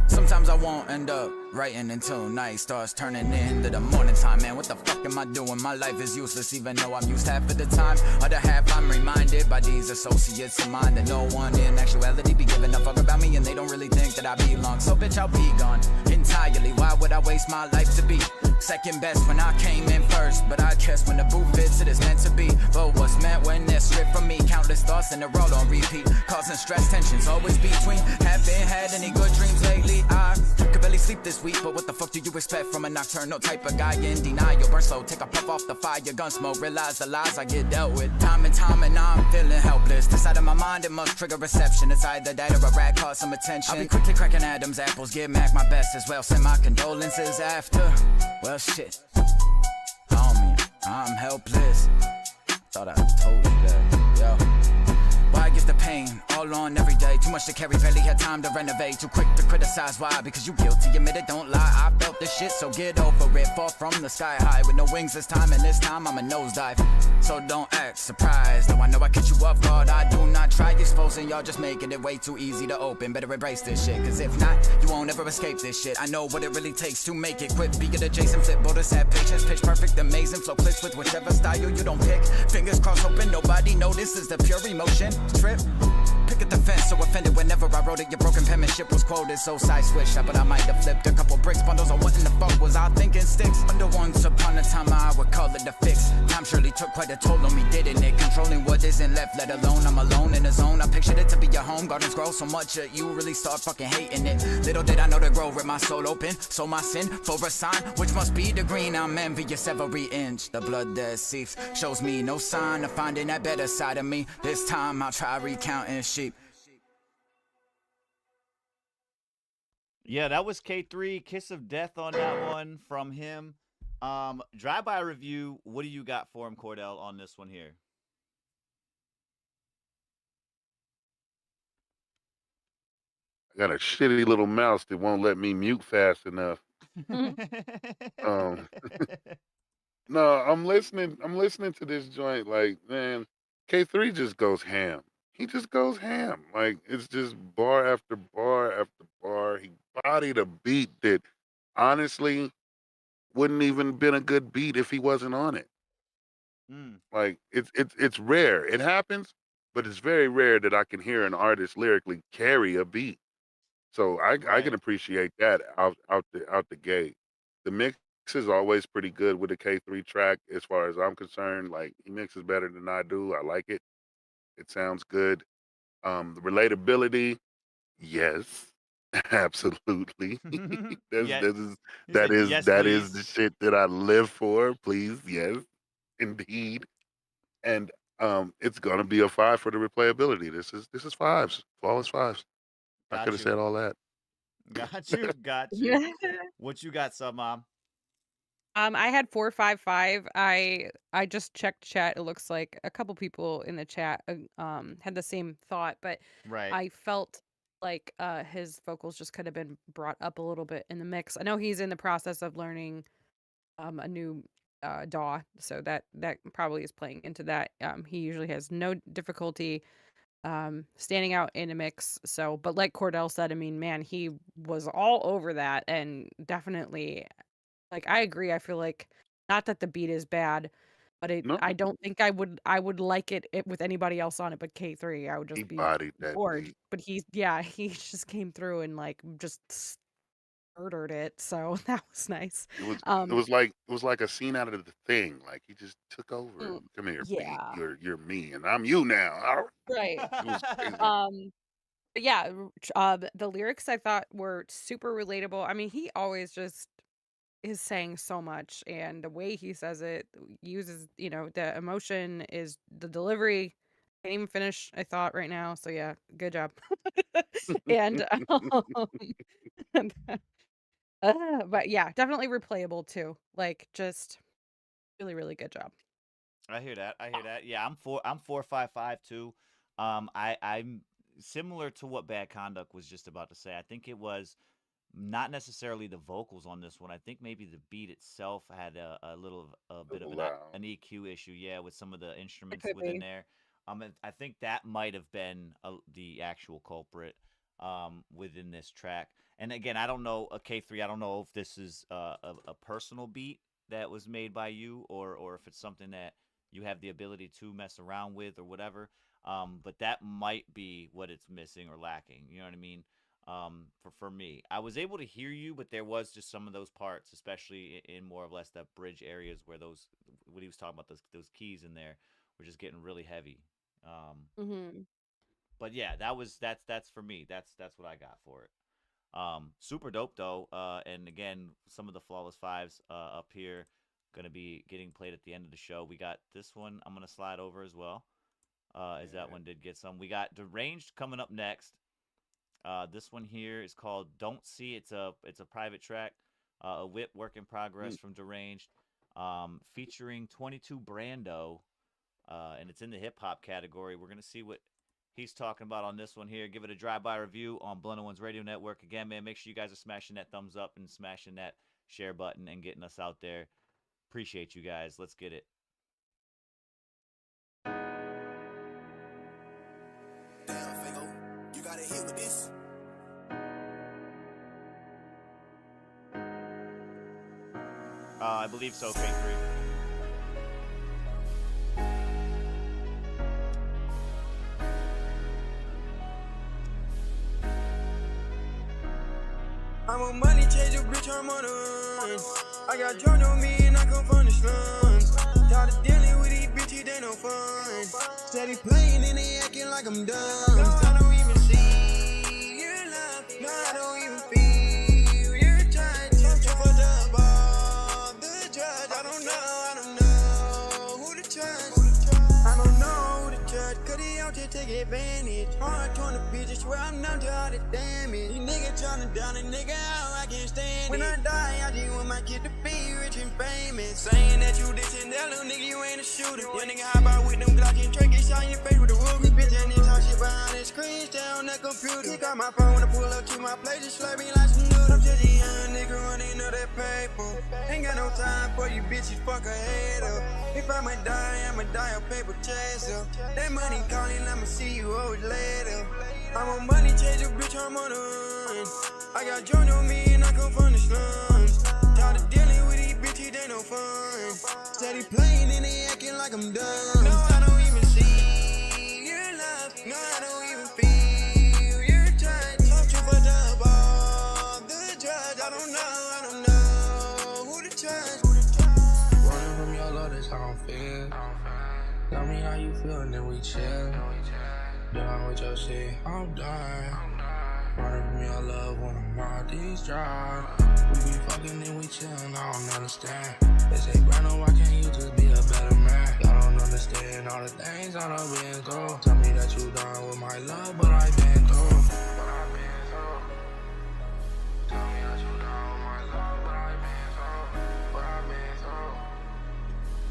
Sometimes I won't end up writing until night starts turning into the morning time. Man, what the fuck am I doing? My life is useless even though I'm used half of the time. Other half I'm reminded by these associates of mine that no one in actuality be giving a fuck about me, and they don't really think that I belong. So bitch, I'll be gone entirely. Why would I waste my life to be second best when I came in first? But I guess when the boot fits, it is meant to be. But what's meant when they're stripped from me? Countless thoughts in a row on repeat, causing stress, tensions always between. Haven't had any good dreams lately. I could barely sleep this week, but what the fuck do you expect from a nocturnal type of guy in denial? Burn slow, take a puff off the fire, gun smoke, realize the lies I get dealt with time and time, and now I'm feeling helpless. This side of my mind, it must trigger reception. It's either that or a rat caught some attention. I'll be quickly cracking Adam's apples, give Mac my best as well. Send my condolences after. Well, shit, homie, I'm helpless. Thought I told you that, yo. Why get the pain all on every day? Too much to carry, barely had time to renovate. Too quick to criticize, why? Because you guilty, admit it, don't lie. I felt this shit, so get over it. Fall from the sky high with no wings this time, and this time I'm a nosedive. So don't act surprised, though I know I catch you off guard. I do not try exposing y'all, just making it way too easy to open. Better embrace this shit, cause if not, you won't ever escape this shit. I know what it really takes to make it. Quit being adjacent, flip borders, have patience. Pitch perfect, amazing, flow clicks with whichever style you don't pick. Fingers crossed, hoping nobody notices the pure emotion. Trip, pick at the fence, so offended whenever I wrote it. Your broken penmanship was quoted, so side switch. But I might have flipped a couple bricks, bundles on what in the fuck was I thinking sticks. Under once upon a time I would call it a fix. Time surely took quite a toll on me, didn't it? Controlling what isn't left, let alone I'm alone in the zone. I pictured it to be your home, gardens grow so much that you really start fucking hating it. Little did I know to grow with my soul open, so my sin for a sign, which must be the green. I'm envious every inch, the blood that seeps shows me no sign of finding that better side of me. This time I'll try recounting sheep. Yeah, that was K3, Kiss of Death on that one from him. Drive-by review, what do you got for him, Cordell, on this one here? I got a shitty little mouse that won't let me mute fast enough. um, no, I'm listening to this joint like, man, K3 just goes ham. He just goes ham. Like, it's just bar after bar after bar. He bodied a beat that honestly wouldn't even been a good beat if he wasn't on it. Like, it's rare. It happens, but it's very rare that I can hear an artist lyrically carry a beat. So I can appreciate that out the gate. The mix is always pretty good with the K3 track, as far as I'm concerned. Like, he mixes better than I do. I like it. It sounds good. The relatability, yes, absolutely. That is the shit that I live for. Please, yes, indeed. And it's gonna be a 5 for the replayability. This is 5s, flawless 5s. I could have said all that. Got you. What you got, Sub Mom? I had 455. I just checked chat. It looks like a couple people in the chat had the same thought, but Right. I felt like his vocals just could have been brought up a little bit in the mix. I know he's in the process of learning a new DAW, so that probably is playing into that. He usually has no difficulty standing out in a mix. So, but like Cordell said, I mean, man, he was all over that, and definitely, like, I agree. I feel like, not that the beat is bad, but No. I don't think I would like it with anybody else on it but K3. I would He just be bodied that bored. beat. But he just came through and like just murdered it. So that was nice. It was like a scene out of The Thing. Like, he just took over. Come here, beat. yeah. You're me, and I'm you now. Right. It was crazy. But yeah, the lyrics I thought were super relatable. I mean, he always just is saying so much, and the way he says it uses, the emotion is the delivery. Can't even finish, I thought, right now. So yeah, good job. And but yeah, definitely replayable too. Like, just really, really good job. I hear that. Yeah, I'm 455 too. I'm similar to what Bad Conduct was just about to say. I think it was not necessarily the vocals on this one. I think maybe the beat itself had a bit of an EQ issue. Yeah, with some of the instruments could within be. there. And I think that might have been the actual culprit. within this track. And again, I don't know, K3, I don't know if this is a personal beat that was made by you or if it's something that you have the ability to mess around with or whatever. But that might be what it's missing or lacking. You know what I mean? For me, I was able to hear you, but there was just some of those parts, especially in more or less that bridge areas where what he was talking about, those keys in there were just getting really heavy. But yeah, that's for me. That's what I got for it. Super dope though. And again, some of the Flawless Fives up here gonna be getting played at the end of the show. We got this one. I'm gonna slide over as well. As that one did get some. We got Deranged coming up next. This one here is called Don't See. It's a private track, a whip work in progress from Deranged, featuring 22 Brando, and it's in the hip hop category. We're gonna see what he's talking about on this one here. Give it a drive-by review on Blunt Ones Radio Network. Again, man, make sure you guys are smashing that thumbs up and smashing that share button and getting us out there. Appreciate you guys. Let's get it. You got a hit with this? I believe so, K3. I'm a money changer, bitch, I'm on the run. I got drunk on me and I come from the slums. Tired of dealing with these bitches, they no fun. Steady playing and they acting like I'm dumb. I don't even see your love. No, I don't even feel your touch. I'm too fucked up all the judge. I don't know who to trust. I don't know who to judge, cause he out there take advantage. Hard torn the bitches, swear I'm numb to all the damage. These niggas tryna down a nigga out, I can't stand it. When I die, I just want my kid to be rich and famous. Saying that you this and that, little nigga, you ain't a shooter. Young nigga hop out with them Glock and Trey, get shot in your face with a Ruger. Bitch, and then talk shit behind the screen, stay on that computer. He got my phone to pull up to my place, just slurp me like some noodles. I'm just a young nigga running up that paper. Ain't got no time for you bitches, fuck a head up. If I'ma die a paper chaser. That money calling, I'ma see you always later. I'm a money changer, bitch, I'm on the run. I got drunk on me and I come from the slums. Tired of dealing with these bitches, they no fun. Steady playing and they acting like I'm dumb. No, I don't even see your love. No, I don't even feel your touch. I'm too fucked up all the judge. I don't know who to trust. Running from your love, that's how I'm feeling. Tell me how you feel and then we chill. Done with your shit, I'm done. Running from your love when I'm out these drives. We be fucking and we chillin', I don't understand. They say, Brando, why can't you just be a better man? Y'all don't understand all the things I done been through. Tell me that you done with my love, but I been through. Tell me that you done with my love, but I been through.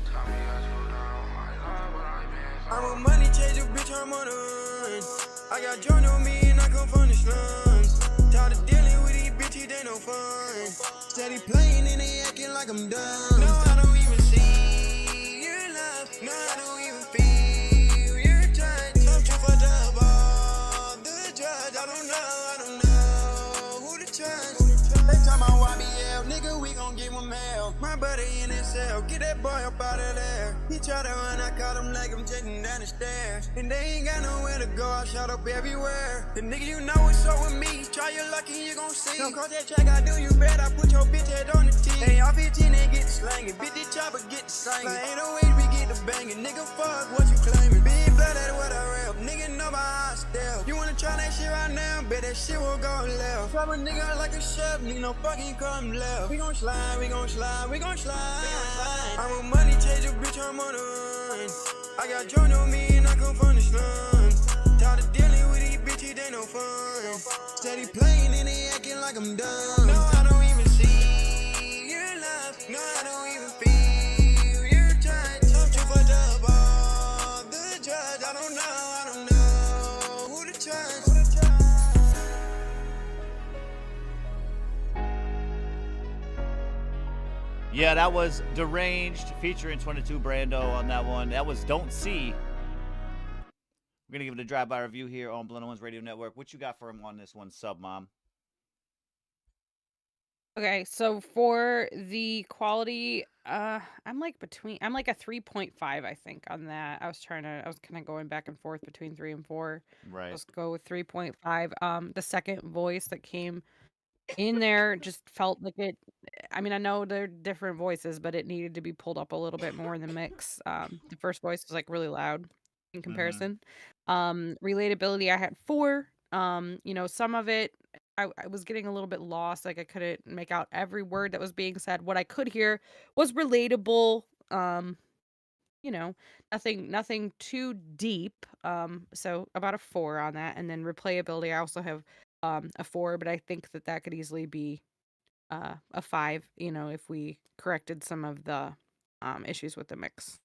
Tell me that you done with my love, but I been through. I'm a money changer, bitch, I'm on the run. I got drunk on me and I come from the slums. Tired of dealing with these bitches, they no fun. Steady playing and they acting like I'm dumb. No, I don't even see your love. No, I don't even feel your touch. I'm too fucked up all the judge. I don't know who to trust. They talk about YBL, nigga, we gon' give him hell. My buddy in his cell, get that boy up out of there. He try to run, I caught him like I'm chasing down the stairs. And they ain't got nowhere to go, I shot up everywhere. The nigga, you know what's up with me. Try your luck and you gon' see. Don't cross that track, I do you bad, I put your bitch head on the tee. They all 15, they get the slangin'. Bitch, the chopper get the singing. Like, ain't no way we get the bangin'. Nigga, fuck what you claimin'. Big blood, that's what I rap. Nigga, know my high step. You wanna try that shit right now? Bet that shit will go left. Drop a nigga like a chef, nigga, no fucking come left. We gon' slide, we gon' slide, we gon' slide. I'm a money changer, bitch, I'm on the run. I got drunk on me and I come from the slums. Tired of dealing with these bitches, they no fun. Steady playing and they acting like I'm dumb. No, I don't even see your love. No, I don't even feel your touch. I'm too fucked up all the judge. I don't know who to trust. Yeah, that was Deranged featuring 22 Brando on that one. That was Don't See. We're gonna give it a drive-by review here on Blend One's Radio Network. What you got for him on this one, Sub Mom? Okay, so for the quality, I'm like a 3.5, I think, on that. I was kind of going back and forth between 3 and 4. Right. Let's go with 3.5. The second voice that came in there just felt like it. I mean, I know they're different voices, but it needed to be pulled up a little bit more in the mix. The first voice was like really loud in comparison. Relatability, I had 4. Some of it I was getting a little bit lost. Like I couldn't make out every word that was being said. What I could hear was relatable. You know, nothing too deep. So about a 4 on that. And then replayability, I also have a 4, but I think that could easily be a 5, if we corrected some of the issues with the mix.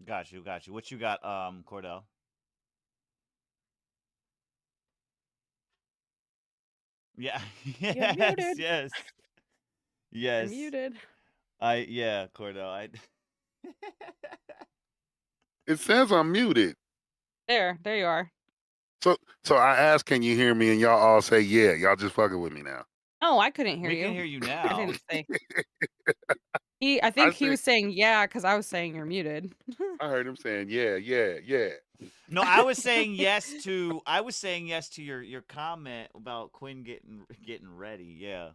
Got you. What you got, Cordell? Yeah. You're yes, muted. yes. You're Yes. muted. Cordell. It says I'm muted. There you are. So I asked, can you hear me? And y'all all say, yeah. Y'all just fucking with me now. Oh, I couldn't hear We you. can hear you I now. didn't say. I think he was saying yeah because I was saying you're muted. I heard him saying, yeah. No, I was saying yes to your comment about Quinn getting ready. Yeah.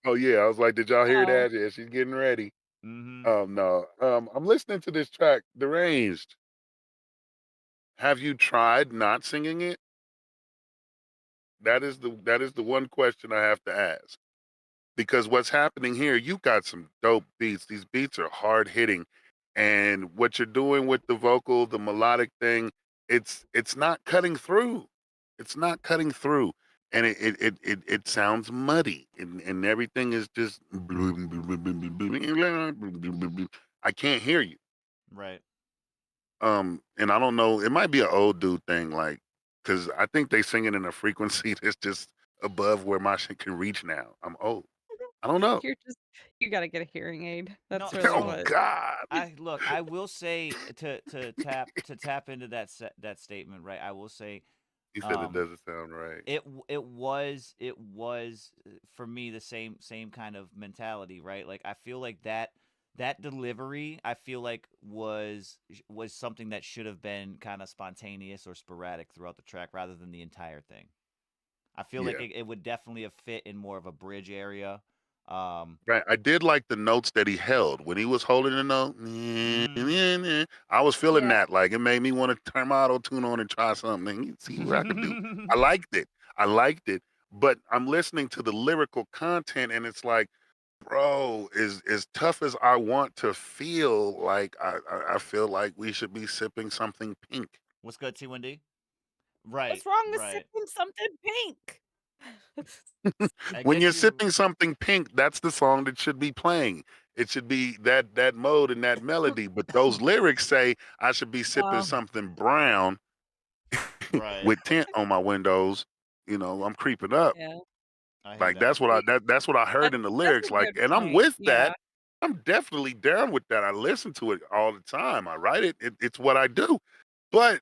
Oh, yeah. I was like, did y'all hear Oh. that? Yeah, she's getting ready. Mm-hmm. No. I'm listening to this track, Deranged. Have you tried not singing it? That is the one question I have to ask. Because what's happening here, you got some dope beats. These beats are hard hitting. And what you're doing with the vocal, the melodic thing, it's not cutting through. It's not cutting through. And it sounds muddy and everything is just I can't hear you. Right. And I don't know, it might be an old dude thing, like, because I think they sing it in a frequency that's just above where my shit can reach now. I'm old. I don't know. You got to get a hearing aid. That's No, really Oh what. God. I will say to tap into that statement, right? I will say He said it doesn't sound right. it was for me the same kind of mentality, right? Like I feel like that delivery, I feel like was something that should have been kind of spontaneous or sporadic throughout the track rather than the entire thing. I feel like Yeah. it would definitely have fit in more of a bridge area. Right. I did like the notes that he held when he was holding the note. I was feeling that. Like it made me want to turn my auto tune on and try something and see what I can do. I liked it. But I'm listening to the lyrical content and it's like, bro, as tough as I want to feel, like I feel like we should be sipping something pink. What's good, T1D? Right. What's wrong with right. sipping something pink? When you're sipping something pink, that's the song that should be playing. It should be that mode and that melody. But those lyrics say I should be sipping something brown Right. with tint on my windows. I'm creeping up. Yeah. Like that's what I heard in the lyrics. a Like, good and I'm point. with Yeah. that. I'm definitely down with that. I listen to it all the time. I write it. It's what I do. But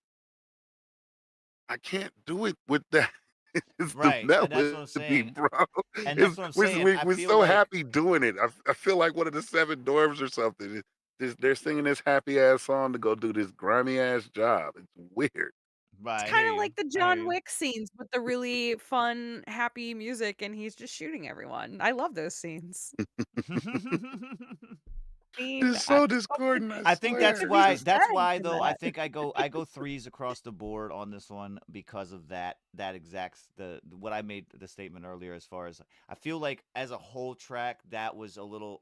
I can't do it with that. It's Right, the and that's what I'm melody, saying. bro. And that's what I'm saying. I We're feel so like- happy doing it. I feel like one of the 7 dwarves or something. They're singing this happy ass song to go do this grimy ass job. It's weird. Right. It's kind of like the John Wick scenes with the really fun, happy music, and he's just shooting everyone. I love those scenes. It's so discordant. I think that's why. Jesus That's Christ, why, in though. I that. think I go 3s across the board on this one because of that exact what I made the statement earlier. As far as I feel like as a whole track, that was a little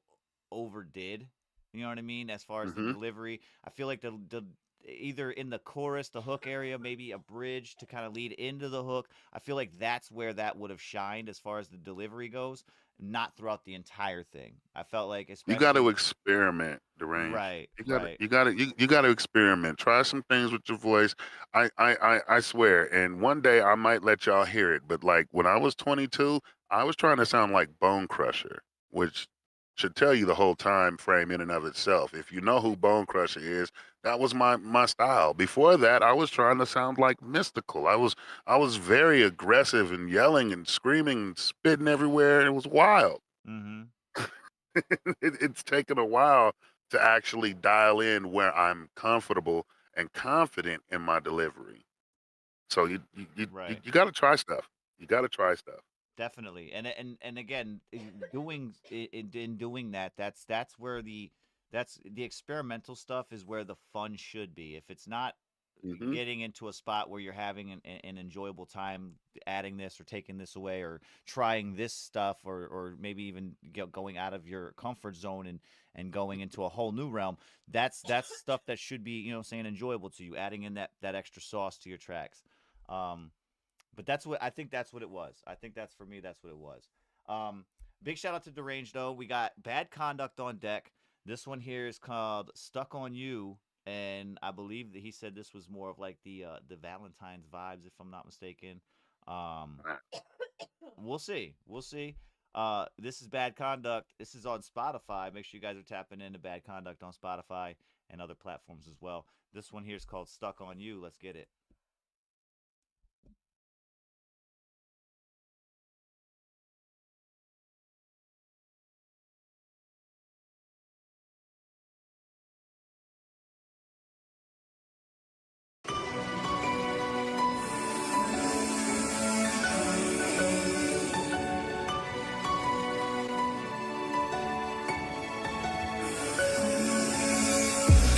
overdid. You know what I mean? As far as the delivery, I feel like the either in the chorus, the hook area, maybe a bridge to kind of lead into the hook. I feel like that's where that would have shined as far as the delivery goes, not throughout the entire thing. I felt like You got to especially experiment, Deranged. right, You got to experiment. Try some things with your voice. I swear. And one day I might let y'all hear it. But like when I was 22, I was trying to sound like Bone Crusher, which should tell you the whole time frame in and of itself. If you know who Bone Crusher is, that was my style. Before that, I was trying to sound like Mystical. I was very aggressive and yelling and screaming and spitting everywhere. It was wild. Mm-hmm. It's taken a while to actually dial in where I'm comfortable and confident in my delivery. So you got to try stuff. You got to try stuff. Definitely, and again, in doing that, that's where the experimental stuff is where the fun should be. If it's not getting into a spot where you're having an enjoyable time adding this or taking this away or trying this stuff or maybe even going out of your comfort zone and going into a whole new realm, that's stuff that should be, you know, saying enjoyable to you, adding in that extra sauce to your tracks. But that's what I think. That's what it was. I think that's, for me, that's what it was. Big shout out to Deranged, though. We got Bad Conduct on deck. This one here is called "Stuck on You," and I believe that he said this was more of like the Valentines vibes, if I'm not mistaken. We'll see. We'll see. This is Bad Conduct. This is on Spotify. Make sure you guys are tapping into Bad Conduct on Spotify and other platforms as well. This one here is called "Stuck on You." Let's get it.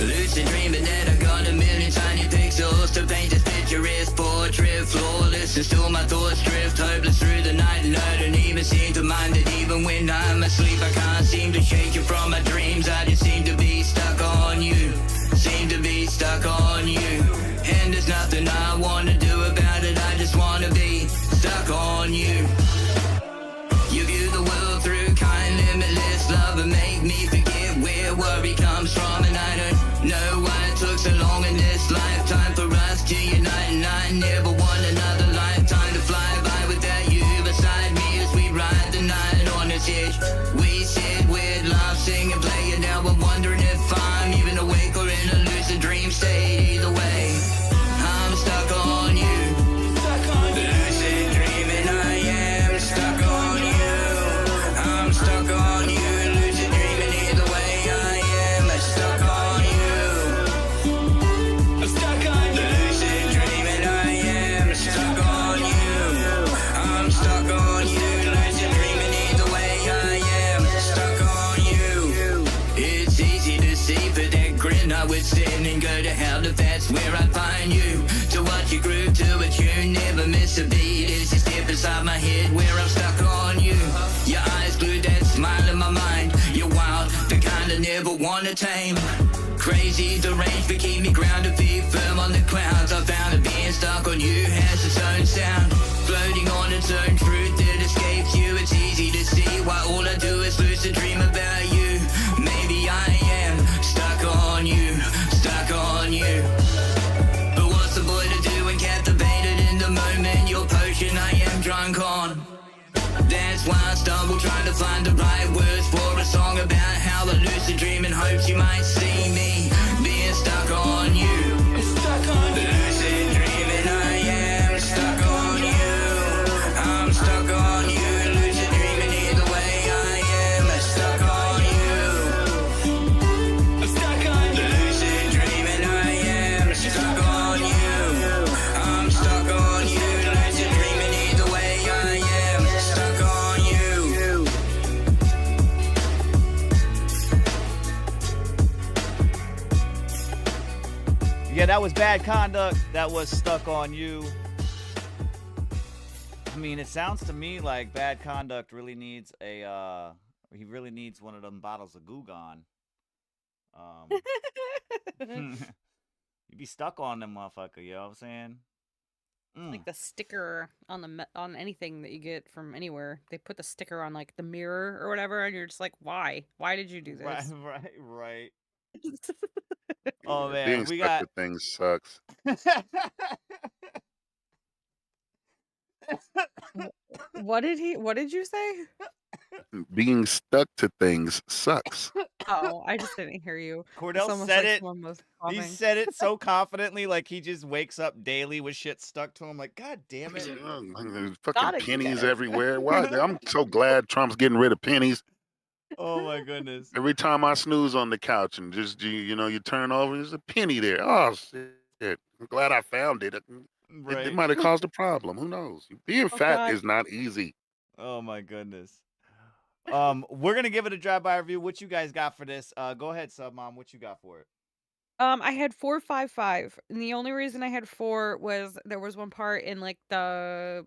Lucid dreaming that I got a million tiny pixels to paint this picturesque portrait. Flawless and still my thoughts drift hopeless through the night, and I don't even seem to mind it. Even when I'm asleep, I can't seem to shake you from my dreams. I just seem to be stuck on you, seem to be stuck on you. And there's nothing I wanna do about it. I just wanna be stuck on you. You view the world through kind, limitless love, and make me forget where worry comes from. And I don't know why it took so long in this lifetime for us to unite. And I never want another lifetime to fly by without you beside me as we ride the night on this edge. We said we'd love, sing and play, and now I'm wondering if I'm even awake or in a lucid dream state. Either way, I'm stuck on you. Lucid dreaming, I am stuck on you. I'm stuck on you, lucid dreaming. Either way, I am stuck on you. I'm stuck on you. Lucid dreaming, I am stuck on you. I'm stuck on you, lucid dreaming. Either way, I am stuck on you. It's easy to see, but that grin I would stand and go to hell if that's where I find you. To watch you groove to a tune, never miss a beat. It's just deep inside my head where I'm stuck on you. Your eyes glued, that smile in my mind. You're wild, the kind I never wanna tame. Crazy, deranged, but keep me grounded, feet firm on the clouds. I found that being stuck on you has its own sound, floating on its own truth that escapes you. It's easy to see why all I do is lucid dream about you. Maybe I am stuck on you, stuck on you. But what's the boy to do when captivated in the moment? Your potion I am drunk on. That's why I stumble trying to find the right words for a song about how I lucid dream and hopes you might see me being stuck on you. I'm stuck on you. Lucid dreaming, I am stuck on you. I'm stuck on you. Lucid dreaming, either way, I am stuck on you. I'm stuck on you. Lucid dreaming, I am stuck on you. I'm stuck on you. Lucid dreaming, either way, I am stuck on you. Yeah, that was Bad Conduct. That was Stuck on You. I mean, it sounds to me like Bad Conduct really needs he really needs one of them bottles of Goo Gone. You'd be stuck on them motherfucker, you know what I'm saying? Like the sticker on on anything that you get from anywhere. They put the sticker on like the mirror or whatever, and you're just like, why? Why did you do this? Right. Oh man, Being we stuck got with things sucks. What did you say? being stuck to things sucks. Oh, I just didn't hear you. It's Cordell almost said like it. someone was He coughing. said it so confidently, like he just wakes up daily with shit stuck to him. Like, God damn it. There's Thought fucking it pennies did. everywhere. Why? I'm so glad Trump's getting rid of pennies. Oh my goodness. Every time I snooze on the couch and just you turn over, there's a penny there. Oh shit! I'm glad I found it. It Right. might have caused a problem. Who knows? Being Oh, fat God. is not easy. Oh my goodness. We're gonna give it a drive-by review. What you guys got for this? Go ahead, Sub Mom. What you got for it? I had 4.55, and the only reason I had 4 was there was one part in like the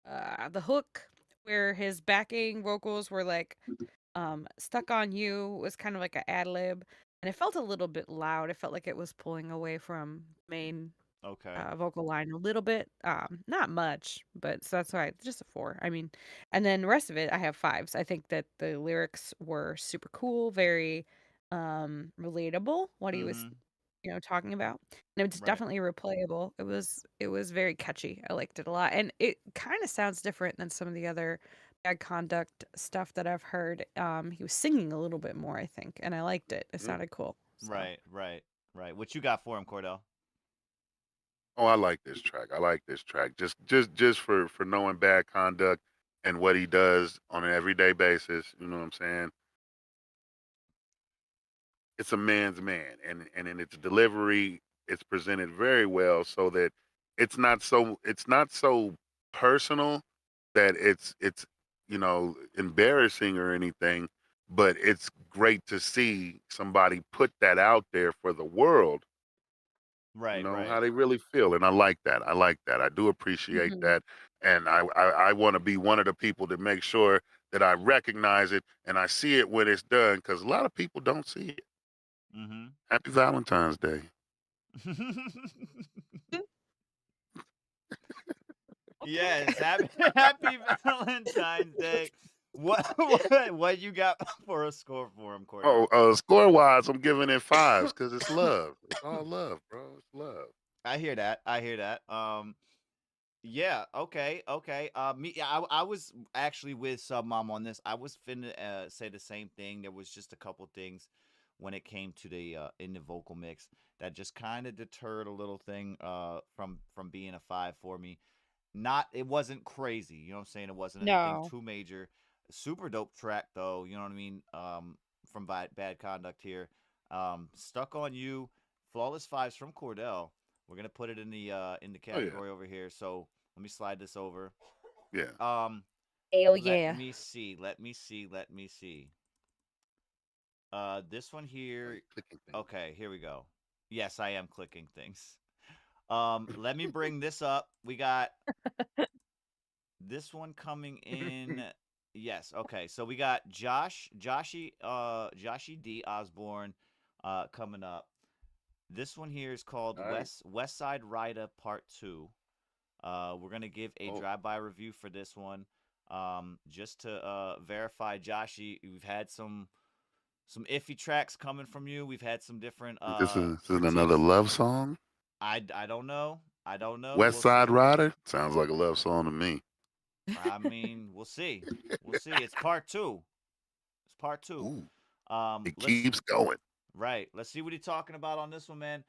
hook where his backing vocals were like "Stuck on You" was kind of like an ad lib, and it felt a little bit loud. It felt like it was pulling away from main Okay. vocal line a little bit. Not much, but so that's why just a 4. I mean, and then the rest of it I have 5s. I think that the lyrics were super cool, very relatable. What he was, Mhm. talking about, and it's Right. definitely replayable. It was very catchy. I liked it a lot, and it kind of sounds different than some of the other Bad Conduct stuff that I've heard. He was singing a little bit more, I think, and I liked it. It sounded cool. So. Right. What you got for him, Cordell? Oh, I like this track. I like this track. Just for knowing Bad Conduct and what he does on an everyday basis. You know what I'm saying? It's a man's man, and in its delivery, it's presented very well, so that it's not so personal that it's embarrassing or anything, but it's great to see somebody put that out there for the world. Right. How they really feel, and I like that. I do appreciate Mhm. that, and I want to be one of the people that make sure that I recognize it and I see it when it's done, because a lot of people don't see it. Mm-hmm. Happy Valentine's Day. Yes. Happy Valentine's Day. What you got for a score for him, Cordell? Score wise, I'm giving it 5s because it's love. It's all love, bro. It's love. I hear that. Yeah. Okay. I was actually with Sub Mom on this. I was finna say the same thing. There was just a couple things when it came to the in the vocal mix that just kind of deterred a little thing from being a 5 for me. It wasn't crazy, you know what I'm saying? It wasn't anything No. too major. Super dope track though, you know what I mean? From Bad Conduct here. Stuck on You, flawless 5s from Cordell. We're gonna put it in the category over here. So let me slide this over. Yeah. Hell yeah. Let me see. This one here. Okay, here we go. Yes, I am clicking things. Let me bring this up. We got this one coming in. Yes, okay. So we got Joshy D. Osborne coming up. This one here is called West Side Rider Part 2. We're gonna give a drive-by review for this one. Just to verify, Joshy, we've had some iffy tracks coming from you. We've had some different This is another love song. I don't know. West Side Rider sounds like a love song to me. I mean, we'll see. It's part 2. Ooh, it keeps going. Right. Let's see what he's talking about on this one, man.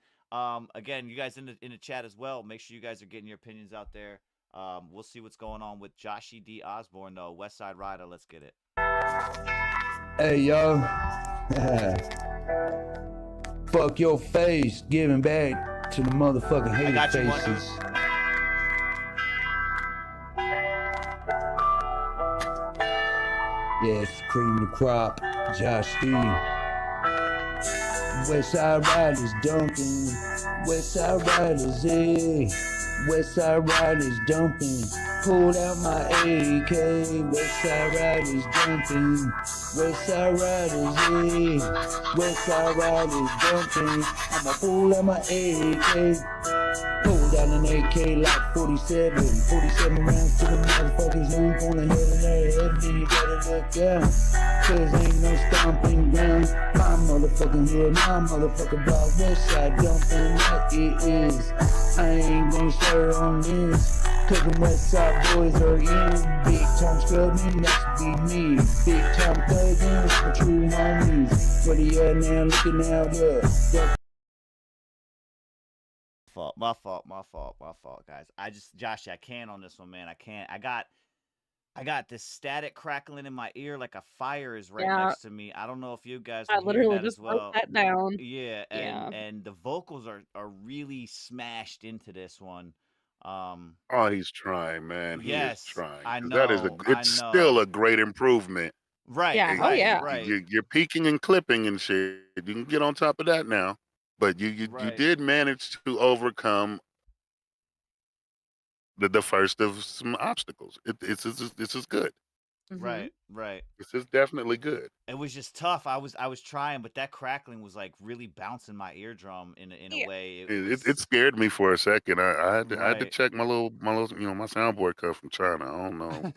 Again, you guys in the chat as well. Make sure you guys are getting your opinions out there. We'll see what's going on with Joshy D. Osborne, though. West Side Rider. Let's get it. Hey, yo. Fuck your face. Giving back to the motherfucking hater faces. Yeah, it's cream of the crop. Josh D. Westside Riders dumping. Westside Riders, eh? Westside Riders dumping. Pulled out my AK. Westside Riders dumping. Westside Riders, eh? Westside Riders dumping. I'ma pull out my AK. Pull down an AK like 47. 47 rounds to the motherfuckers who gonna hit in their head. Then you gotta look out. Cause ain't no stomping ground. My motherfucking hood, my motherfucking block. Westside dumping like it is. I ain't gonna share on this. Cause the West Side boys are in. Big time scrubbing, that's be me. Big time thugging, my true homies. Where they at now, looking out up. My fault, guys. Josh, I can't on this one, man. I can't. I got this static crackling in my ear like a fire is right Yeah. next to me. I don't know if you guys I were hearing literally that as just wrote well. that down. Yeah, Yeah. and the vocals are really smashed into this one. Oh, he's trying, man. He is Yes, trying. I 'Cause that is know, I it's still know. a great improvement. Right, Yeah. Oh yeah. right, You're peaking and clipping and shit. You can get on top of that now. But you right, did manage to overcome the first of some obstacles. This is good. Mm-hmm. right. This is definitely good. It was just tough. I was trying, but that crackling was like really bouncing my eardrum in a Yeah. way. It It was scared me for a second. I had to right. check my little my soundboard cut from China. I don't know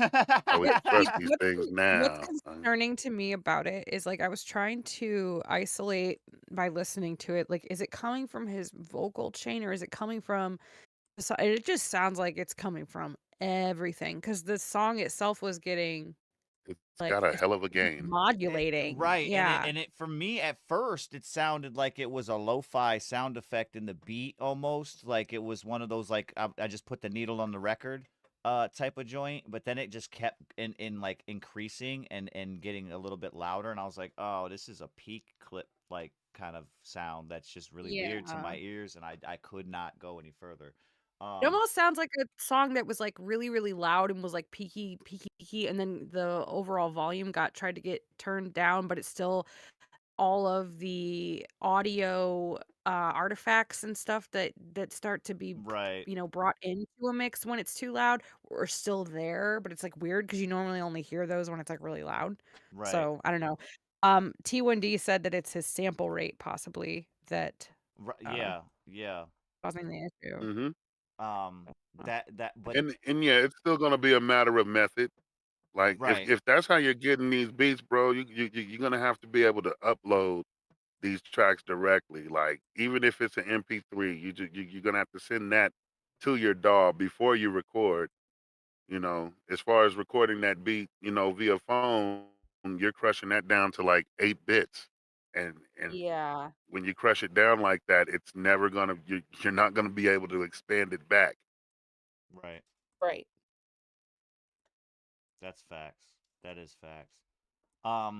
how we Yeah, can see, trust these things what's now. concerning to me about it is like I was trying to isolate by listening to it. Like, is it coming from his vocal chain or is it coming from it just sounds like it's coming from everything because the song itself was getting It's like got a hell of a gain. modulating. Right, Yeah. and it for me at first it sounded like it was a lo-fi sound effect in the beat almost like it was one of those like I just put the needle on the record type of joint, but then it just kept in like increasing and getting a little bit louder, and I was like, oh, this is a peak clip like kind of sound that's just really weird to Yeah. my ears, and I could not go any further. It Um, almost sounds like a song that was like really, really loud and was like peaky, peaky, peaky, and then the overall volume tried to get turned down, but it's still all of the audio artifacts and stuff that start to be right, brought into a mix when it's too loud are still there, but it's like weird because you normally only hear those when it's like really loud. right. So I don't know. T1D said that it's his sample rate possibly that uh Yeah, yeah. causing the issue. Hmm. Um, but And yeah, it's still gonna be a matter of method. Like right, if that's how you're getting these beats, bro, you're gonna have to be able to upload these tracks directly. Like even if it's an MP3, you're gonna have to send that to your DAW before you record. As far as recording that beat, via phone, you're crushing that down to like 8 bits, and Yeah. when you crush it down like that, it's never gonna you're not gonna be able to expand it back. right. Right. That's facts. That is facts.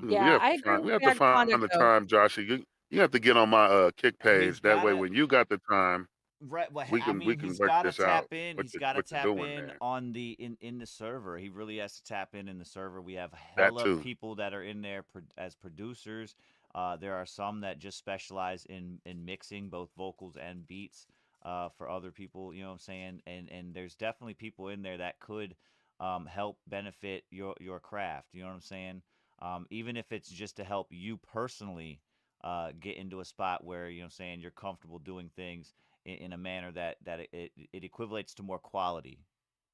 We Yeah, have I to agree find with we have to bad find conduct the though. time, Joshua. You have to get on my kick He's page. That way, gotta when you got the time, right. Well, we I can we mean, can he's work gotta this out. tap in. What He's gotta you're tap doing in there. on the in the server. He really has to tap in the server. We have That hella too. people that are in there as producers. There are some that just specialize in mixing both vocals and beats for other people. You know what I'm saying? And there's definitely people in there that could help benefit your craft. You know what I'm saying? Even if it's just to help you personally get into a spot where you know what I'm saying you're comfortable doing things in a manner that it equates to more quality.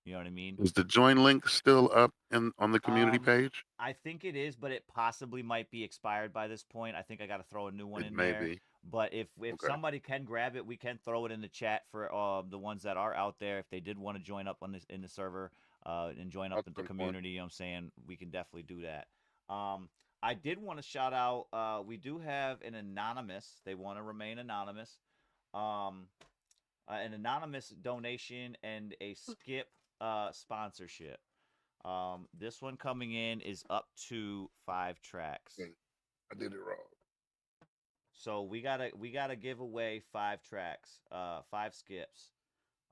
You know what I mean? Is the join link still up on the community Um, page? I think it is, but it possibly might be expired by this point. I think I got to throw a new one It in may there. be. But if Okay. somebody can grab it, we can throw it in the chat for the ones that are out there. If they did want to join up on this in the server and join up That's with the some fun. community, you know what I'm saying we can definitely do that. I did want to shout out. We do have an anonymous. They want to remain anonymous. Um, an anonymous donation and a skip sponsorship. This one coming in is up to 5 tracks. I did it wrong. So we gotta give away 5 tracks, 5 skips.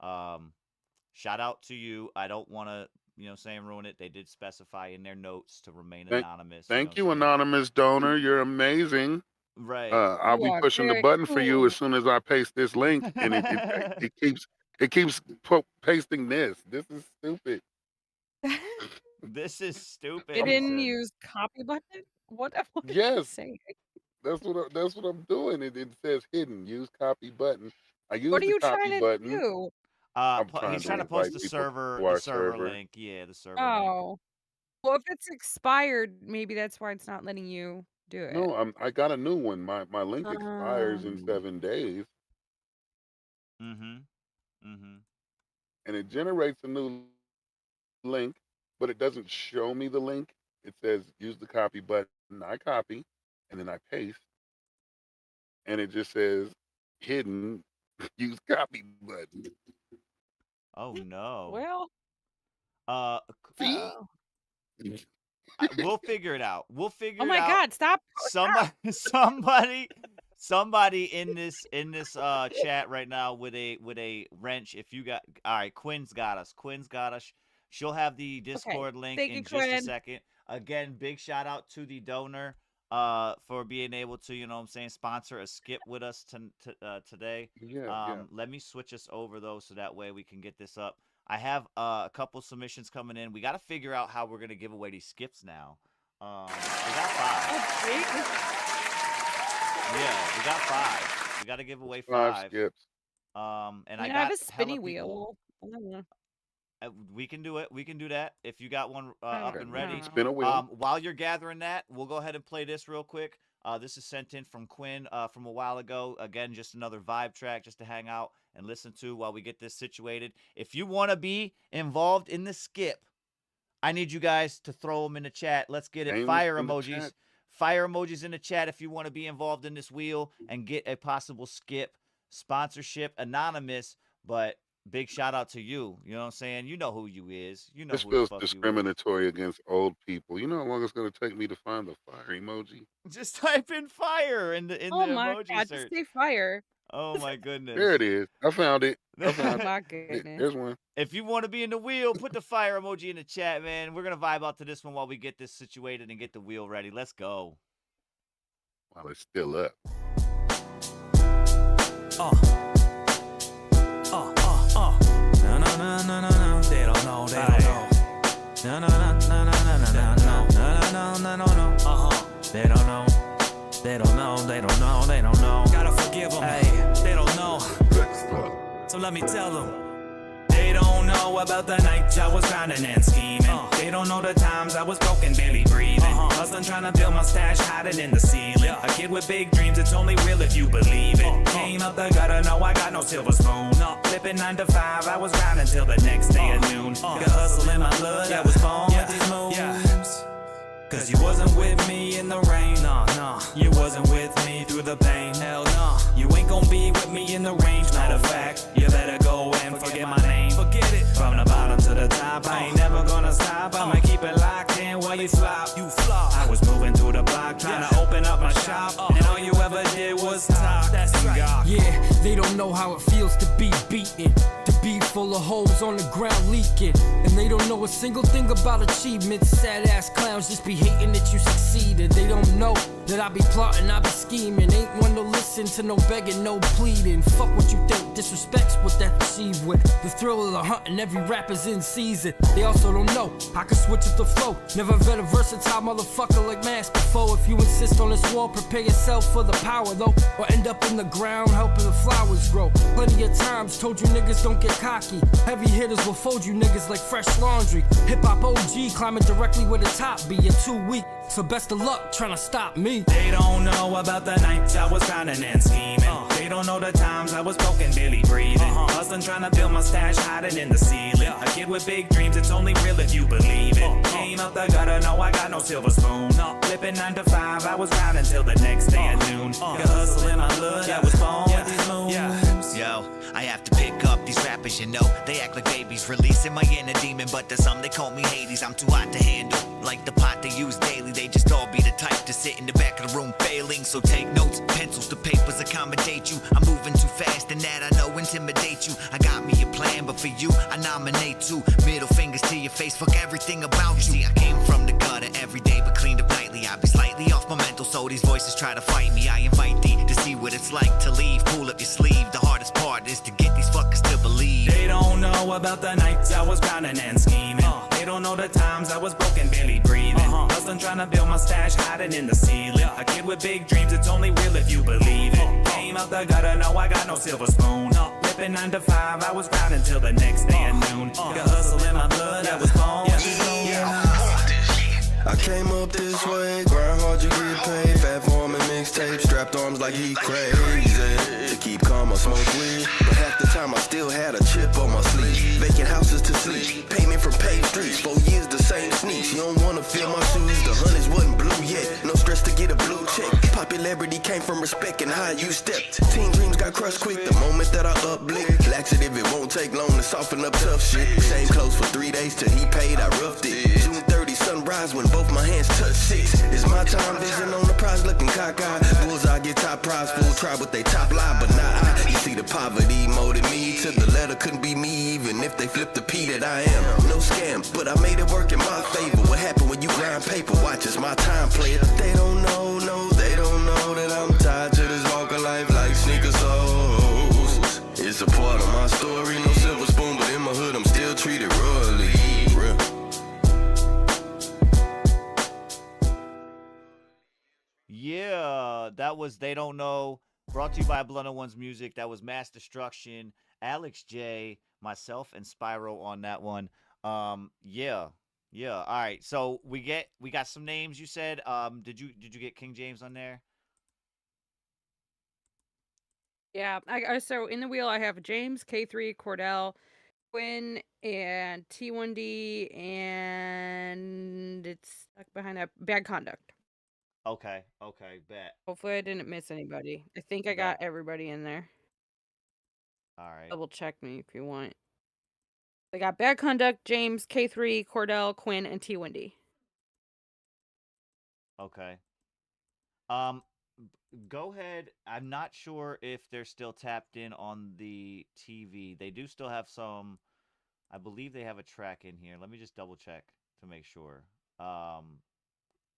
Shout out to you. I don't want to, you know, what I'm saying ruin it. They did specify in their notes to remain Thank, anonymous. You know thank what I'm you, saying? anonymous donor. You're amazing. Right. I'll You be are pushing the very button for you as cool. soon as I paste this link, and it keeps pasting this. This is stupid. This is stupid. It He didn't said. use copy button? What are you Yes, saying? that's what I'm doing. It says hidden. Use copy button. I What use are the you copy trying to button. do? I'm He's trying to trying to post invite the people server to the our server server. link. Yeah, the server link. Oh. Well, if it's expired, maybe that's why it's not letting you do it. No, I got a new one. My link expires in Um, 7 days. Mm-hmm. Mm-hmm. and it generates a new link, but it doesn't show me the link. It says use the copy button. I copy, and then I paste, and it just says hidden use copy button. Oh no. Well, we'll figure it out. We'll figure oh it my out. God, stop. Somebody in this chat right now with a wrench. If you got, all right, Quinn's got us. She'll have the Discord link in just a second. Again, big shout out to the donor for being able to, you know what I'm saying, sponsor a skip with us today. Let me switch us over though, so that way we can get this up. I have a couple submissions coming in. We got to figure out how we're going to give away these skips now. We got 5. Yeah, we got 5. We got to give away 5 skips. And I have got a spinny wheel. we can do it. We can do that if you got one up and ready. Spin a wheel. While you're gathering that, we'll go ahead and play this real quick. This is sent in from Quinn from a while ago. Again, just another vibe track just to hang out and listen to while we get this situated. If you want to be involved in the skip, I need you guys to throw them in the chat. Let's get it. Fire emojis. Fire emojis in the chat if you want to be involved in this wheel and get a possible skip sponsorship. Anonymous, but big shout out to you. You know what I'm saying? You know who you is. You know This who feels the fuck discriminatory against old people. You know how long it's going to take me to find the fire emoji? you is. Just type in fire in the Oh the my emoji God, search. just say fire. Oh my goodness. There it is. I found it. Oh my goodness. There's one. If you want to be in the wheel, put the fire emoji in the chat, man. We're going to vibe out to this one while we get this situated and get the wheel ready. Let's go. While it's still up. No, they don't know, they don't know. No. They don't know. Gotta forgive them. Hey, they don't know. So let me tell them. They don't know about the nights I was grinding and scheming. They don't know the times I was broken, barely breathing. Hustling, trying to build my stash, hiding in the ceiling. A kid with big dreams, it's only real if you believe it. Came up the gutter, no, I got no silver spoon. Flipping 9 to 5, I was grinding till the next day at noon. Got hustle in my blood, I was born with these moves. Cause you wasn't with me in the rain, nah. You wasn't with me through the pain, hell nah. You ain't gon' be with me in the range, matter of fact. You better go and forget my name. Forget it. From the bottom to the top, I ain't never gonna stop. I'ma keep it locked in while you flop. I was moving through the block, trying to open up my shop. And all you ever did was talk. That's right. Yeah, they don't know how it feels to be beaten, to be full of holes on the ground leaking. And they don't know a single thing about achievements. Sad ass clowns just be hating that you succeeded. They don't know that I be plotting, I be scheming. Ain't one to listen to no begging, no pleading. Fuck what you think, disrespect's what that achieved with. The thrill of the hunt and every rapper's in season. They also don't know I can switch up the flow. Never met a versatile motherfucker like Mass before. If you insist on this war, prepare yourself for the power though, or end up in the ground helping the flowers grow. Plenty of times told you niggas don't get cocky. Heavy hitters will fold you niggas like fresh laundry. Hip-hop OG climbing directly where the top be. You're too weak, so best of luck trying to stop me. They don't know about the nights I was grinding and scheming. They don't know the times I was broken, barely breathing. Hustling, trying to build my stash, hiding in the ceiling. A kid with big dreams, it's only real if you believe it. Came out the gutter, no, I got no silver spoon. Flipping 9 to 5, I was grinding till the next day at noon. Got hustle in my blood, I was born with these moves. Yo, I have to pick up these rappers, you know. They act like babies, releasing my inner demon. But to some, they call me Hades, I'm too hot to handle. Like the pot they use daily, they just all be the type to sit in the back of the room failing. So take notes, pencils to papers accommodate you. I'm moving too fast and that I know intimidate you. I got me a plan, but for you, I nominate two. Middle fingers to your face, fuck everything about you. See, I came from the gutter every day, but cleaned up nightly. I be slightly off my mental, so these voices try to fight me. I invite thee to see what it's like to leave. Pull up your sleeve, the hardest part is to get these fuckers to believe. They don't know about the nights I was grinding and scheming. They don't know the times I was broken, barely breathing. Hustling, trying to build my stash, hiding in the ceiling. A kid with big dreams, it's only real if you believe it. Came out the gutter, no, I got no silver spoon. Flipping 9 to 5, I was grinding till the next day at noon. Got hustle in my blood, I was born with these moves. I came up this way, grind hard, you get paid. Fat form and mixtape, strapped arms like he crazy. To keep calm, I smoke weed, but half the time I still had a chip on my sleeve. Vacant houses to sleep, payment from paved streets. 4 years the same sneaks. You don't wanna feel my shoes, the hundreds wasn't blue yet. No stress to get a blue check. Popularity came from respect and how you stepped. Teen dreams got crushed quick the moment that I uplift. Laxative, it won't take long to soften up tough shit. Same clothes for 3 days till he paid, I roughed it. June 30, sunrise when both my hands touch 6. It's my time, vision on the prize looking cockeyed. Bullseye get top prize, full try with they top lie, but not I. You see the poverty molded me to the letter, couldn't be me even if they flipped the P that I am. No scam, but I made it work in my favor. What happened when you grind paper? Watch, it's my time, player. They don't know, no, they don't know that I'm tied to this walk of life like sneaker soles. It's a part of my story, no silver spoon, but in my hood I'm still treated royally. Real. Yeah, that was They Don't Know, brought to you by Blunt One's Music. That was Mass Destruction, Alex J, myself, and Spyro on that one. Yeah. All right. So we got some names. You said, did you get King James on there? Yeah. So in the wheel I have James, K3, Cordell, Quinn, and T1D, and it's stuck behind that Bad Conduct. Okay, bet. Hopefully I didn't miss anybody. I think I got everybody in there. All right. Double check me if you want. I got Bad Conduct, James, K3, Cordell, Quinn, and T1D. Okay. Go ahead. I'm not sure if they're still tapped in on the TV. They do still have some. I believe they have a track in here. Let me just double check to make sure.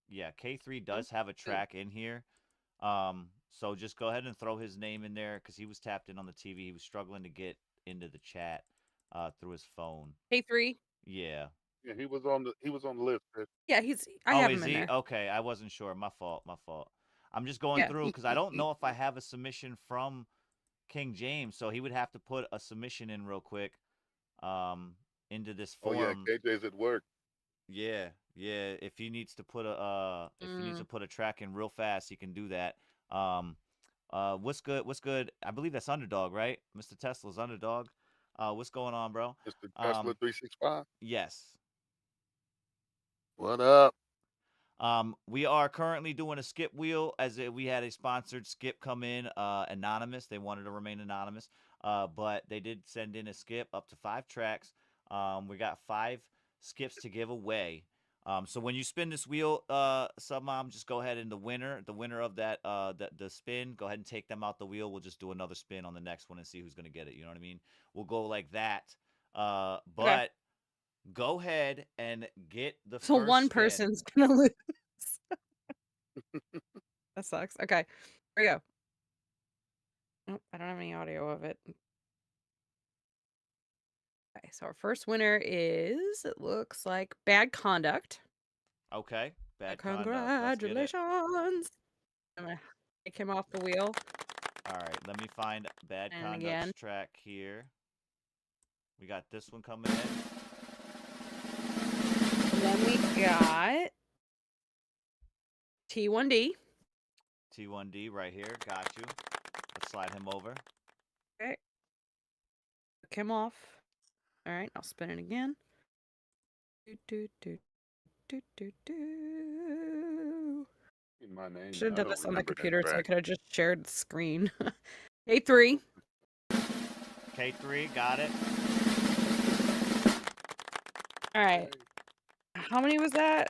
Yeah, K3 does have a track in here. So just go ahead and throw his name in there because he was tapped in on the TV. He was struggling to get into the chat through his phone. K3? Yeah. Yeah, he was on the list. Chris. Yeah, I have is him in he? there. Okay, I wasn't sure. My fault. I'm just going through because I don't know if I have a submission from King James, so he would have to put a submission in real quick into this form. Oh yeah, KJ's at work. Yeah. If he needs to put a track in real fast, he can do that. What's good? I believe that's Underdog, right? Mr. Tesla's Underdog. What's going on, bro? Mr. Tesla 365. Yes. What up? We are currently doing a skip wheel as we had a sponsored skip come in, anonymous. They wanted to remain anonymous, but they did send in a skip up to 5 tracks. We got 5 skips to give away. So when you spin this wheel, Submom, just go ahead and the winner of that, the spin, go ahead and take them out the wheel. We'll just do another spin on the next one and see who's gonna get it. You know what I mean? We'll go like that. But go ahead and get the So first one spin. person's gonna lose. That sucks. Okay, here we go. Nope, I don't have any audio of it. Okay, so our first winner is, it looks like Bad Conduct. Okay, Bad Conduct. Let's get it. Congratulations. I'm gonna take him off the wheel. All right, let me find Bad And Conduct's again. track here. We got this one coming in. And then we got T1D. T1D right here. Got you. Let's slide him over. Okay. Took him off. All right, I'll spin it again. My name. Should have I done don't this on the remember that computer so I track. could have just shared the screen. A3. K3, got it. All right. How many was that?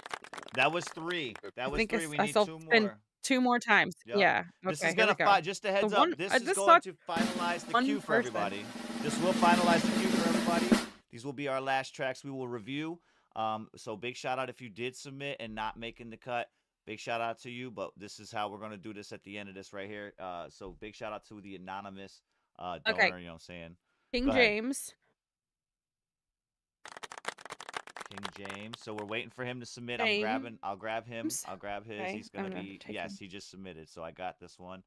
That was 3. That I was think 3. We I need still 2 spin more. 2 more times. Yep. Yeah. This Okay, is here gonna we go. just a heads So up. one- This this is going sucked. to finalize the One queue for person. everybody. This will finalize the queue for everybody. These will be our last tracks we will review. So big shout out if you did submit and not making the cut. Big shout out to you. But this is how we're gonna do this at the end of this right here. So big shout out to the anonymous donor. Okay. You know what I'm saying? King Go ahead. James. King James. So we're waiting for him to submit. James. I'll grab him. I'll grab his. Okay, He's I'm gonna gonna be. take Yes, him. he just submitted. So I got this one.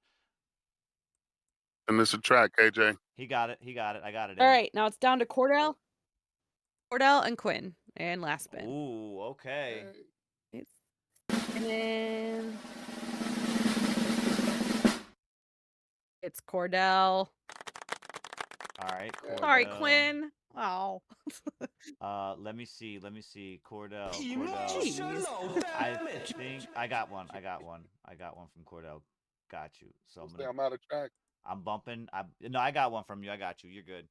And it's a track, KJ. He got it. I got it. All right, now it's down to Cordell and Quinn, and last spin. Ooh, okay. It's And then it's Cordell. All right. Sorry, Cordell. Quinn. Oh. Let me see. Cordell. Emotional I damage. think I got one from Cordell. Got you. So I'm out of track. I'm bumping. No, I got one from you. I got you. You're good.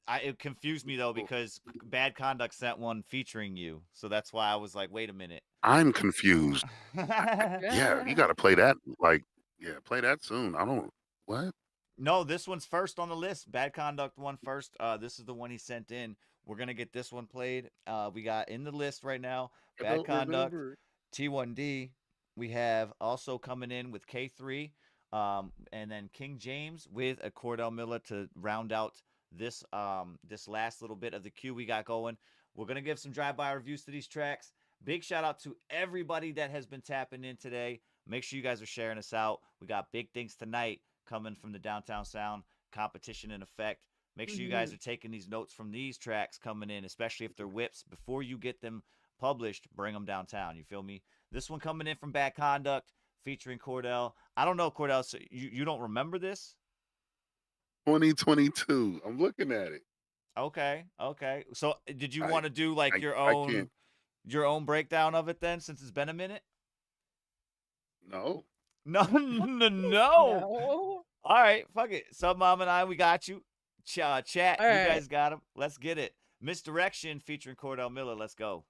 It confused me though because Bad Conduct sent one featuring you, so that's why I was like, wait a minute. I'm confused. Yeah, you got to play that. Play that soon. I don't. What? No, this one's first on the list. Bad Conduct one first. This is the one he sent in. We're gonna get this one played. We got in the list right now. Bad Conduct, T1D. We have also coming in with K3, and then King James with a Cordell Miller to round out this this last little bit of the queue we got going. We're gonna give some drive-by reviews to these tracks. Big shout out to everybody that has been tapping in today. Make sure you guys are sharing us out. We got big things tonight coming from the Downtown Sound competition in effect. Make sure you guys are taking these notes from these tracks coming in, especially if they're whips. Before you get them published, bring them downtown. You feel me? This one coming in from Bad Conduct featuring Cordell. I don't know, Cordell, so you don't remember this? 2022. I'm looking at it. Okay. So did you want to do like your own breakdown of it then, since it's been a minute? No. No. All right, fuck it. Sub Mom and I, we got you. Chat, you guys got him. Let's get it. Misdirection featuring Cordell Miller. Let's go.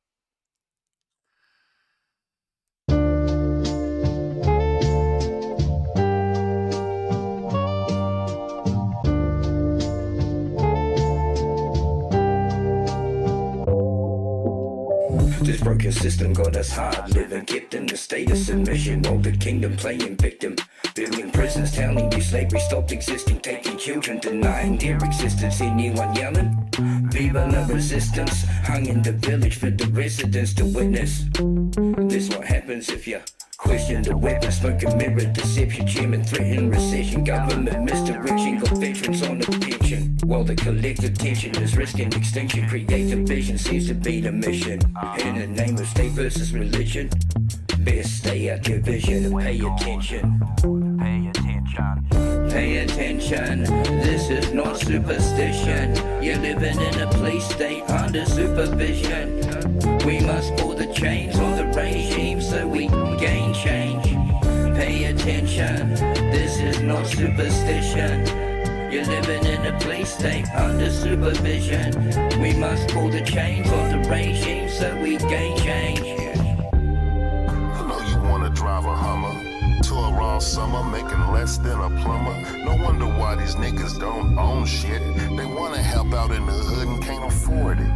This broken system got us hard living, kept in the state of submission, while the kingdom playing victim. Building prisons, telling you slavery stopped existing, taking children, denying their existence. Anyone yelling? Viva la resistance, hung in the village for the residents to witness. This what happens if you question the weapon, smoking mirror, deception, chairman threatening recession, government misdirection, got veterans on the pension, while the collective tension is risking extinction. Creative vision seems to be the mission, in the name of state versus religion. Best stay out your vision and pay attention. Pay attention, this is not superstition. You're living in a police state under supervision. We must pull the chains on the regime so we gain change. Pay attention, this is not superstition. You're living in a police state under supervision. We must pull the chains on the regime so we gain change. I know you wanna drive a Hummer, tour all summer, making less than a plumber. No wonder why these niggas don't own shit. They wanna help out in the hood and can't afford it.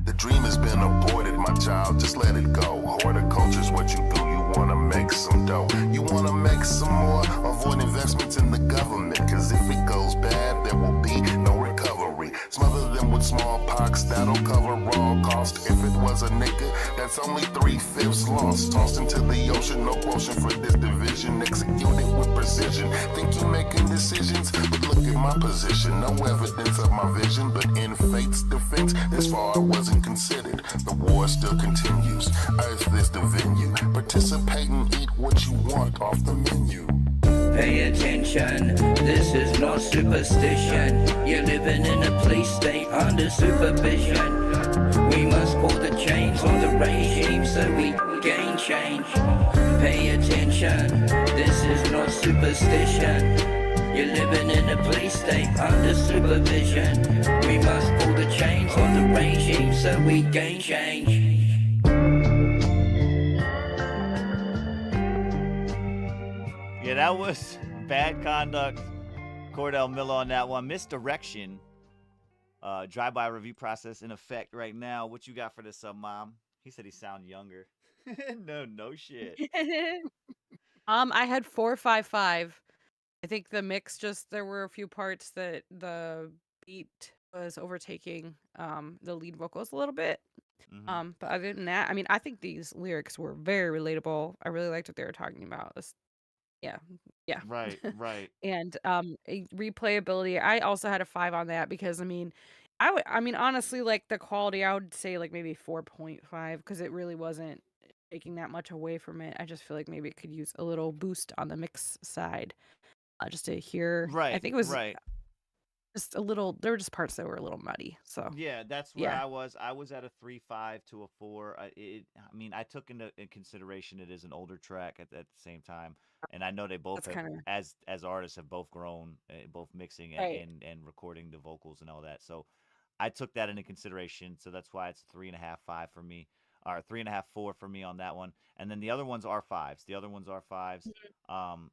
The dream has been aborted, my child, just let it go. Horticulture's what you do, you wanna make some dough. You wanna make some more, avoid investments in the government. Cause if it goes bad, there will be no recovery. Smother them with smallpox, that'll cover all cost. If it was a nigga, that's only 3/5 lost. Tossed into the ocean, no quotient for this division. Execute it with precision. Think you making decisions, but look at my position. No evidence of my vision, but in fate's defense, this far I wasn't considered. The war still continues. Earth is the venue. Participate and eat what you want off the menu. Pay attention, this is not superstition. You're living in a police state under supervision. We must pull the chains on the regime so we gain change. Pay attention, this is not superstition. You're living in a police state under supervision. We must pull the chains on the regime so we gain change. Yeah, that was Bad Conduct, Cordell Miller on that one. Misdirection, drive-by review process in effect right now. What you got for this, Mom? He said he sound younger. No shit. I had 455. I think the mix there were a few parts that the beat was overtaking the lead vocals a little bit. But other than that, I mean, I think these lyrics were very relatable. I really liked what they were talking about. Yeah. Right. And replayability, I also had a 5 on that because I mean, honestly, like the quality, I would say like maybe 4.5 because it really wasn't taking that much away from it. I just feel like maybe it could use a little boost on the mix side, just to hear. I think it was just a little. There were just parts that were a little muddy. So yeah, that's where I was. I was at a 3.5 to a 4. I mean, I took in consideration it is an older track at the same time, and I know they both have, as artists have both grown, both mixing and recording the vocals and all that. So I took that into consideration. So that's why it's 3.5, 5 for me, or 3.5, 4 for me on that one. And then the other ones are 5s. The other ones are 5s.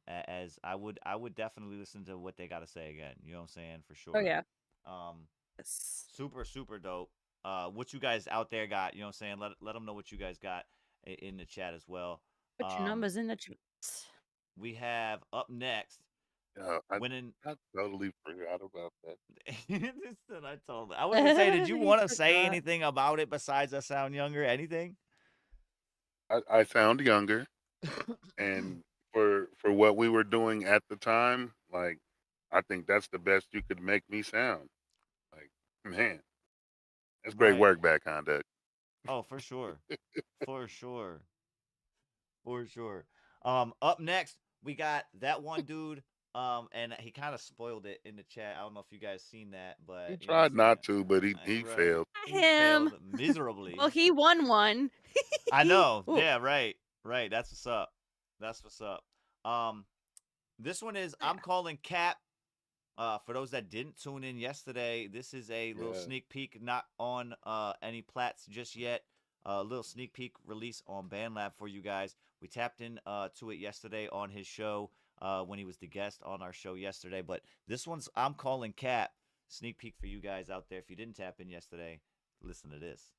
As I would definitely listen to what they got to say again. You know what I'm saying? For sure. Oh yeah. Super, super dope. What you guys out there got? You know what I'm saying? Let them know what you guys got in the chat as well. Put your numbers in the chat. We have up next. I totally forgot about that. I was gonna say, did you want to say anything about it besides us sound younger? Anything? I sound younger, and for what we were doing at the time, like I think that's the best you could make me sound. Like, man, that's great work, Bad Conduct. Oh, for sure, for sure, for sure. Up next, we got that one dude. And he kind of spoiled it in the chat. I don't know if you guys seen that, but he tried not to, but he failed. He failed miserably. Well, he won one. I know. Yeah, right. That's what's up. That's what's up. This one is I'm calling Cap. For those that didn't tune in yesterday, this is a little sneak peek, not on any plats just yet. A little sneak peek release on BandLab for you guys. We tapped in to it yesterday on his show. When he was the guest on our show yesterday. But this one's I'm calling Cap. Sneak peek for you guys out there. If you didn't tap in yesterday, listen to this.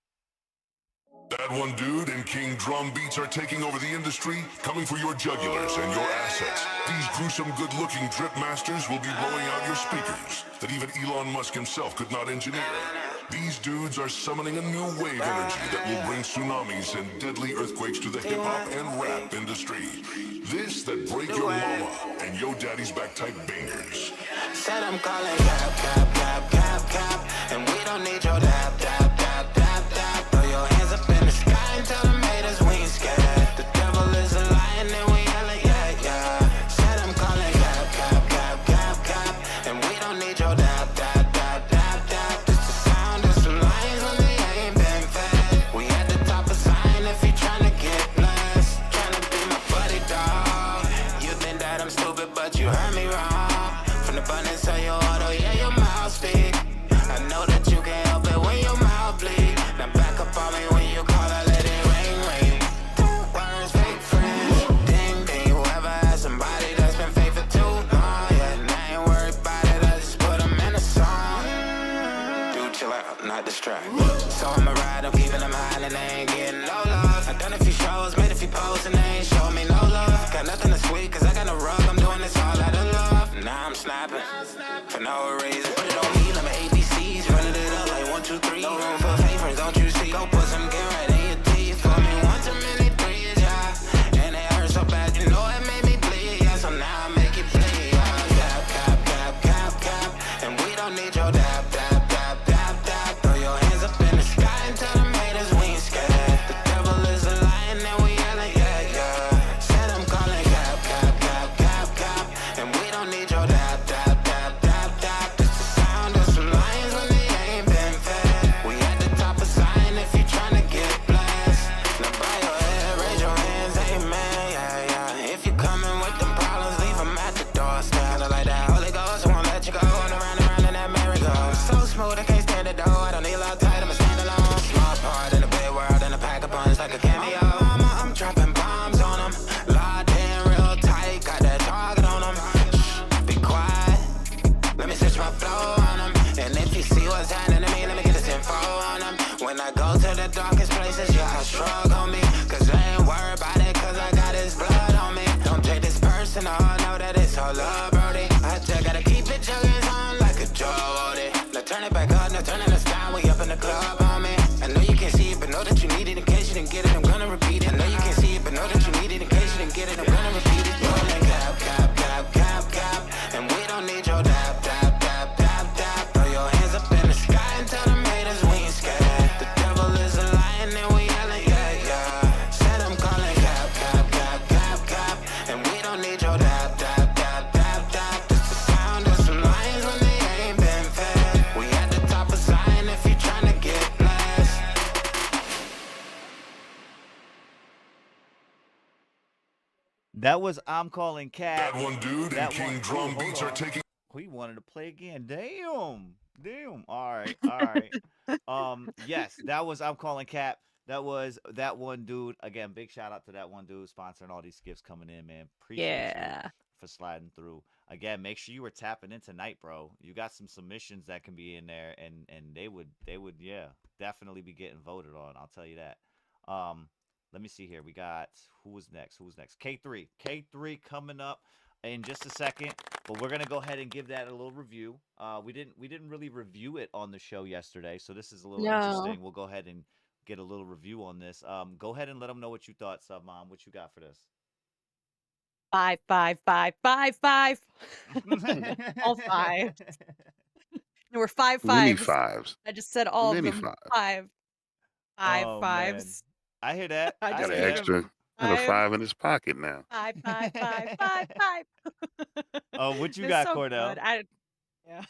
That one dude and King Drum Beats are taking over the industry, coming for your jugulars and your assets. These gruesome, good-looking drip masters will be blowing out your speakers that even Elon Musk himself could not engineer. These dudes are summoning a new wave energy that will bring tsunamis and deadly earthquakes to the hip-hop and rap industry. This that break your mama and your daddy's back type bangers. Said I'm calling cap, and we don't need your dap. Throw your hands up in the sky and tell the haters we ain't scared. The devil is a lion and we yelling, yeah. Said I'm calling cap, and we don't need your dap. You heard me wrong. From the abundance of your heart, oh yeah, your mouth speak. I know that you can't help it when your mouth bleed. Now back up on me when you call, I let it ring. Words, fake friends, ding ding. Whoever has somebody that's been faithful too long, yeah, and I ain't worried about it. I just put them in a song. Dude, chill out, not distract. So I'ma ride, I'm keeping them high, and they ain't getting no love. I done a few shows, made a few posts, and they ain't showing me no love. Got nothing to sweet, cause I got no rub. I'm doing this all out of love. Now I'm snapping for no reason. Put it on me, let my ABCs running it up like 1, 2, 3. No room for favors, don't you see? Go put some gear right in your teeth for me. 1 too many threes, yeah. And it hurt so bad, you know it made me bleed. Yeah, so now I make it bleed. Cap, and we don't need your dap. Throw your hands up in the sky and tell them haters we ain't scared. The devil is a lion and we yelling, yeah. Said I'm calling cap, and we don't need your dap. This the sound of some lions when they ain't been fed. We at the top of Zion if you tryna get blessed. Now bow your head, raise your hands, amen, yeah. If you coming with them problems, leave them at the doorstep. Kinda like that Holy Ghost, won't let you go. Going around and around in that merry-go. So smooth, I can't stand it though. I don't need a lot tight, I'ma stand alone. Small part in a big world, and a pack of buns like a cameo. I'm dropping bombs on them. Locked in real tight, got that target on them. Be quiet, let me switch my flow on them. And if you see what's happening to me, let me get this info on them. When I go to the darkest places, yeah, I shrug on me. Cause I ain't worried about it, cause I got his blood on me. Don't take this personal, know that it's all love, brody. I just gotta keep it jugging on like a Joe. Now turn it back up, now turn it the sky, we up in the club on me. I know you can't see it, but know that you need it in case you didn't get it, I'm gonna repeat it. I know you can't see it, but know that you need it in case you didn't get it, I'm gonna repeat it. Rolling cap, and we don't need your dap. Throw your hands up in the sky and tell them haters we ain't scared. The devil is a lion and we yelling, yeah. That was I'm Calling Cat. That one dude and King Drum hold Beats on. are taking. We wanted to play again. Damn. All right. Yes, that was I'm Calling Cap. That was that one dude. Again, big shout out to that one dude sponsoring all these gifts coming in, man. Appreciate you for sliding through. Again, make sure you were tapping in tonight, bro. You got some submissions that can be in there, and they would definitely be getting voted on. I'll tell you that. Let me see here. We got who was next? K3 coming up in just a second, but we're gonna go ahead and give that a little review. We didn't really review it on the show yesterday, so this is a little interesting. We'll go ahead and get a little review on this. Go ahead and let them know what you thought, Sub Mom. What you got for this? 5, 5, 5, 5, 5. All 5. There were 5 Many fives. fives. I just said all Many of them. five. 5 Oh, fives. I hear that. I Got just an said extra. Got a 5 in his pocket now. 5, 5, 5, 5, 5. Oh, what you It's got, so Cordell? good. Yeah.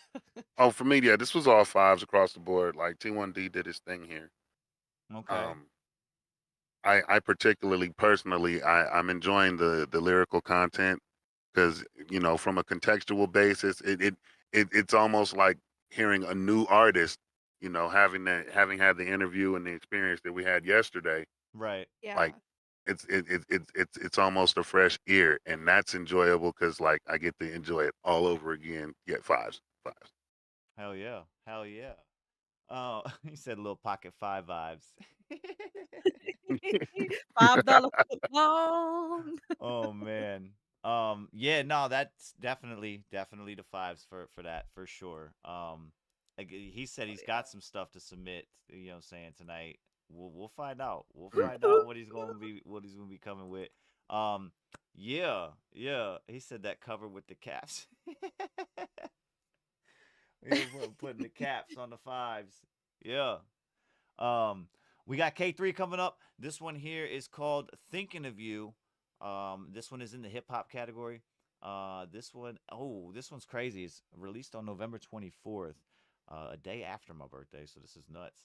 Oh, for me, yeah, this was all 5s across the board. Like T1D did his thing here. Okay. I particularly, personally, I'm enjoying the lyrical content because from a contextual basis, it's almost like hearing a new artist. Having had the interview and the experience that we had yesterday, Right. Yeah. like it's almost a fresh ear, and that's enjoyable because like I get to enjoy it all over again. Yeah, 5s. Hell yeah. Oh, he said little pocket 5 vibes. $5 long. Oh man. Yeah, no, that's definitely the 5s for that for sure. He said he's got some stuff to submit, saying tonight. We'll find out. We'll find out what he's gonna be coming with. Yeah. He said that cover with the caps. He was putting the caps on the 5s. Yeah. We got K3 coming up. This one here is called Thinking of You. This one is in the hip hop category. This one's crazy. It's released on November 24th, a day after my birthday. So this is nuts.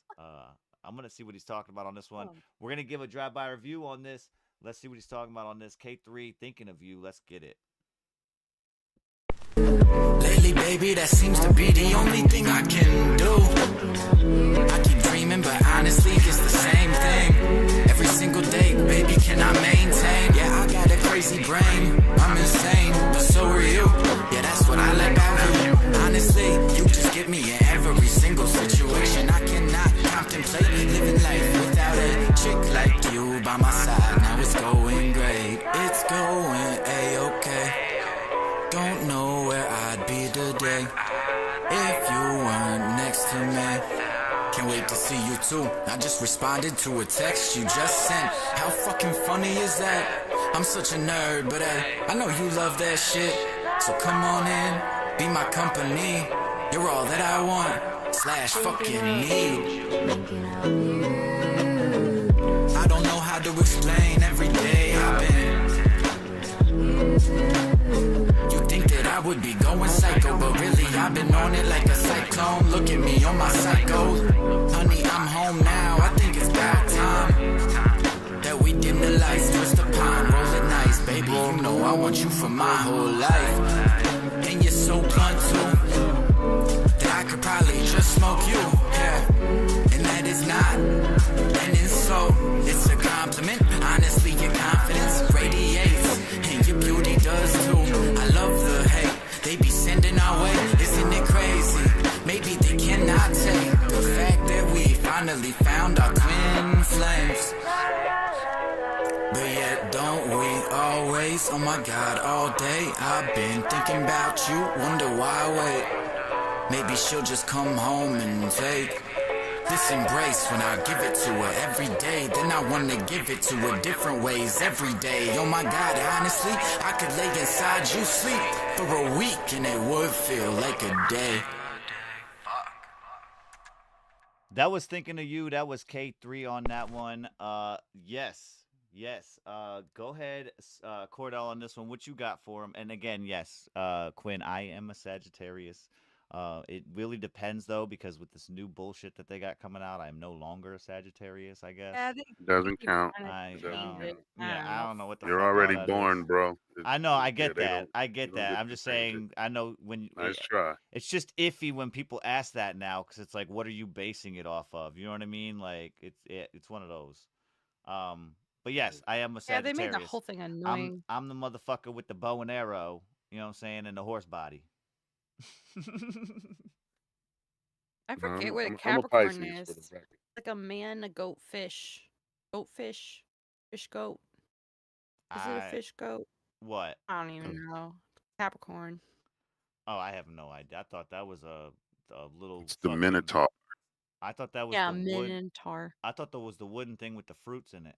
I'm gonna see what he's talking about on this one. We're gonna give a drive-by review on this. Let's see what he's talking about on this. K3, Thinking of You. Let's get it. Lately, baby, that seems to be the only thing I can do. I keep dreaming, but honestly, it's the same thing. Every single day, baby, can I maintain? Yeah, I got a crazy brain, I'm insane, but so are you. Yeah, that's what I like about you. Honestly, you just get me in every single situation. I cannot contemplate living life without a chick like you by my side. Now it's going great, it's going A-okay. Don't know where I'd be today if you weren't next to me. Can't wait to see you too. I just responded to a text you just sent. How fucking funny is that? I'm such a nerd, but I know you love that shit. So come on in, be my company. You're all that I want, / fucking need. I don't know how to explain every day I've been. I would be going psycho, but really I've been on it like a cyclone. Look at me on my cycle. Honey, I'm home now, I think it's about time that we dim the lights, twist the pine, roll it nice. Baby, you know I want you for my whole life. And you're so blunt too, that I could probably just smoke you, yeah. And that is not an insult, it's a compliment. Honestly, your confidence radiates, and your beauty does too. I love the hate they be sending our way, isn't it crazy? Maybe they cannot take the fact that we finally found our twin flames. But yet don't we always, oh my God, all day I've been thinking about you, wonder why wait. Maybe she'll just come home and take this embrace when I give it to her every day. Then I wanna give it to her different ways every day. Oh my God, honestly, I could lay inside you sleep for a week and it would feel like a day. That was Thinking of You. That was K3 on that one. Yes. Go ahead, Cordell, on this one. What you got for him? And again, yes, Quinn, I am a Sagittarius. It really depends though, because with this new bullshit that they got coming out, I'm no longer a Sagittarius, I guess. Yeah, Doesn't count. I It doesn't count. I don't know what the You're fuck all already that born, is. bro. I know, I Yeah, get they that. don't. I You get don't that. get I'm to just change it. saying, I know when Nice try. it's just iffy when people ask that now, because it's like, what are you basing it off of? You know what I mean? Like it's one of those. But yes, I am a Yeah, they made the Sagittarius. whole thing annoying. I'm the motherfucker with the bow and arrow. You know what I'm saying? And the horse body. I No, forget what a I'm a Capricorn Pisces for the is. record. Like a man, a goat, fish. Goat, fish. Fish, goat. Is it a fish, goat? What? I don't even know. Capricorn. Oh, I have no idea. I thought that was a little It's the fucking. Minotaur. I thought that was Yeah, the wood. Minotaur. I thought that was the wooden thing with the fruits in it.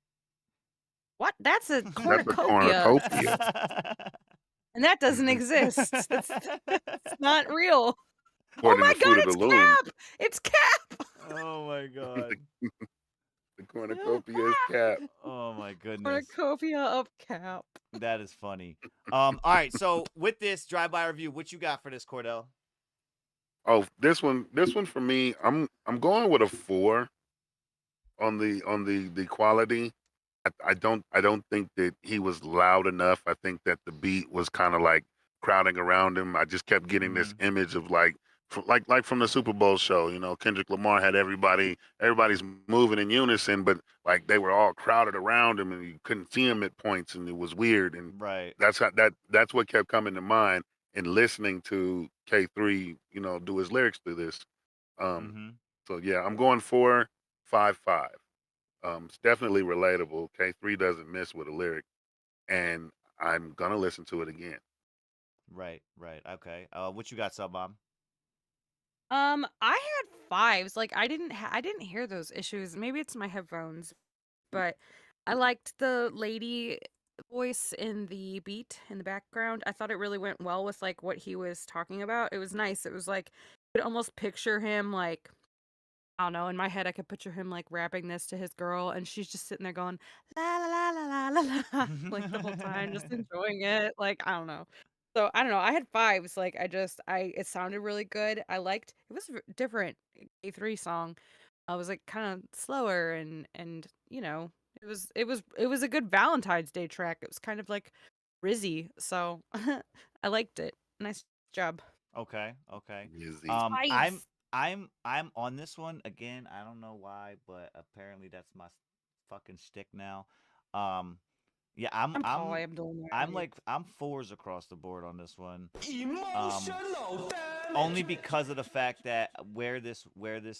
What? That's a That's a cornucopia. cornucopia. And that doesn't exist. That's not real. According Oh my to god, Fruit of the it's Loom, Cap! It's Cap! Oh my god. the cornucopia is Cap. Oh my goodness. Cornucopia of Cap. That is funny. All right. So with this drive-by review, what you got for this, Cordell? Oh, this one for me, I'm going with a 4 on the quality. I don't think that he was loud enough. I think that the beat was kind of like crowding around him. I just kept getting this image of like from the Super Bowl show, you know, Kendrick Lamar had everybody's moving in unison, but like they were all crowded around him and you couldn't see him at points and it was weird. And right. That's what kept coming to mind in listening to K3, you know, do his lyrics through this. So yeah, I'm going 4, 5, 5. It's definitely relatable. K3 doesn't miss with a lyric, and I'm gonna listen to it again. Right. Okay. What you got, Sub Mom? I had 5s. Like I didn't hear those issues. Maybe it's my headphones, but I liked the lady voice in the beat in the background. I thought it really went well with like what he was talking about. It was nice. It was like you could almost picture him like I don't know. In my head, I could picture him like rapping this to his girl, and she's just sitting there going la la la la la la la like the whole time, just enjoying it. Like I don't know. So I don't know. I had 5s. Like it sounded really good. I liked it was different. A3 song. I was like kind of slower and you know it was a good Valentine's Day track. It was kind of like Rizzy. So I liked it. Nice job. Okay. Rizzy. I'm on this one again. I don't know why, but apparently that's my fucking shtick now. Yeah, I'm like I'm 4s across the board on this one. Emotional Only because of the fact that where this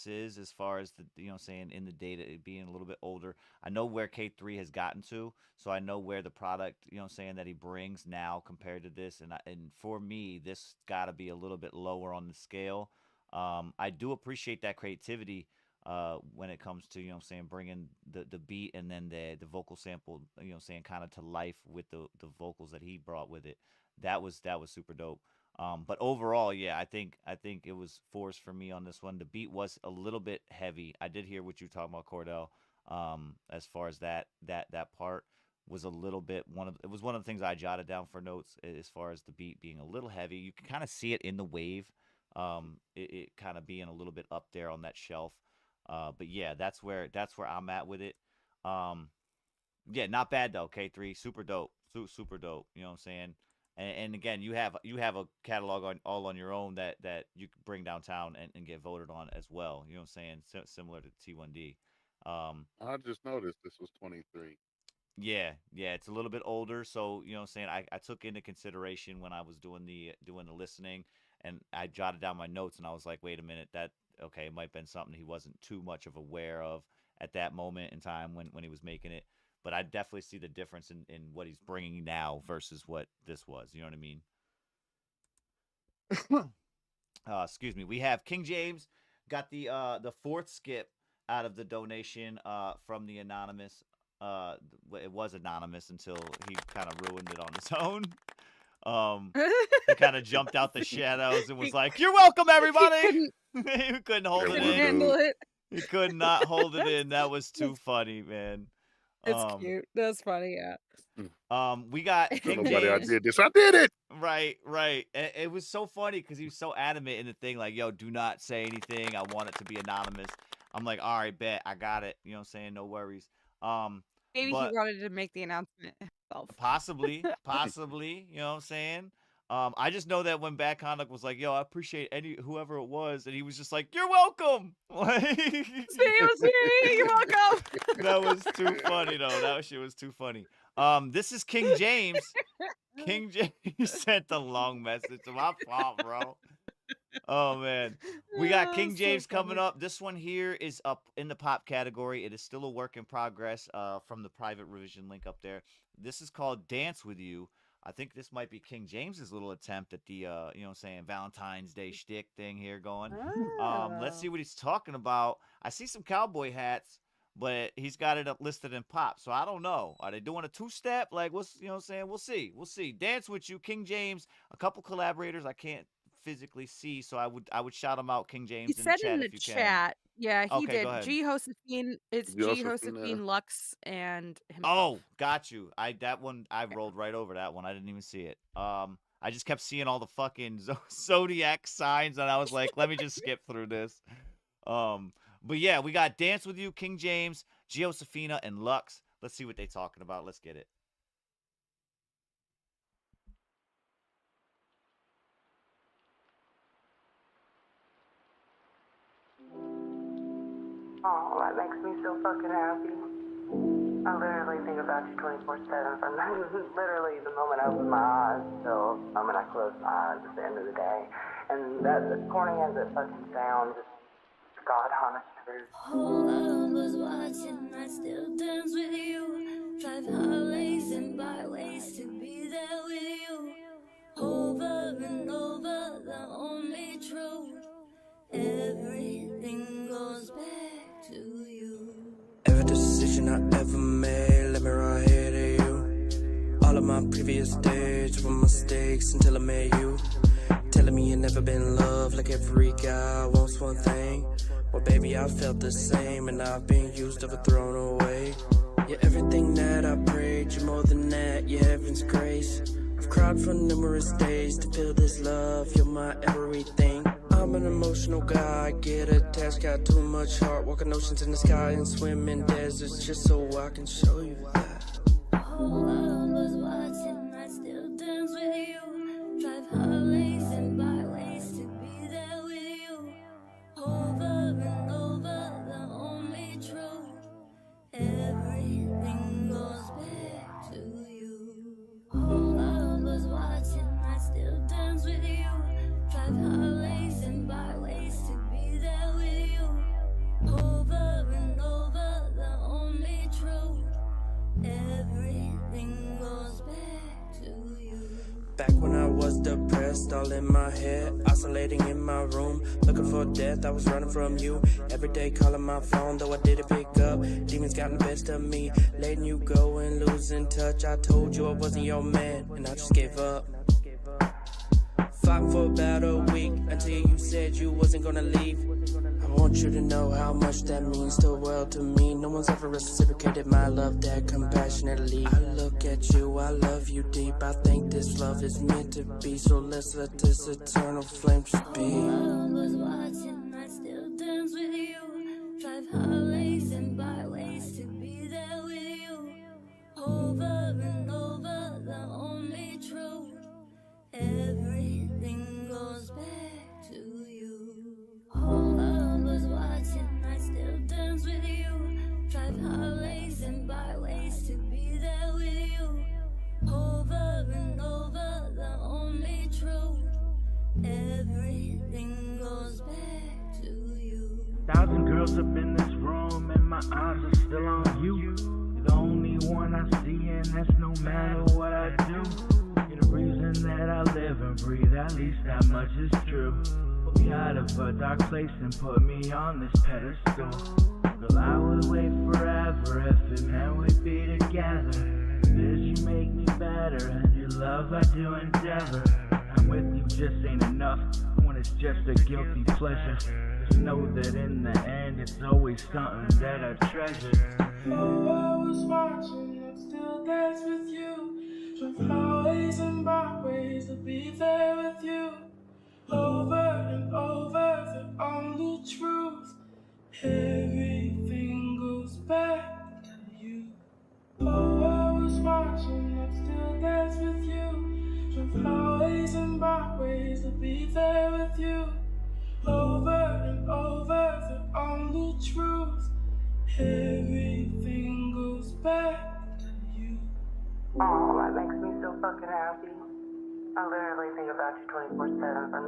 is as far as the saying in the data it being a little bit older. I know where K3 has gotten to, so I know where the product saying that he brings now compared to this, and for me this got to be a little bit lower on the scale. I do appreciate that creativity when it comes to saying bringing the beat and then the vocal sample saying kind of to life with the vocals that he brought with it. That was super dope. But overall, yeah, I think it was 4s for me on this one. The beat was a little bit heavy. I did hear what you were talking about, Cordell. As far as that part was a little bit it was one of the things I jotted down for notes as far as the beat being a little heavy. You can kind of see it in the wave. It kind of being a little bit up there on that shelf. But yeah, that's where I'm at with it. Yeah, not bad though. K3, super dope, super dope. You know what I'm saying? And again, you have a catalog all on your own that you can bring downtown and get voted on as well. You know what I'm saying? Similar to T1D. I just noticed this was 23. Yeah, it's a little bit older, so you know what I'm saying. I took into consideration when I was doing the listening, and I jotted down my notes, and I was like, wait a minute, that okay, it might have been something he wasn't too much of aware of at that moment in time when he was making it. But I definitely see the difference in what he's bringing now versus what this was. You know what I mean? Excuse me. We have King James got the 4th skip out of the donation from the anonymous. It was anonymous until he kind of ruined it on his own. He kind of jumped out the shadows and was like, "You're welcome, everybody." He couldn't hold it in. Handle it. He could not hold it in. That was too funny, man. It's cute. That's funny, yeah. We got Tell King nobody I James. did this. I did it. Right. It was so funny because he was so adamant in the thing, like, yo, do not say anything. I want it to be anonymous. I'm like, all right, bet. I got it. You know what I'm saying? No worries. Maybe But he wanted to make the announcement himself. possibly, you know what I'm saying? I just know that when Bad Conduct was like, yo, I appreciate whoever it was, and he was just like, you're welcome. It was me. You're welcome. That was too funny, though. That shit was too funny. This is King James. King James sent a long message. My fault, bro. Oh, man. We got King James coming up. This one here is up in the pop category. It is still a work in progress from the private revision link up there. This is called Dance With You. I think this might be King James's little attempt at the, you know what I'm saying, Valentine's Day shtick thing here going. Let's see what he's talking about. I see some cowboy hats, but he's got it up listed in pop. So I don't know. Are they doing a two-step? Like, what's, you know what I'm saying? We'll see. Dance With You, King James, a couple collaborators I can't physically see, so I would shout them out, King James, He in the said chat in if the you can. chat. Yeah, he Okay, did. go ahead. G Josephine. It's G Josephine, Lux, and himself. Oh, got you. That one I rolled right over that one. I didn't even see it. I just kept seeing all the fucking zodiac signs, and I was like, let me just skip through this. But yeah, we got Dance With You, King James, Josephina, and Lux. Let's see what they talking about. Let's get it. Oh, that makes me so fucking happy. I literally think about you 24/7 from literally the moment I open my eyes till the moment I close my eyes at the end of the day. And that, as corny as it fucking sounds, just God honest truth. Whole world was watching, I still dance with you. Drive highways and byways to be there with you. Over and over, the only truth. Everything goes back to you. Every decision I ever made, let me right here to you. All of my previous days were mistakes until I met you. Telling me you never been loved like every guy wants one thing. Well, baby, I felt the same, and I've been used, overthrown away. You're everything that I prayed, you're more than that, you're heaven's grace. I've cried for numerous days to feel this love, you're my everything. I'm an emotional guy, I get attached, got too much heart, walking oceans in the sky and swim in deserts just so I can show you that. Whole world was watching, I still dance with you. Drive highways and byways to be there with you. Over and over, the only truth. Everything goes back to you. Whole world was watching, I still dance with you. Drive highways and byways to be there with you. Over and over, the only truth. Everything goes back to you. Back when I was depressed, all in my head, isolating in my room, looking for death, I was running from you. Every day calling my phone, though I didn't pick up. Demons got the best of me, letting you go and losing touch. I told you I wasn't your man, and I just gave up. Fighting for about a week, until you said you wasn't gonna leave. I want you to know how much that means the world to me. No one's ever reciprocated my love that compassionately. I look at you, I love you deep. I think this love is meant to be, so let's let this eternal flame just be. Whole world was watching, I still dance with you. Drive highways and byways to be there with you. Over and over, the only truth. Everything goes back to you. Whole world was watching, I still dance with you. Drive highways and byways to be there with you. Over and over, the only truth. Everything goes back to you. 1,000 girls up in this room, and my eyes are still on you. You're the only one I see, and that's no matter what I do. You're the reason that I live and breathe, at least that much is true. Put me out of a dark place and put me on this pedestal. Girl, I would wait forever if it meant we'd be together. Cause you make me better, and your love I do endeavor. I'm with you just ain't enough. I wanna it's just a guilty pleasure. Just know that in the end, it's always something that I treasure. Oh, I was watching, I'd still dance with you. Drove highways and byways to be there with you. Over and over, the only truth. Everything goes back to you. Oh, I was watching, I'd still dance with you. Drove highways and byways to be there with you. Over and over, the only truth. Everything goes back to you. Oh, that makes me so fucking happy. I literally think about you 24/7 from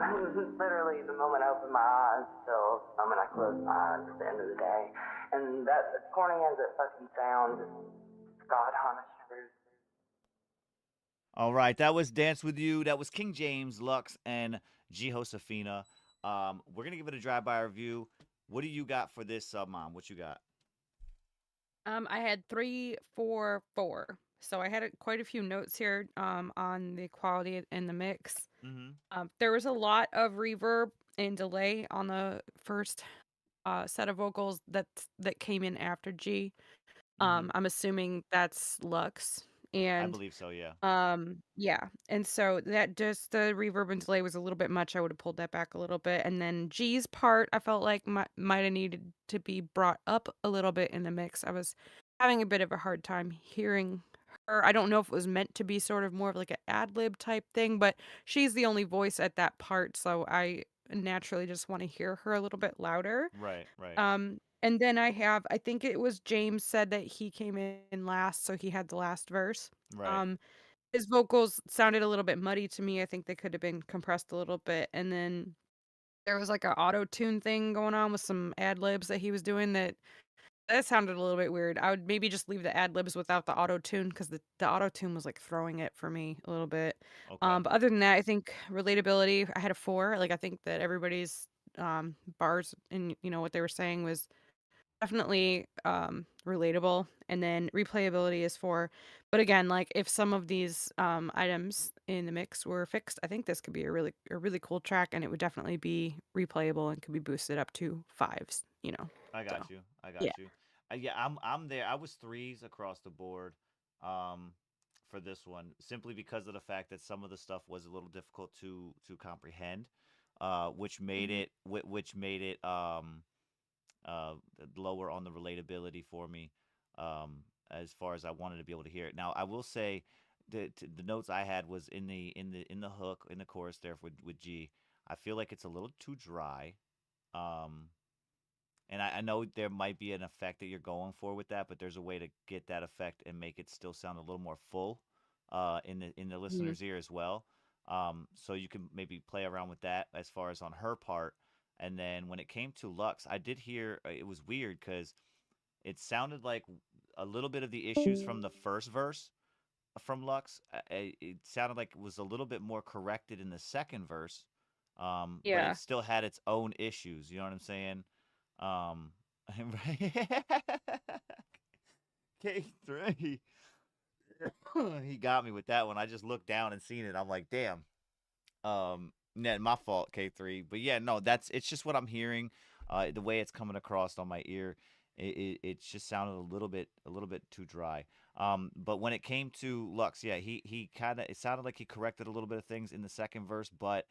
literally the moment I open my eyes till the moment I close my eyes at the end of the day. And that, as corny as it fucking sounds, it's God honest truth. All right, that was Dance With You. That was King James, Lux, and G Josefina. We're going to give it a drive-by review. What do you got for this, Mom? What you got? I had 3, 4, 4. So I had quite a few notes here on the quality and the mix. Mm-hmm. There was a lot of reverb and delay on the first set of vocals that came in after G. I'm assuming that's Lux. I And believe so, yeah. yeah. And so that just the reverb and delay was a little bit much. I would have pulled that back a little bit. And then G's part, I felt like might have needed to be brought up a little bit in the mix. I was having a bit of a hard time hearing her. I don't know if it was meant to be sort of more of like an ad lib type thing, but she's the only voice at that part, so I naturally just want to hear her a little bit louder. Right, right. And then I think it was James said that he came in last, so he had the last verse. Right. His vocals sounded a little bit muddy to me. I think they could have been compressed a little bit. And then there was like an auto tune thing going on with some ad libs that he was doing that sounded a little bit weird. I would maybe just leave the ad libs without the auto tune because the auto tune was like throwing it for me a little bit. Okay. But other than that, I think relatability, I had a 4. Like I think that everybody's bars and what they were saying was definitely relatable. And then replayability is 4. But again, like if some of these items in the mix were fixed, I think this could be a really cool track, and it would definitely be replayable and could be boosted up to 5s. I got So, you. I got yeah. you. Yeah, I'm there. I was 3s across the board for this one, simply because of the fact that some of the stuff was a little difficult to comprehend, which made it lower on the relatability for me, as far as I wanted to be able to hear it. Now, I will say the notes I had was in the hook, in the chorus there with G. I feel like it's a little too dry. And I know there might be an effect that you're going for with that, but there's a way to get that effect and make it still sound a little more full in the listener's ear as well. So you can maybe play around with that as far as on her part. And then when it came to Lux, I did hear it was weird because it sounded like a little bit of the issues from the first verse from Lux. It sounded like it was a little bit more corrected in the second verse, but Yeah. it still had its own issues. You know what I'm saying? K3. He got me with that one. I just looked down and seen it. I'm like, damn. Yeah, my fault, K3. But yeah, no, it's just what I'm hearing. The way it's coming across on my ear, it just sounded a little bit too dry. But when it came to Lux, yeah, he kind of, it sounded like he corrected a little bit of things in the second verse, but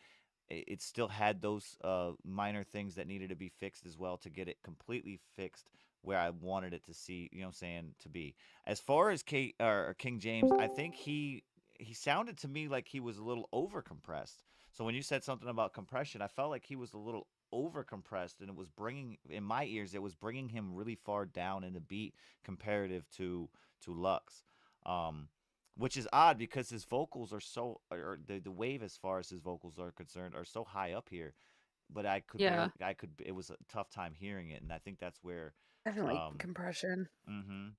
it still had those minor things that needed to be fixed as well to get it completely fixed where I wanted it to see, you know what I'm saying, to be. As far as King James, I think he sounded to me like he was a little over compressed. So when you said something about compression, I felt like he was a little over compressed, and it was bringing, in my ears, it was bringing him really far down in the beat comparative to Lux. Which is odd because his vocals are so, or the wave as far as his vocals are concerned are so high up here, but Yeah. it was a tough time hearing it, and I think that's where Definitely compression mm-hmm.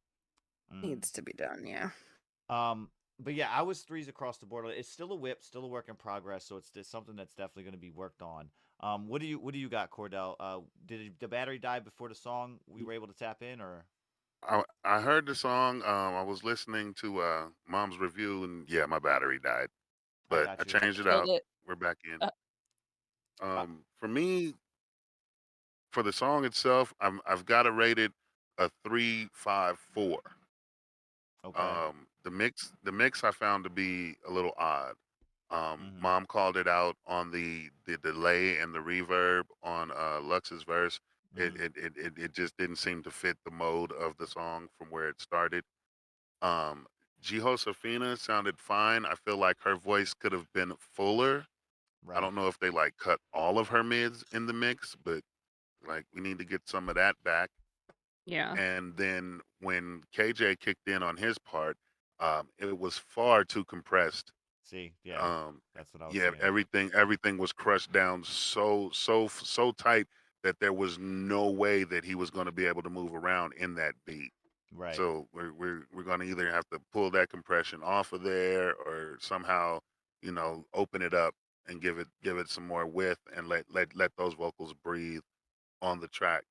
needs to be done. Yeah. But yeah, I was 3s across the board. It's still a whip, still a work in progress, so it's something that's definitely going to be worked on. What do you got, Cordell? Did the battery die before the song? We were able to tap in, or? I heard the song. I was listening to Mom's review, and yeah, my battery died, but I got you. changed it Killed out. it. We're back in. For me, for the song itself, I've got to rate it a 3.54. Okay. The mix I found to be a little odd. Mm-hmm. Mom called it out on the delay and the reverb on Lux's verse. It just didn't seem to fit the mode of the song from where it started. Um, Josefina sounded fine. I feel like her voice could have been fuller. I Right. don't know if they like cut all of her mids in the mix, but like we need to get some of that back. Yeah. And then when KJ kicked in on his part, it was far too compressed. See, yeah, Um, that's what I was yeah, saying. everything was crushed down so tight that there was no way that he was going to be able to move around in that beat. Right. So we're going to either have to pull that compression off of there or somehow, open it up and give it some more width and let those vocals breathe on the track.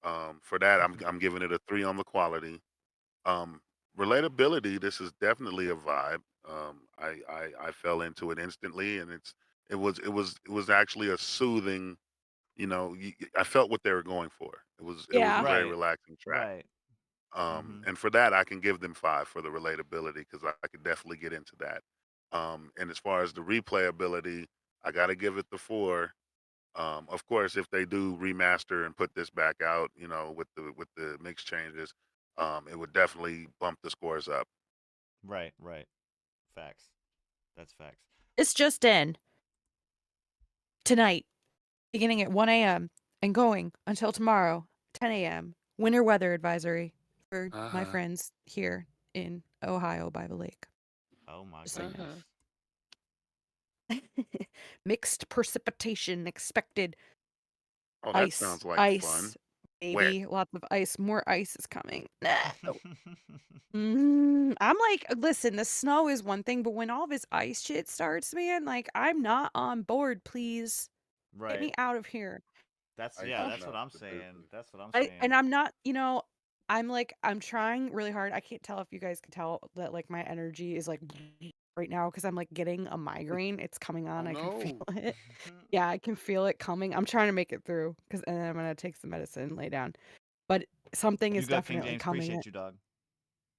For that, I'm giving it a 3 on the quality. Um, Relatability, this is definitely a vibe. I fell into it instantly, and it was actually a soothing. I felt what they were going for. It was a Yeah. very Right. relaxing track. Right. Mm-hmm. And for that, I can give them 5 for the relatability because I could definitely get into that. And as far as the replayability, I got to give it the 4. Of course, if they do remaster and put this back out, with the mix changes, it would definitely bump the scores up. Right. Right. Facts. That's facts. It's just in tonight, beginning at 1 a.m. and going until tomorrow, 10 a.m. Winter weather advisory for my Uh-huh. friends here in Ohio by the lake. Oh my Just so you know. goodness. Mixed precipitation expected. Oh, that Ice, sounds like ice, fun. Wet. baby, lots of ice. More ice is coming. No. I'm like, listen, the snow is one thing, but when all this ice shit starts, man, like, I'm not on board. Please get me Right. out of here. That's Ice yeah. is That's what not I'm the saying. business. That's what I'm And saying. I'm not, I'm like, I'm trying really hard. I can't tell if you guys can tell that like my energy is like right now because I'm like getting a migraine. It's coming Oh on. I can feel no. it. Yeah, I can feel it coming. I'm trying to make it through and then I'm gonna take some medicine, lay down. But something You is good, King definitely James? coming. Appreciate you, dog.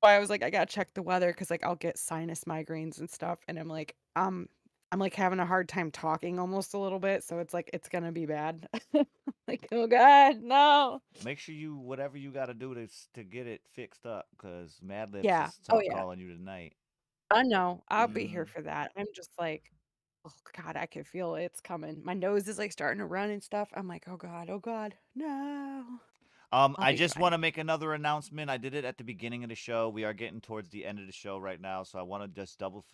Why I was like, I gotta check the weather because like I'll get sinus migraines and stuff, and I'm like having a hard time talking almost a little bit, so it's like it's gonna be bad. Like, oh God, no. Make sure you whatever you got to do to get it fixed up, cause Mad Libs Yeah. is Oh yeah. calling you tonight. I know. I'll be Mm-hmm. here for that. I'm just like, oh God, I can feel it. It's coming. My nose is like starting to run and stuff. I'm like, oh God, no. I'll I be just fine. want to make another announcement. I did it at the beginning of the show. We are getting towards the end of the show right now, so I want to just double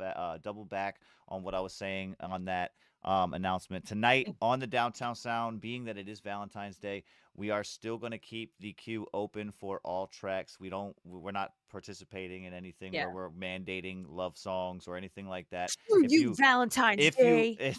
back on what I was saying on that announcement tonight on the Downtown Sound. Being that it is Valentine's Day, we are still going to keep the queue open for all tracks. We're not participating in anything Yeah. where we're mandating love songs or anything like that. Screw If you, Valentine's if you, Day.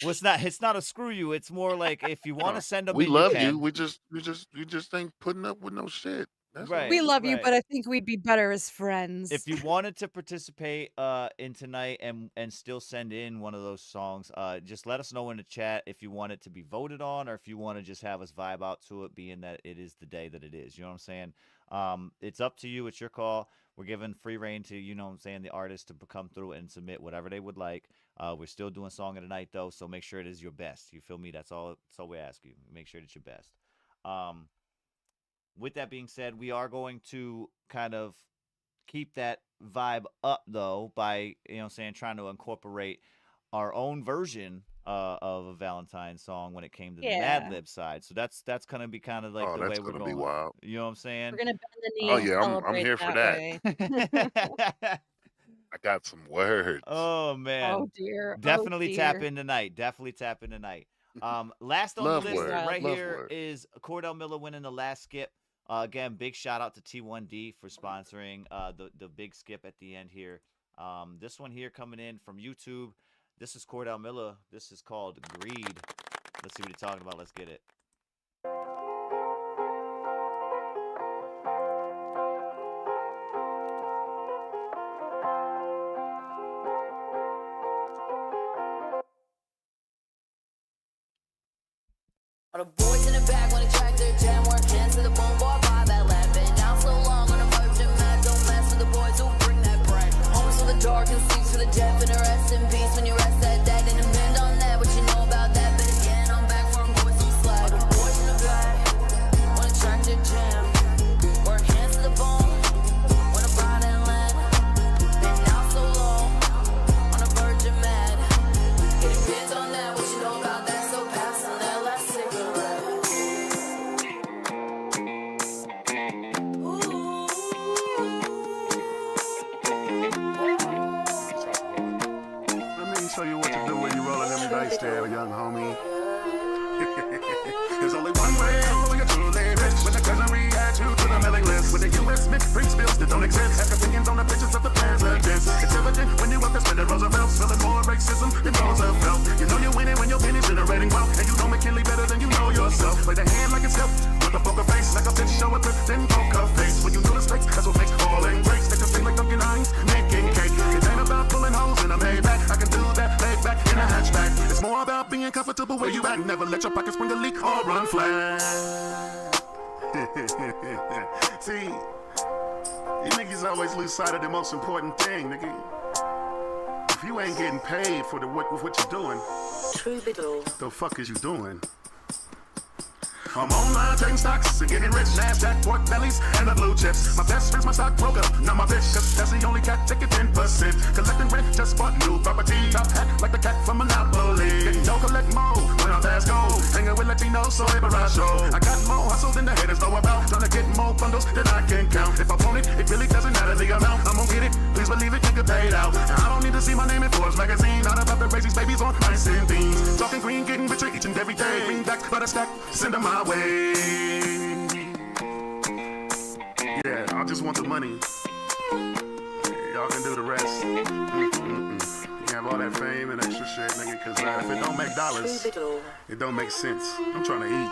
well, it's not a screw you. It's more like if you want to send them We in, you love can. you. We just ain't putting up with no shit. That's Right. We love you, right. but I think we'd be better as friends. If you wanted to participate in tonight and still send in one of those songs, just let us know in the chat if you want it to be voted on or if you want to just have us vibe out to it, being that it is the day that it is. You know what I'm saying? It's up to you. It's your call. We're giving free reign to, you know what I'm saying, the artist to come through and submit whatever they would like. We're still doing Song of the Night, though, so make sure it is your best. You feel me? That's all we ask you. Make sure it's your best. With that being said, we are going to kind of keep that vibe up though by trying to incorporate our own version of a Valentine song when it came to the Mad Lib side. So that's gonna be kind of like Oh, the that's way we're gonna be going. wild. You know what I'm saying? We're gonna bend the knee Oh and yeah, I'm celebrate here for that that. way. I got some words. Oh man. Oh dear. Definitely Oh tap dear. in tonight. Definitely tap in tonight. Last on the Love list words. right Love here words. is Cordell Miller winning the last skip. Again, big shout out to T1D for sponsoring the big skip at the end here. This one here coming in from YouTube. This is Cordell Miller. This is called Greed. Let's see what he's talking about. Let's get it. The boys in the back wanna track their jam, work hands to the bone, boy, buy that lap. Been down so long on a virgin mat, don't mess with the boys who bring that bread. Homes for the dark and sleeps for the deaf, and the rest in peace when you rest at that. Didn't amend on that, what you know about that, but again, I'm back for them boys who slide. The boys in the back wanna track their jam, work hands to the bone, wanna buy that land. Been down so long on a virgin mat. It depends on that, what you know about that, so pass on that last cigarette. Let me show you what to do when you rolling them dice there, young homie. There's only one way to get truly rich. When the treasury adds you to the mailing list. With the U.S. mixed free bills that don't exist. Ask opinions on the pictures of the presidents. It's evident when you up to spend Roosevelt. Spilling more racism than Roosevelt. You know you're winning when you're finished generating wealth. And you know McKinley better than you know yourself. Play the hand like it's help. With a poker face. Like a bitch show with then poker face. When you know the stakes, that's what makes falling grace. They just feel like Dunkin' Hines making cake. It ain't about pulling holes in a Maybach. I can do that laid back in a hatchback. It's more about being comfortable where you at. Never let your pockets spring a leak or run flat. See, you niggas always lose sight of the most important thing, nigga. If you ain't getting paid for what you're doing, the fuck is you doing? I'm online taking stocks and getting rich. NASDAQ, pork bellies, and the blue chips. My best friend's my stockbroker, not my bitch. Cause that's the only cat taking 10%. Collecting rent, just bought new property. Top hat like the cat from Monopoly. Don't collect more when I pass go. Hanging with Latinos, so every I show. I got more hustle than the haters know about. Trying to get more bundles than I can count. If I want it really doesn't matter the amount. I'm gonna get it, please believe it, you get paid out. And I don't need to see my name in Forbes magazine. Not about the raise these babies on nice and beans. Talking green, getting richer each and every day. Greenbacks by the stack, send them my way. Yeah, I just want the money. Y'all can do the rest. You have all that fame and extra shit, nigga, cause if it don't make dollars, it don't make sense. I'm trying to eat.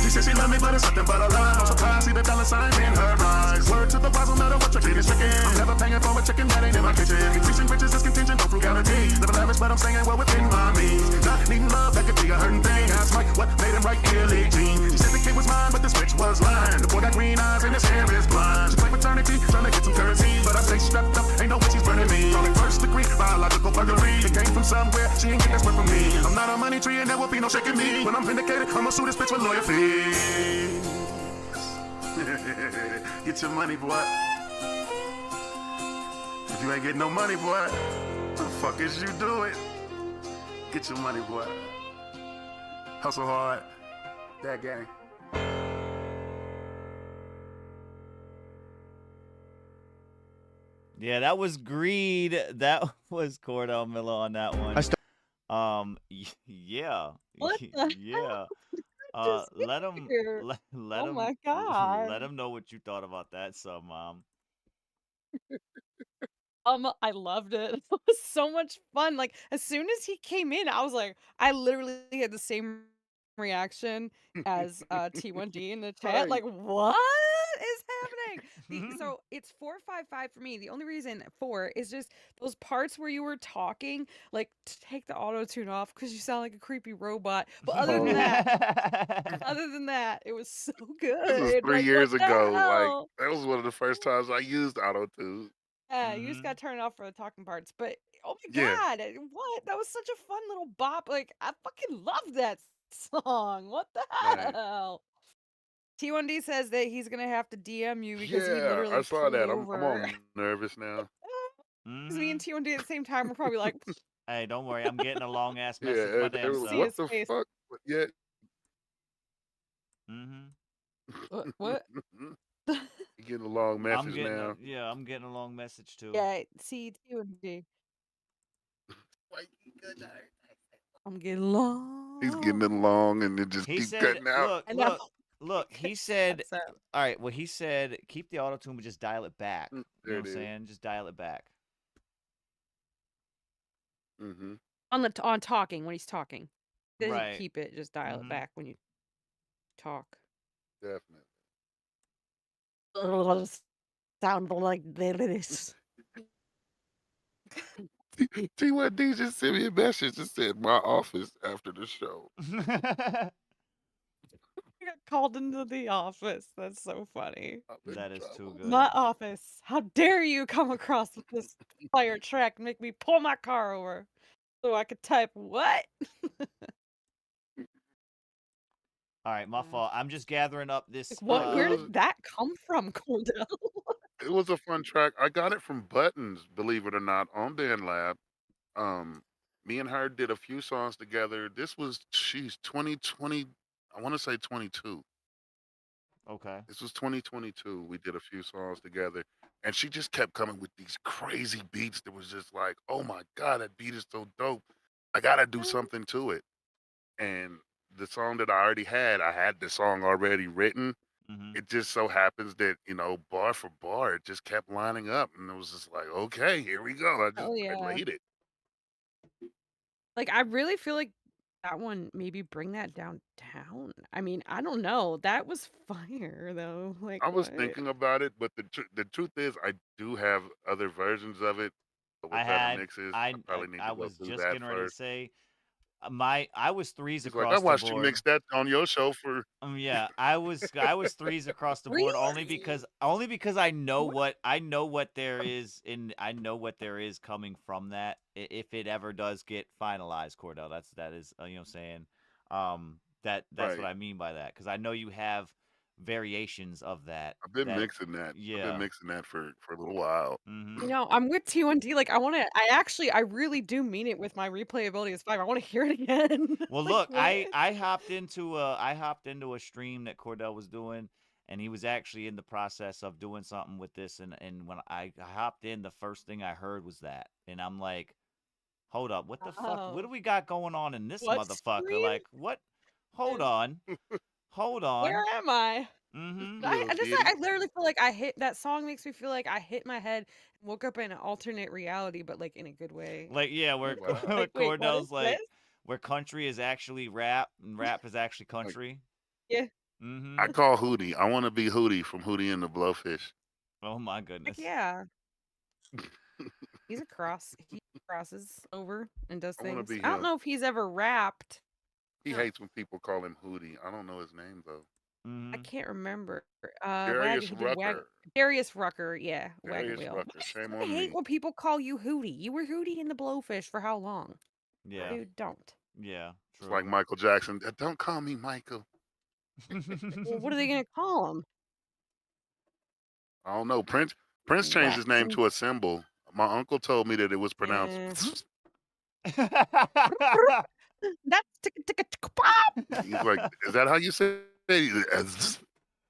She said she love me, but it's nothing but a lie. No surprise, see the dollar sign in her eyes. Word to the wise, no matter what your kid is tricking. I'm never paying for a chicken that ain't in my kitchen. Increasing riches is contingent on frugality. Never lavish, but I'm staying well within my means. Not needing love, that could be a hurting thing. Ask Mike what made him right, Billie Jean. She said the kid was mine, but the switch was lying. The boy got green eyes and his hair is blind. She played fraternity, trying to get some currency, but I stay strapped up, ain't no way she's burning me. Only first degree, biological burglary. It came from somewhere, she ain't get that spread from me. I'm not a money tree and there will be no shaking me. When I'm vindicated, I'ma sue this bitch with lawyer fees. Get your money, boy. If you ain't getting no money, boy, what the fuck is you doing? Get your money, boy. Hustle hard. That gang. Yeah, that was Greed. That was Cordell Miller on that one. Yeah. What the Yeah. just Let him here? let Oh him my God. let him know what you thought about that, so mom. I loved it. It was so much fun. Like as soon as he came in, I was like, I literally had the same reaction as T1D in the chat. Right. Like, what is happening? So it's 455 for me. The only reason 4 is just those parts where you were talking, like to take the auto tune off because you sound like a creepy robot. But other than that, it was so good. This was 3 Like, years what the ago. Like hell? that was one of the first times I used auto-tune. Yeah, you just gotta turn it off for the talking parts. But oh my Yeah. God, what? That was such a fun little bop. Like I fucking love that song. What the Right. hell? T1D says that he's gonna have to DM you because he Yeah, literally I saw pulled that. I'm over. all nervous now. Because me and T1D at the same time were probably like, Hey, don't worry, I'm getting a long ass Yeah, message my they damn were like, see self. his what the face. fuck? But yeah. What? You getting a long I'm message getting now. I'm getting a long message too. Yeah, see T1D. I'm getting long. He's getting it long and it just He keeps said, cutting out. I know. look, he said, So, all right, well, he said, keep the auto tune, but just dial it back. You know There what I'm it is. saying? Just dial it back. Mm-hmm. on talking when he's talking. Doesn't Right. keep it, just dial it back when you talk. Definitely. Sound like this. T1D just sent me a message that said my office after the show. I got called into the office. That's so funny. That is too good. My office. How dare you come across with this fire truck and make me pull my car over so I could type what? All right, my fault. I'm just gathering up this. Like, what? Where It was did that come from, Cordell? it was a fun track. I got it from Buttons, believe it or not, on Band Lab. Me and her did a few songs together. This was she's 2020. I want to say 22. Okay. This was 2022. We did a few songs together, and she just kept coming with these crazy beats that was just like, oh my god, that beat is so dope. I gotta do something to it. And the song that I had the song already written. Mm-hmm. It just so happens that, bar for bar, it just kept lining up. And it was just like, okay, here we go. Oh I yeah. laid it. Like, I really feel like that one maybe bring that downtown. I mean, I don't know. That was fire though. Like, I was what? thinking about it, but the truth is, I do have other versions of it. But I with better had. mixes, I probably need I to go was through just that getting ready to first. say I was threes He's like, I across the watched you board. mix that on your show for. Yeah, I was threes across the board only because I know what there is coming from that if it ever does get finalized, Cordell. That is you know what I'm saying. That's what Right. I mean by that because I know you have variations of that. I've been mixing that. I've been Yeah. mixing that for a little while. Mm-hmm. You know, I'm with T1D. Like, I really do mean it with my replayability is 5. I want to hear it again. Well, Like, look, what? I hopped into a stream that Cordell was doing, and he was actually in the process of doing something with this. And when I hopped in, the first thing I heard was that, and I'm like, hold up, what the fuck? What do Oh. we got going on in this What motherfucker? stream? Like, what? Hold on, hold Where on. am I? Mm-hmm. I literally feel like I hit that song makes me feel like I hit my head and woke up in an alternate reality, but like in a good way. Like, yeah, where Wow. Like, wait, what Cordell's is like, this? where country is actually rap and rap is actually country. Yeah. Mm-hmm. I call Hootie. I want to be Hootie from Hootie and the Blowfish. Oh my Heck goodness. yeah. He crosses over and does I want to things. be I don't him. know if he's ever rapped. He hates when people call him Hootie. I don't know his name though. I Mm-hmm. can't remember. Darius He did Rucker. Darius Rucker, yeah, Wagon Darius Wheel. Rucker. Shame I on hate me. when people call you Hootie. You were Hootie in the Blowfish for how long? Yeah. Dude, don't. Yeah. It's True. like Michael Jackson. Don't call me Michael. Well, what are they gonna call him? I don't know. Prince changed his name Waxon. to a symbol. My uncle told me that it was Yeah. pronounced. That's pop. He's like, is that how you say it?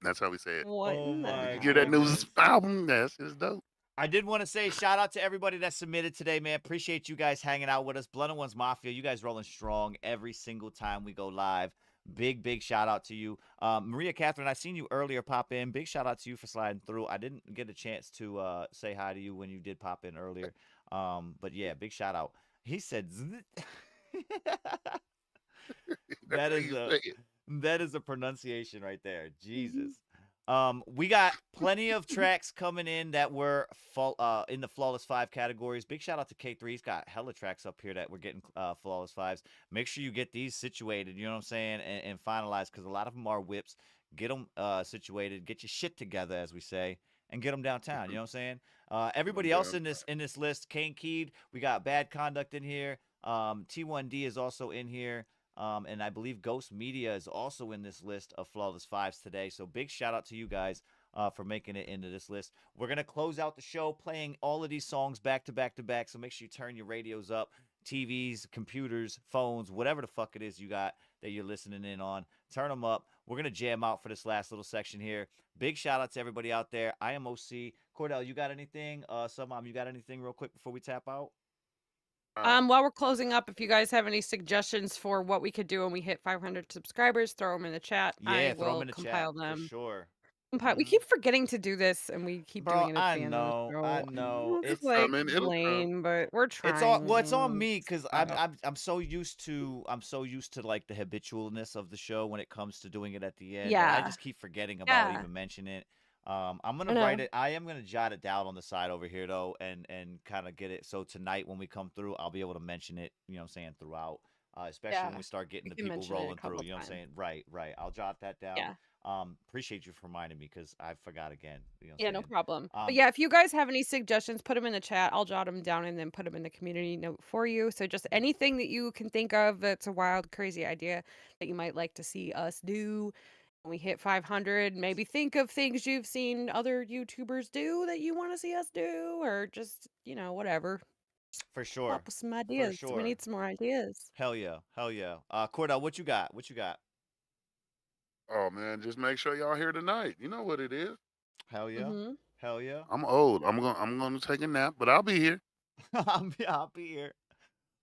That's how we say it. What Oh in the my You hear that new goodness. album? That's it's dope. I did want to say shout out to everybody that submitted today, man. Appreciate you guys hanging out with us. Blood and Ones Mafia, you guys rolling strong every single time we go live. Big shout out to you. Maria Catherine, I seen you earlier pop in. Big shout out to you for sliding through. I didn't get a chance to say hi to you when you did pop in earlier. But yeah, big shout out. He said that is a pronunciation right there. Jesus. We got plenty of tracks coming in that were in the Flawless 5 categories. Big shout out to K3. He's got hella tracks up here that we're getting Flawless 5s. Make sure you get these situated, you know what I'm saying, and finalized because a lot of them are whips. Get them situated. Get your shit together, as we say, and get them downtown. You know what I'm saying? Everybody else in this list, Kane Keed, we got Bad Conduct in here. T1D is also in here. And I believe Ghost Media is also in this list of Flawless 5s today. So big shout out to you guys for making it into this list. We're going to close out the show playing all of these songs back to back to back. So make sure you turn your radios up, TVs, computers, phones, whatever the fuck it is you got that you're listening in on. Turn them up. We're going to jam out for this last little section here. Big shout out to everybody out there. I am OC. Cordell, you got anything? Mom, you got anything real quick before we tap out? While we're closing up, if you guys have any suggestions for what we could do when we hit 500 subscribers, throw them in the chat. Yeah, I throw them will in the compile chat them. for sure. We keep forgetting to do this, and we keep doing it at I the end of the show. I know. It's It's like it'll lame, but we're trying. It's on me because I'm so used to like the habitualness of the show when it comes to doing it at the end. Yeah. I just keep forgetting about Yeah. even mentioning it. I'm gonna write it. I am gonna jot it down on the side over here though, and kind of get it. So tonight when we come through, I'll be able to mention it. You know what I'm saying, throughout. especially when Yeah, we start getting you the can people mention it a rolling through. couple You know what I'm times. saying? Right. I'll jot that down. Yeah. Appreciate you for reminding me because I forgot again. You know what Yeah, I'm no saying? problem. But Um, yeah, if you guys have any suggestions, put them in the chat. I'll jot them down and then put them in the community note for you. So just anything that you can think of that's a wild, crazy idea that you might like to see us do when we hit 500, maybe think of things you've seen other YouTubers do that you want to see us do, or just, whatever. for Come sure. up with some For ideas. We sure. need some more ideas. Hell yeah. Hell yeah. Cordell, what you got? What you got? Oh man, just make sure y'all here tonight. You know what it is. Hell yeah. Mm-hmm. Hell yeah. I'm old. I'm gonna take a nap, but I'll be here. I'll be here.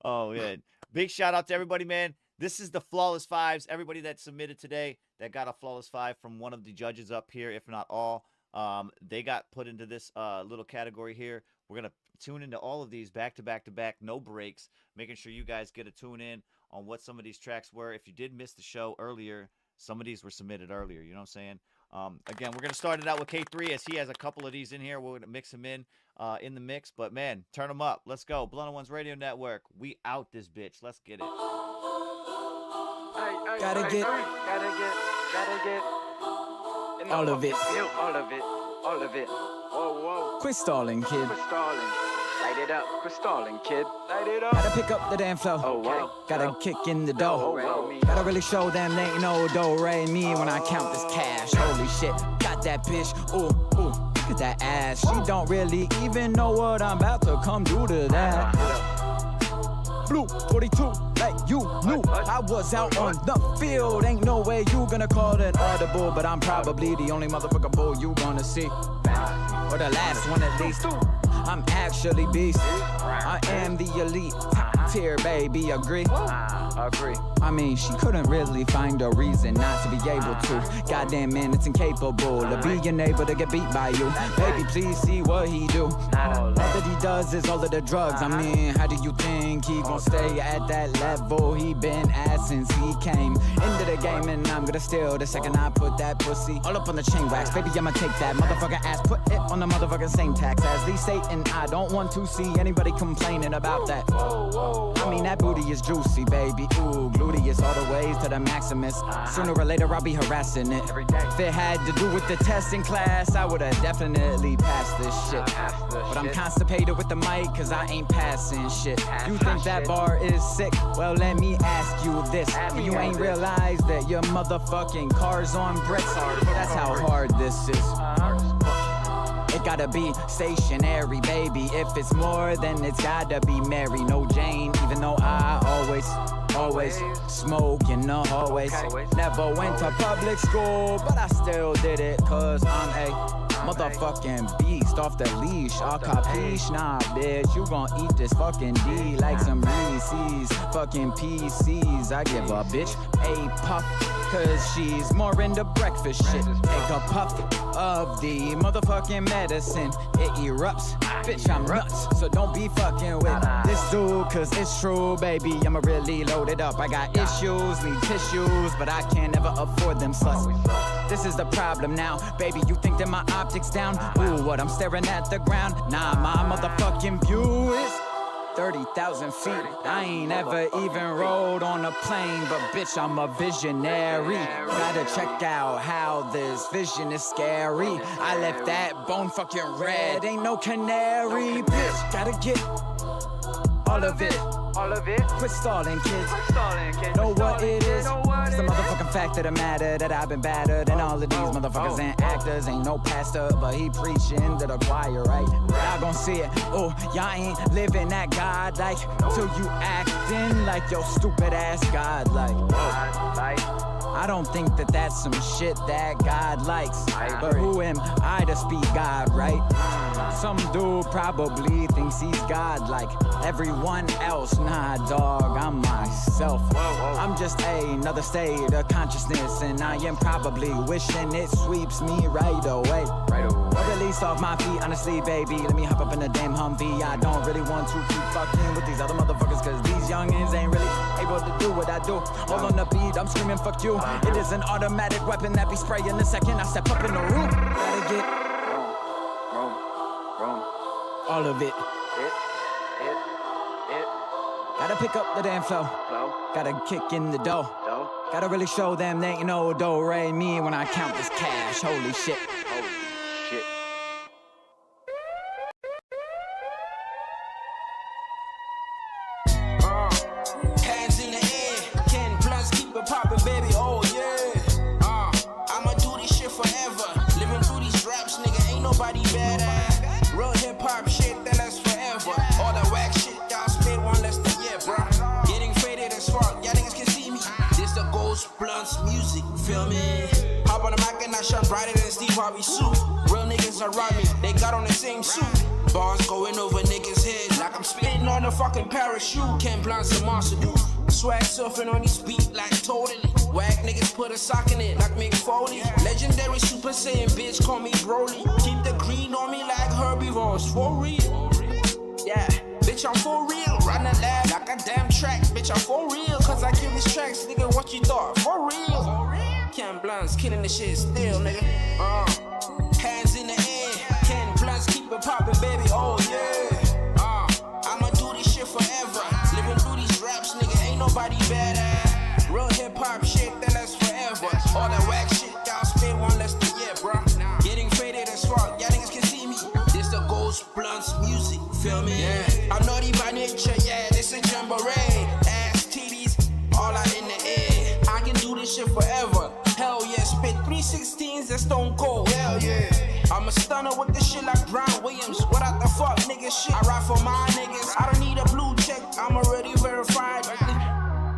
Oh, yeah. Big shout out to everybody, man. This is the Flawless Fives. Everybody that submitted today that got a Flawless Five from one of the judges up here, if not all, they got put into this little category here. We're going to tune into all of these back to back to back, no breaks, making sure you guys get a tune in on what some of these tracks were. If you did miss the show earlier, some of these were submitted earlier. You know what I'm saying? Again, we're going to start it out with K3 as he has a couple of these in here. We're going to mix them in the mix. But, man, turn them up. Let's go. Blunt Ones Radio Network. We out this bitch. Let's get it. Gotta get all of it. All of it. Whoa, whoa. Quit stalling, kid. Quit stalling. Light it up. Quit stalling, kid. Light it up. Gotta pick up the damn flow. Oh, wow. Gotta kick in the dough. wow. Gotta really show them they ain't no Do-Re-Mi when I count this cash. Holy shit, got that bitch. Ooh, ooh, look at that ass. She don't really even know what I'm about to come do to that. Blue 42, like you knew I was out on the field. Ain't no way you gonna call it audible, but I'm probably the only motherfucker bull you gonna see, or the last one at least. I'm actually beast. I am the elite. Top tier, baby. Agree? Agree. I mean, she couldn't really find a reason not to be able to. Goddamn man, it's incapable of being able to get beat by you. Baby, please see what he do. All that he does is all of the drugs. I mean, how do you think he gon' stay at that level? He been at since he came into the game, and I'm gonna steal the second I put that pussy all up on the chain wax. Baby, I'ma take that motherfucker ass, put it on the motherfucking same tax as the state, and I don't want to see anybody complaining about that. I mean, that booty is juicy, baby. Ooh, gluteus all the ways to the maximus. Sooner or later, I'll be harassing it. If it had to do with the testing class, I would've definitely passed this shit. But I'm constipated with the mic, cause I ain't passing shit. You think that bar is sick? Well, let me ask you this. You ain't realized that your motherfucking car's on bricks? That's how hard this is. It gotta be stationary, baby. If it's more, then it's gotta be Mary. No Jane, even though I always smoke in the hallways. Never went to public school, but I still did it, cause I'm a motherfucking beast off the leash. All capiche, nah, bitch. You gon' eat this fucking D like some Reese's. Fucking PCs. I give a bitch a puff, cause she's more into breakfast shit. Take a puff of the motherfucking medicine. It erupts. Bitch, I'm nuts. So don't be fucking with this dude, cause it's true, baby. I'ma really load it up. I got issues, need tissues, but I can't ever afford them sluts. This is the problem now, baby. You think that my optics down? Ooh, what? I'm staring at the ground. Nah, my motherfucking view is 30,000 feet. I ain't ever even rode on a plane, but bitch, I'm a visionary. Gotta check out how this vision is scary. I left that bone fucking red. Ain't no canary, bitch. Gotta get all of it. All of it. Quit stalling, kids. Quit stalling, kids. Know what it is? It's the motherfucking fact of the matter that I've been battered, and all of these motherfuckers ain't actors. Ain't no pastor, but he preaching to the choir, right? Y'all gon' see it. Oh, y'all ain't living that God like till you acting like your stupid ass God like. I don't think that that's some shit that God likes. But who am I to speak God, right? Some dude probably thinks he's God like everyone else. Nah, dog, I'm myself. I'm just another state of consciousness, and I am probably wishing it sweeps me right away. Or release off my feet, honestly, baby. Let me hop up in the damn Humvee. I don't really want to keep fucking with these other motherfuckers, cause these youngins ain't really able to do what I do. All on the beat, I'm screaming fuck you. It is an automatic weapon that be spraying the second I step up in the room. Gotta get all of it. Gotta pick up the damn flow. Gotta kick in the dough. Gotta really show them they ain't no Do-Re-Mi when I count this cash. Holy shit. Hands in the air, 10 plus, keep it poppin', baby, oh yeah. I'ma do this shit forever. Living through these raps, nigga, ain't nobody better. Real hip hop shit, that lasts forever. All the whack shit, y'all spit one less than yeah, bruh. Getting faded as fuck, y'all niggas can see me. This the Ghost Blunts music, feel me? Hop on the mic and I shine brighter than Steve Harvey suit. Real niggas around me, they got on the same suit. Bars going over niggas' heads like I'm spitting on a fucking parachute. Ken Blunt's a monster dude. Swag surfing on these beats like totally. Whack niggas put a sock in it like Mick Foley. Legendary Super Saiyan bitch call me Broly. Keep the green on me like herbivores for real. Yeah, bitch I'm for real. Run the lab like a damn track. Bitch I'm for real. Cause I give these tracks, nigga, what you thought? For real. Ken Blunt's killing the shit still, nigga. Hands in the air. Ken Blunt's keep it poppin', baby, oh yeah. I'ma do this shit forever. Living through these raps, nigga, ain't nobody better. Real hip hop shit, that lasts forever. All that whack shit, y'all spit one less than yeah, bruh. Getting faded as fuck, y'all niggas can see me. This the Ghost Blunts music, feel me? Yeah. I'm naughty by nature, yeah, this a jamboree. Ass, titties, all out in the air. I can do this shit forever. Hell yeah, spit 316s, that's stone cold, hell yeah. I'm a stunner with this shit like Brian Williams. Without the fuck nigga shit, I ride for my niggas. I don't need a blue check, I'm already verified.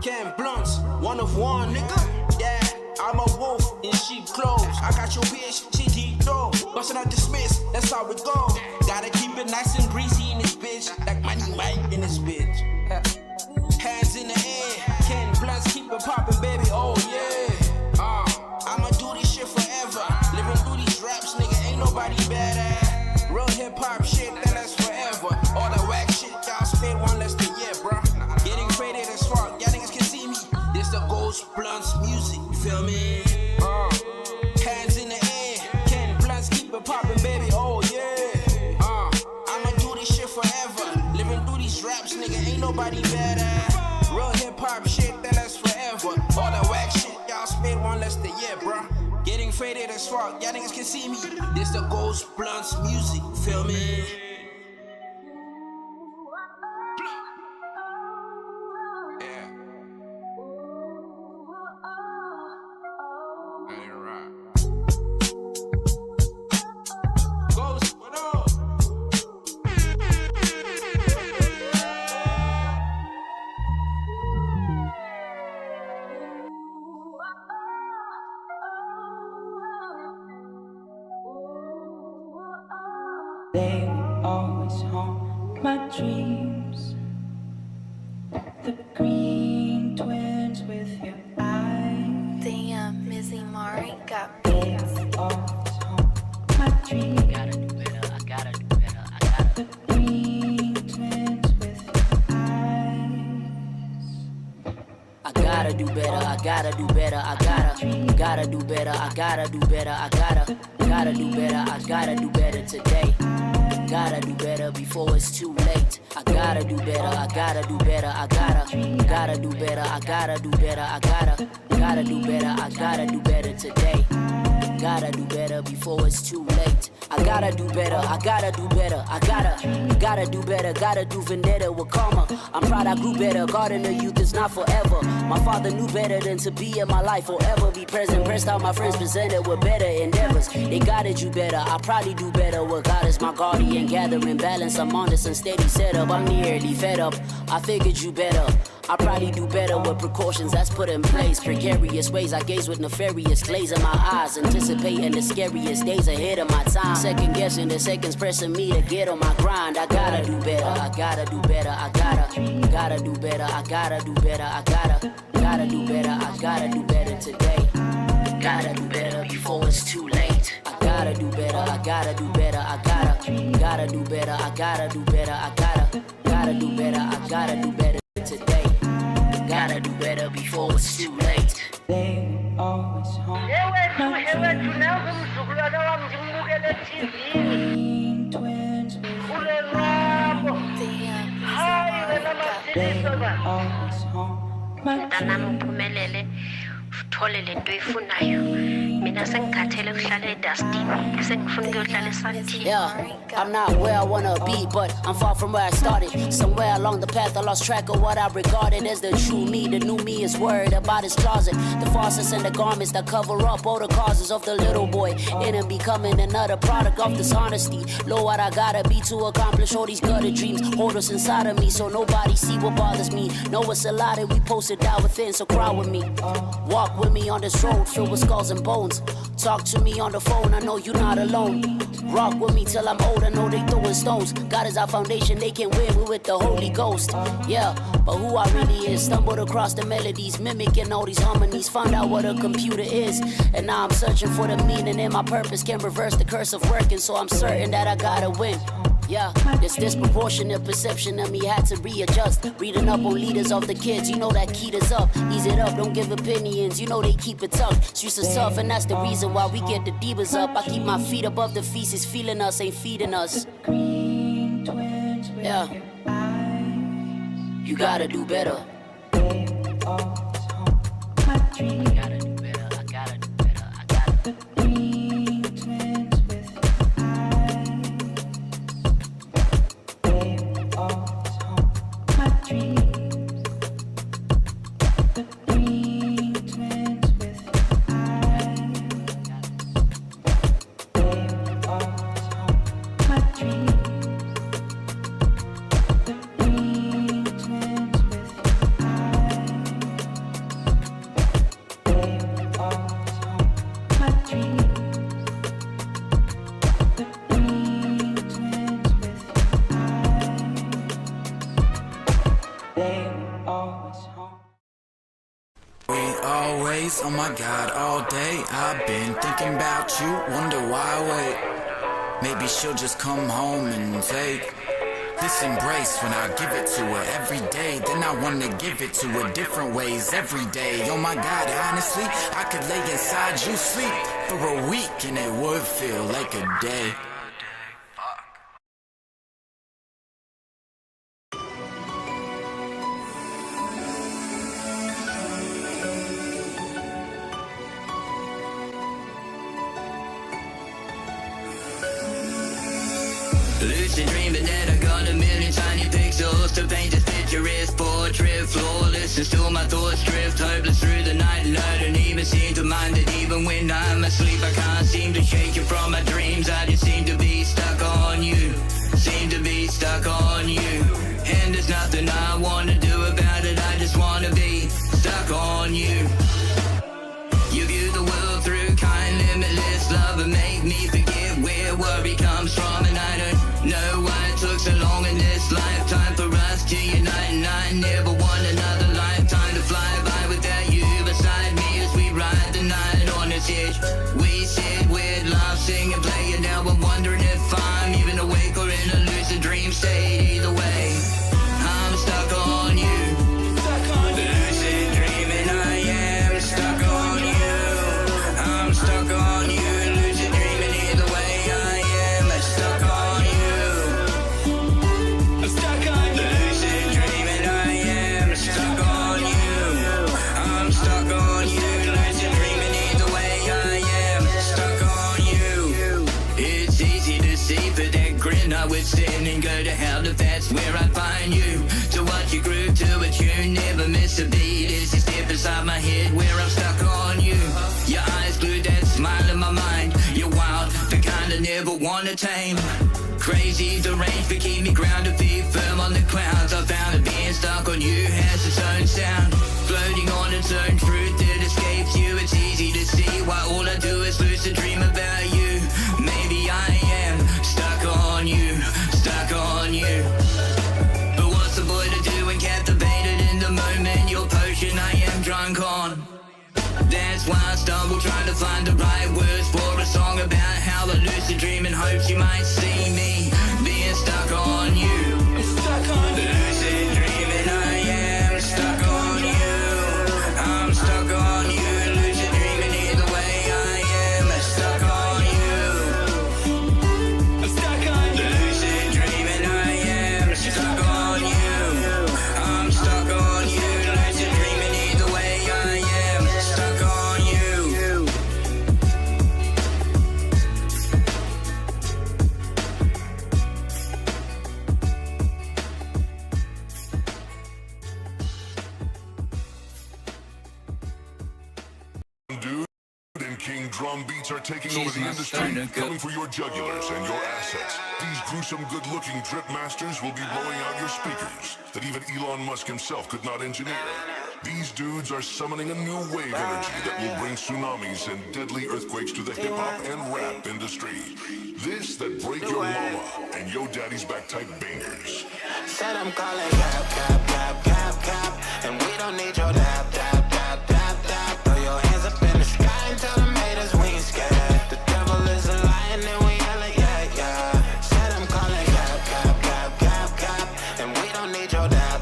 Ken Blunts, one of one, nigga. Yeah, I'm a wolf in sheep clothes. I got your bitch, she deep though. Bustin' out dismiss, that's how it go. Gotta keep it nice and breezy in this bitch, like Money Mike in this bitch. Hands in the air, Ken Blunts keep it poppin', baby, oh yeah. I'ma do this shit forever. Living through these raps, nigga, ain't nobody better. Real hip hop shit, that lasts forever. All the whack shit, y'all spit one less than yeah, bruh. Getting faded as fuck, y'all niggas can see me. This the Ghost Blunts music, you feel me? Hands in the air, Ken Blunts keep it poppin', baby, oh yeah. I'ma do this shit forever. Living through these raps, nigga, ain't nobody better. Real hip hop shit, that lasts forever. All the whack shit, y'all spit one less than yeah, bruh. Getting faded as fuck, y'all niggas can see me. This the Ghost Blunts music, feel me? Yeah. Let it rock. Ghost, what up? They will always haunt my dreams. The green twins with your eyes. Damn, Missy Mari got They will always haunt my dreams. I gotta do better, I gotta do better, I gotta. The green twins with your eyes. I gotta do better, I gotta do better, I gotta do better, I gotta do better, I gotta do better, I gotta do better today. Gotta do better before it's too late. I gotta do better, I gotta do better, I gotta do better, I gotta do better, I gotta do better, I gotta do better today. Gotta do better before it's too late. I gotta do better, I gotta do better, I gotta do better, gotta do vendetta with karma. I'm proud I grew better, guarding the youth is not forever. My father knew better than to be in my life forever. Be present, pressed out my friends presented with better endeavors. They guided you better, I probably do better with God as my guardian. Gathering balance, I'm on this unsteady setup. I'm nearly fed up, I figured you better. I probably do better with precautions that's put in place. Precarious ways I gaze with nefarious glaze in my eyes. Anticipating the scariest days ahead of my time. Second guessing the seconds pressing me to get on my grind. I gotta do better, I gotta do better, I gotta do better, I gotta do better, I gotta do better, I gotta do better today. Gotta do better before it's too late. I gotta do better, I gotta do better, I gotta do better, I gotta do better, I gotta do better, I gotta do better today. Gotta do better before it's too late. They will always haunt green twins with they will always haunt mntanami uphumelele uthole lento oyifunayo mina sengikhathele ukuhlala edustini sengifuna ukuyohlala esandini. Yeah, I'm not where I wanna be, but I'm far from where I started. Somewhere along the path I lost track of what I regarded as the true me. The new me is worried about his closet, the faucets and the garments that cover up all the causes of the little boy in him becoming another product of dishonesty. Lord, what I gotta be to accomplish all these gutter dreams. Hold us inside of me so nobody see what bothers me. Know it's a lot that we posted down within, so cry with me. Walk with me on this road filled with skulls and bones. Talk to me on the phone, I know you're not alone. Rock with me till I'm old, I know they throwing stones. God is our foundation, they can win, we with the Holy Ghost. Yeah, but who I really is, stumbled across the melodies, mimicking all these harmonies, found out what a computer is. And now I'm searching for the meaning in my purpose, can reverse the curse of working, so I'm certain that I gotta win. Yeah, this disproportionate perception of me had to readjust. Reading up on leaders of the kids, you know that keyed us up. Ease it up, don't give opinions, you know they keep it tough. Streets are tough and that's the reason why we get the divas up. I keep my feet above the feces, feeling us, ain't feeding us. Yeah, you gotta do better. You gotta do better, I gotta do better, I gotta. Oh my God, all day I've been thinking about you, wonder why I wait. Maybe she'll just come home and take this embrace when I give it to her every day. Then I wanna give it to her different ways every day. Oh my God, honestly, I could lay inside you, sleep for a week and it would feel like a day. Lucid dreaming that I got a million tiny pixels to paint this picturesque portrait, flawless, and still my thoughts drift hopeless through the night, and I don't even seem to mind it. Even when I'm asleep, I can't seem to shake you from my dreams. I just seem to be stuck on you, seem to be stuck on you, and there's nothing I wanna do about it. I just wanna be stuck on you. You view the world through kind, limitless love and make me forget where worry comes from. And I don't know why it took so long in this lifetime for us to unite. And I never want another lifetime to fly by without you beside me as we ride the night on this edge. We sit with love, sing and play, and now I'm wondering if I'm even awake or in a lucid dream state. Either way, I'm stuck on you. Lucid dreaming, I am stuck on you. I'm stuck on you, lucid dreaming. Either way, I am stuck on you. I'm stuck on you. Lucid dreaming, I am stuck on you. I'm stuck on you, lucid dreaming. Either way, I am stuck on you. It's easy to see, but that grin I would stand and go to hell if that's where I find you. To watch you groove to a tune, never miss a beat. Is a step inside my head where I'm stuck on you. Your eyes glued, that smile in my mind. You're wild, the kind I never wanna tame. Crazy, deranged, but keep me grounded, feet firm on the clouds. I found that being stuck on you has its own sound, floating on its own truth that escapes you. It's easy to see why all I do is lucid dream about you. Maybe I am stuck on you, stuck on you. But what's the boy to do when captivated in the moment? Your potion I am drunk on. That's why I stumble trying to find the right words for a song about how I lucid dream in hopes you might see me being stuck on you. Stuck on you. Lucid dreaming, I am stuck on you. I'm stuck on you. Lucid dreaming, either way, I am stuck on you. I'm stuck on you. Lucid dreaming, I am stuck on you. I'm stuck on you. Lucid dreaming, drum beats are taking over the industry, coming for your jugulars and your assets. These gruesome, good-looking drip masters will be blowing out your speakers that even Elon Musk himself could not engineer. These dudes are summoning a new wave energy that will bring tsunamis and deadly earthquakes to the hip-hop and rap industry. This that break your mama and yo daddy's back type bangers. Said I'm calling cap, and we don't need your dap. Throw your hands up in the sky and tell them haters we ain't scared. The devil is a lion and we yelling, yeah. Said I'm calling cap, and we don't need your dap.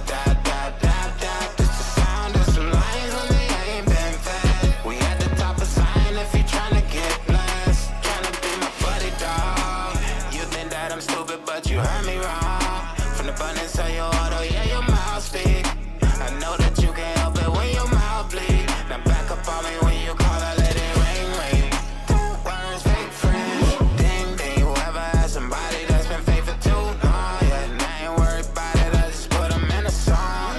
This the sound of some lions when they ain't been fed. We at the top of Zion if you tryna get blessed. Tryna be my buddy dog. You think that I'm stupid but you heard me wrong. From the abundance of your heart, oh yeah, your mouth speak. I know that you can't help it when your mouth bleed. Now back up on me when you call, I let it ring. Words, fake friends, ding. Whoever has somebody that's been faithful too long, yeah, and I ain't worried about it, I just put them in a song.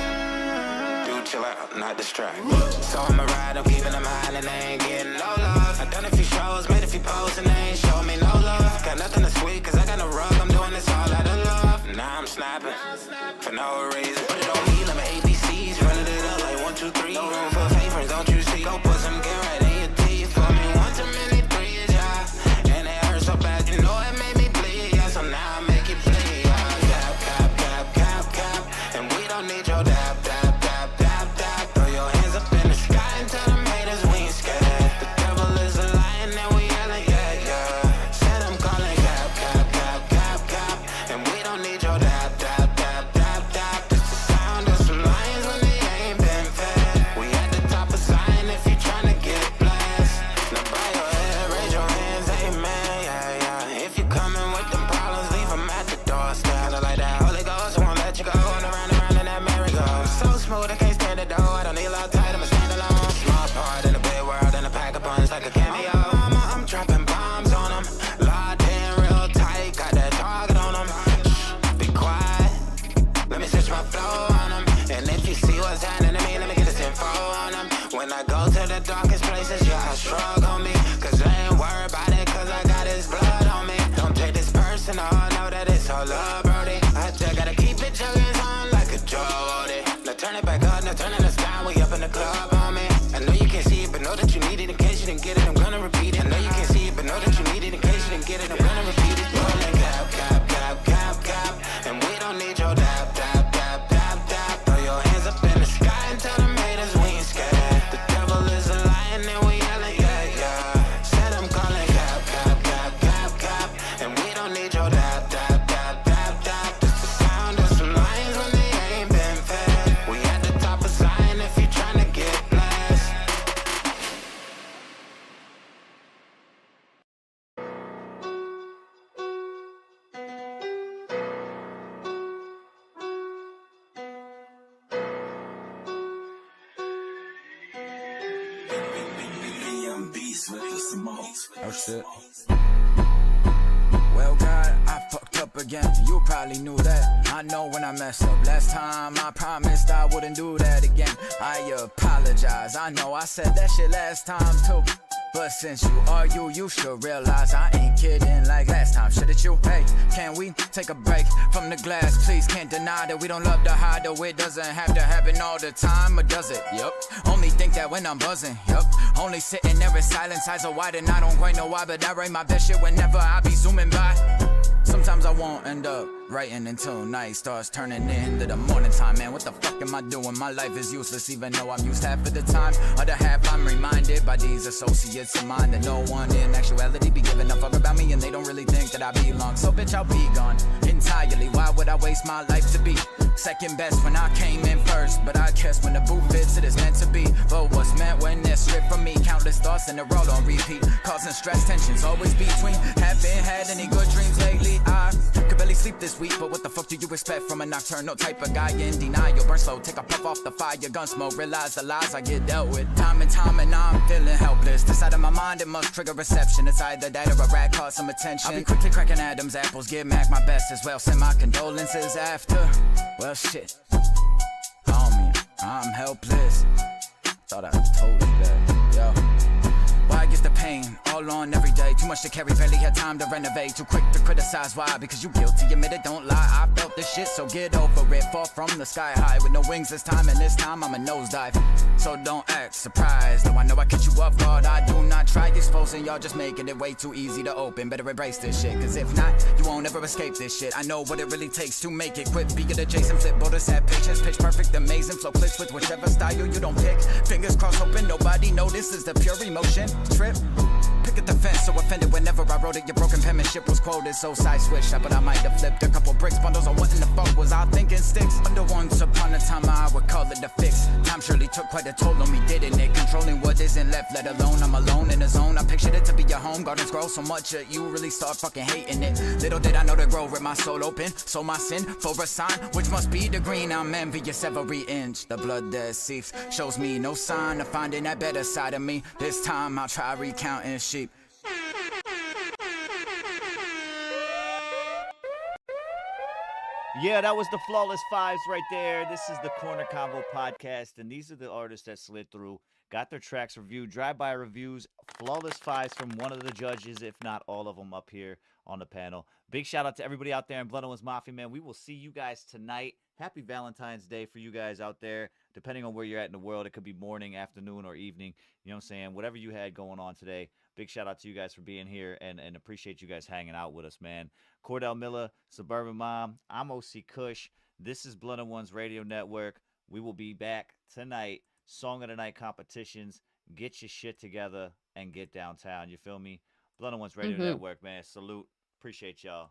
Dude, chill out, not distract. So I'ma ride, I'm keeping them high and they ain't getting no love. I done a few shows, made a few posts and they ain't show me no love. Got nothing to sweet, cause I got no rug, I'm doing this all out of love. Now I'm snapping, for no reason. Put it on me, let me ABCs, running it up like 1, 2, 3. No room for favors, don't you see? Go put some gear right in your teeth for me. 1 too many threes, yeah. And it hurt so bad, you know it made me bleed, yeah. So now I make it bleed, yeah. Cap, and we don't need your dap. Throw your hands up in the sky and tell them haters we ain't scared. The devil is a lion and we yelling, yeah. Said I'm calling cap, and we don't need your dap. This the sound of some lions when they ain't been fed. We at the top of Zion if you tryna get blessed. Now bow your head, raise your hands, amen, yeah. If you coming with them problems, leave them at the door. Standing like that Holy Ghost, won't let you go. Going around in that merry-go. So smooth, I can't stand it though. I don't need a lot tight, I'ma stand alone. Small part in a big world, and a pack of buns like a cameo. I'm dropping bombs on them, locked in real tight, got that target on them. Shh, be quiet, let me switch my flow on them. And if you see what's happening to me, let me get this info on them. When I go to the darkest places, yeah, I shrug on me. Cause I ain't worried about it, cause I got his blood on me. Don't take this personal, know that it's all love, brody. I just gotta keep it jugging on like a drug. Now turn it back up, now turn it down, we up in the club on me. I know you can't see it, but know that you need it. In case you didn't get it, I'm gonna repeat it. I know you can't see it, but know that you need it. In case you didn't get it, I'm gonna repeat it. Rolling cap, and we don't need your dap. Throw your hands up in the sky and tell them haters we ain't scared. The devil is a lion and we yelling, yeah. Said I'm calling cap, and we don't need your dap. This the sound of some lions when they ain't been fed. We at the top of Zion if you tryna get blessed. Oh shit. Well, God, I fucked up again. You probably knew that. I know when I messed up last time, I promised I wouldn't do that again. I apologize. I know I said that shit last time too. But since you are you should realize I ain't kidding like last time. Shit at you, hey, can we take a break from the glass, please? Can't deny that we don't love to hide, though it doesn't have to happen all the time, or does it? Yup, only think that when I'm buzzing, yup. Only sitting there in silence, eyes are wide and I don't quite know why, but I write my best shit whenever I be zooming by. Sometimes I won't end up writing until night starts turning into the morning time. Man, what the fuck am I doing? My life is useless even though I'm used half of the time. Other half I'm reminded by these associates of mine that no one in actuality be giving a fuck about me, and they don't really think that I belong. So bitch, I'll be gone entirely. Why would I waste my life to be second best when I came in first? But I guess when the boot fits, it is meant to be. But what's meant when it's stripped from me? Countless thoughts in a row on repeat, causing stress, tensions always between. Haven't had any good dreams lately. I could barely sleep this week, but what the fuck do you expect from a nocturnal type of guy in denial? Burn slow, take a puff off the fire, gun smoke, realize the lies I get dealt with time and time, and I'm feeling helpless. This side of my mind, it must trigger reception. It's either that or a rat caught some attention. I'll be quickly cracking Adam's apples, give Mac my best as well. Send my condolences after. Well, shit, homie, I'm helpless. Thought I told you that, yo. Why is the pain, all on every day. Too much to carry, barely had time to renovate. Too quick to criticize, why? Because you guilty, admit it, don't lie. I felt this shit, so get over it. Fall from the sky high with no wings this time, and this time I'm a nosedive. So don't act surprised, though I know I catch you off guard. I do not try exposing y'all, just making it way too easy to open. Better embrace this shit, cause if not, you won't ever escape this shit. I know what it really takes to make it. Quit being adjacent, flip borders, have patience. Pitch perfect, amazing, flow clicks with whichever style you don't pick. Fingers crossed, hoping nobody notices the pure emotion. Trip, pick at the fence, so offended whenever I wrote it. Your broken penmanship was quoted, so side switched. But I might have flipped a couple bricks, bundles on what in the fuck was I thinking sticks? Under once upon a time I would call it a fix. Time surely took quite a toll on me, didn't it? Controlling what isn't left, let alone I'm alone in the zone. I pictured it to be your home, gardens grow so much that you really start fucking hating it. Little did I know to grow with my soul open, so my sin for a sign, which must be the green. I'm envious every inch, the blood that seeps shows me no sign of finding that better side of me. This time I'll try recounting sheep. Yeah, that was the Flawless Fives right there. This is the Korner Konvo Podcast, and these are the artists that slid through, got their tracks reviewed, drive-by reviews, Flawless Fives from one of the judges, if not all of them, up here on the panel. Big shout out to everybody out there in Blood Onez Mafia, man. We will see you guys tonight. Happy Valentine's Day for you guys out there. Depending on where you're at in the world, it could be morning, afternoon, or evening. You know what I'm saying? Whatever you had going on today, big shout out to you guys for being here, and appreciate you guys hanging out with us, man. Cordell Miller, Suburban Mom, I'm OC Kush. This is Blood Onez Radio Network. We will be back tonight. Song of the Night competitions. Get your shit together and get downtown. You feel me? Blood Onez Radio Network, man. Salute. Appreciate y'all.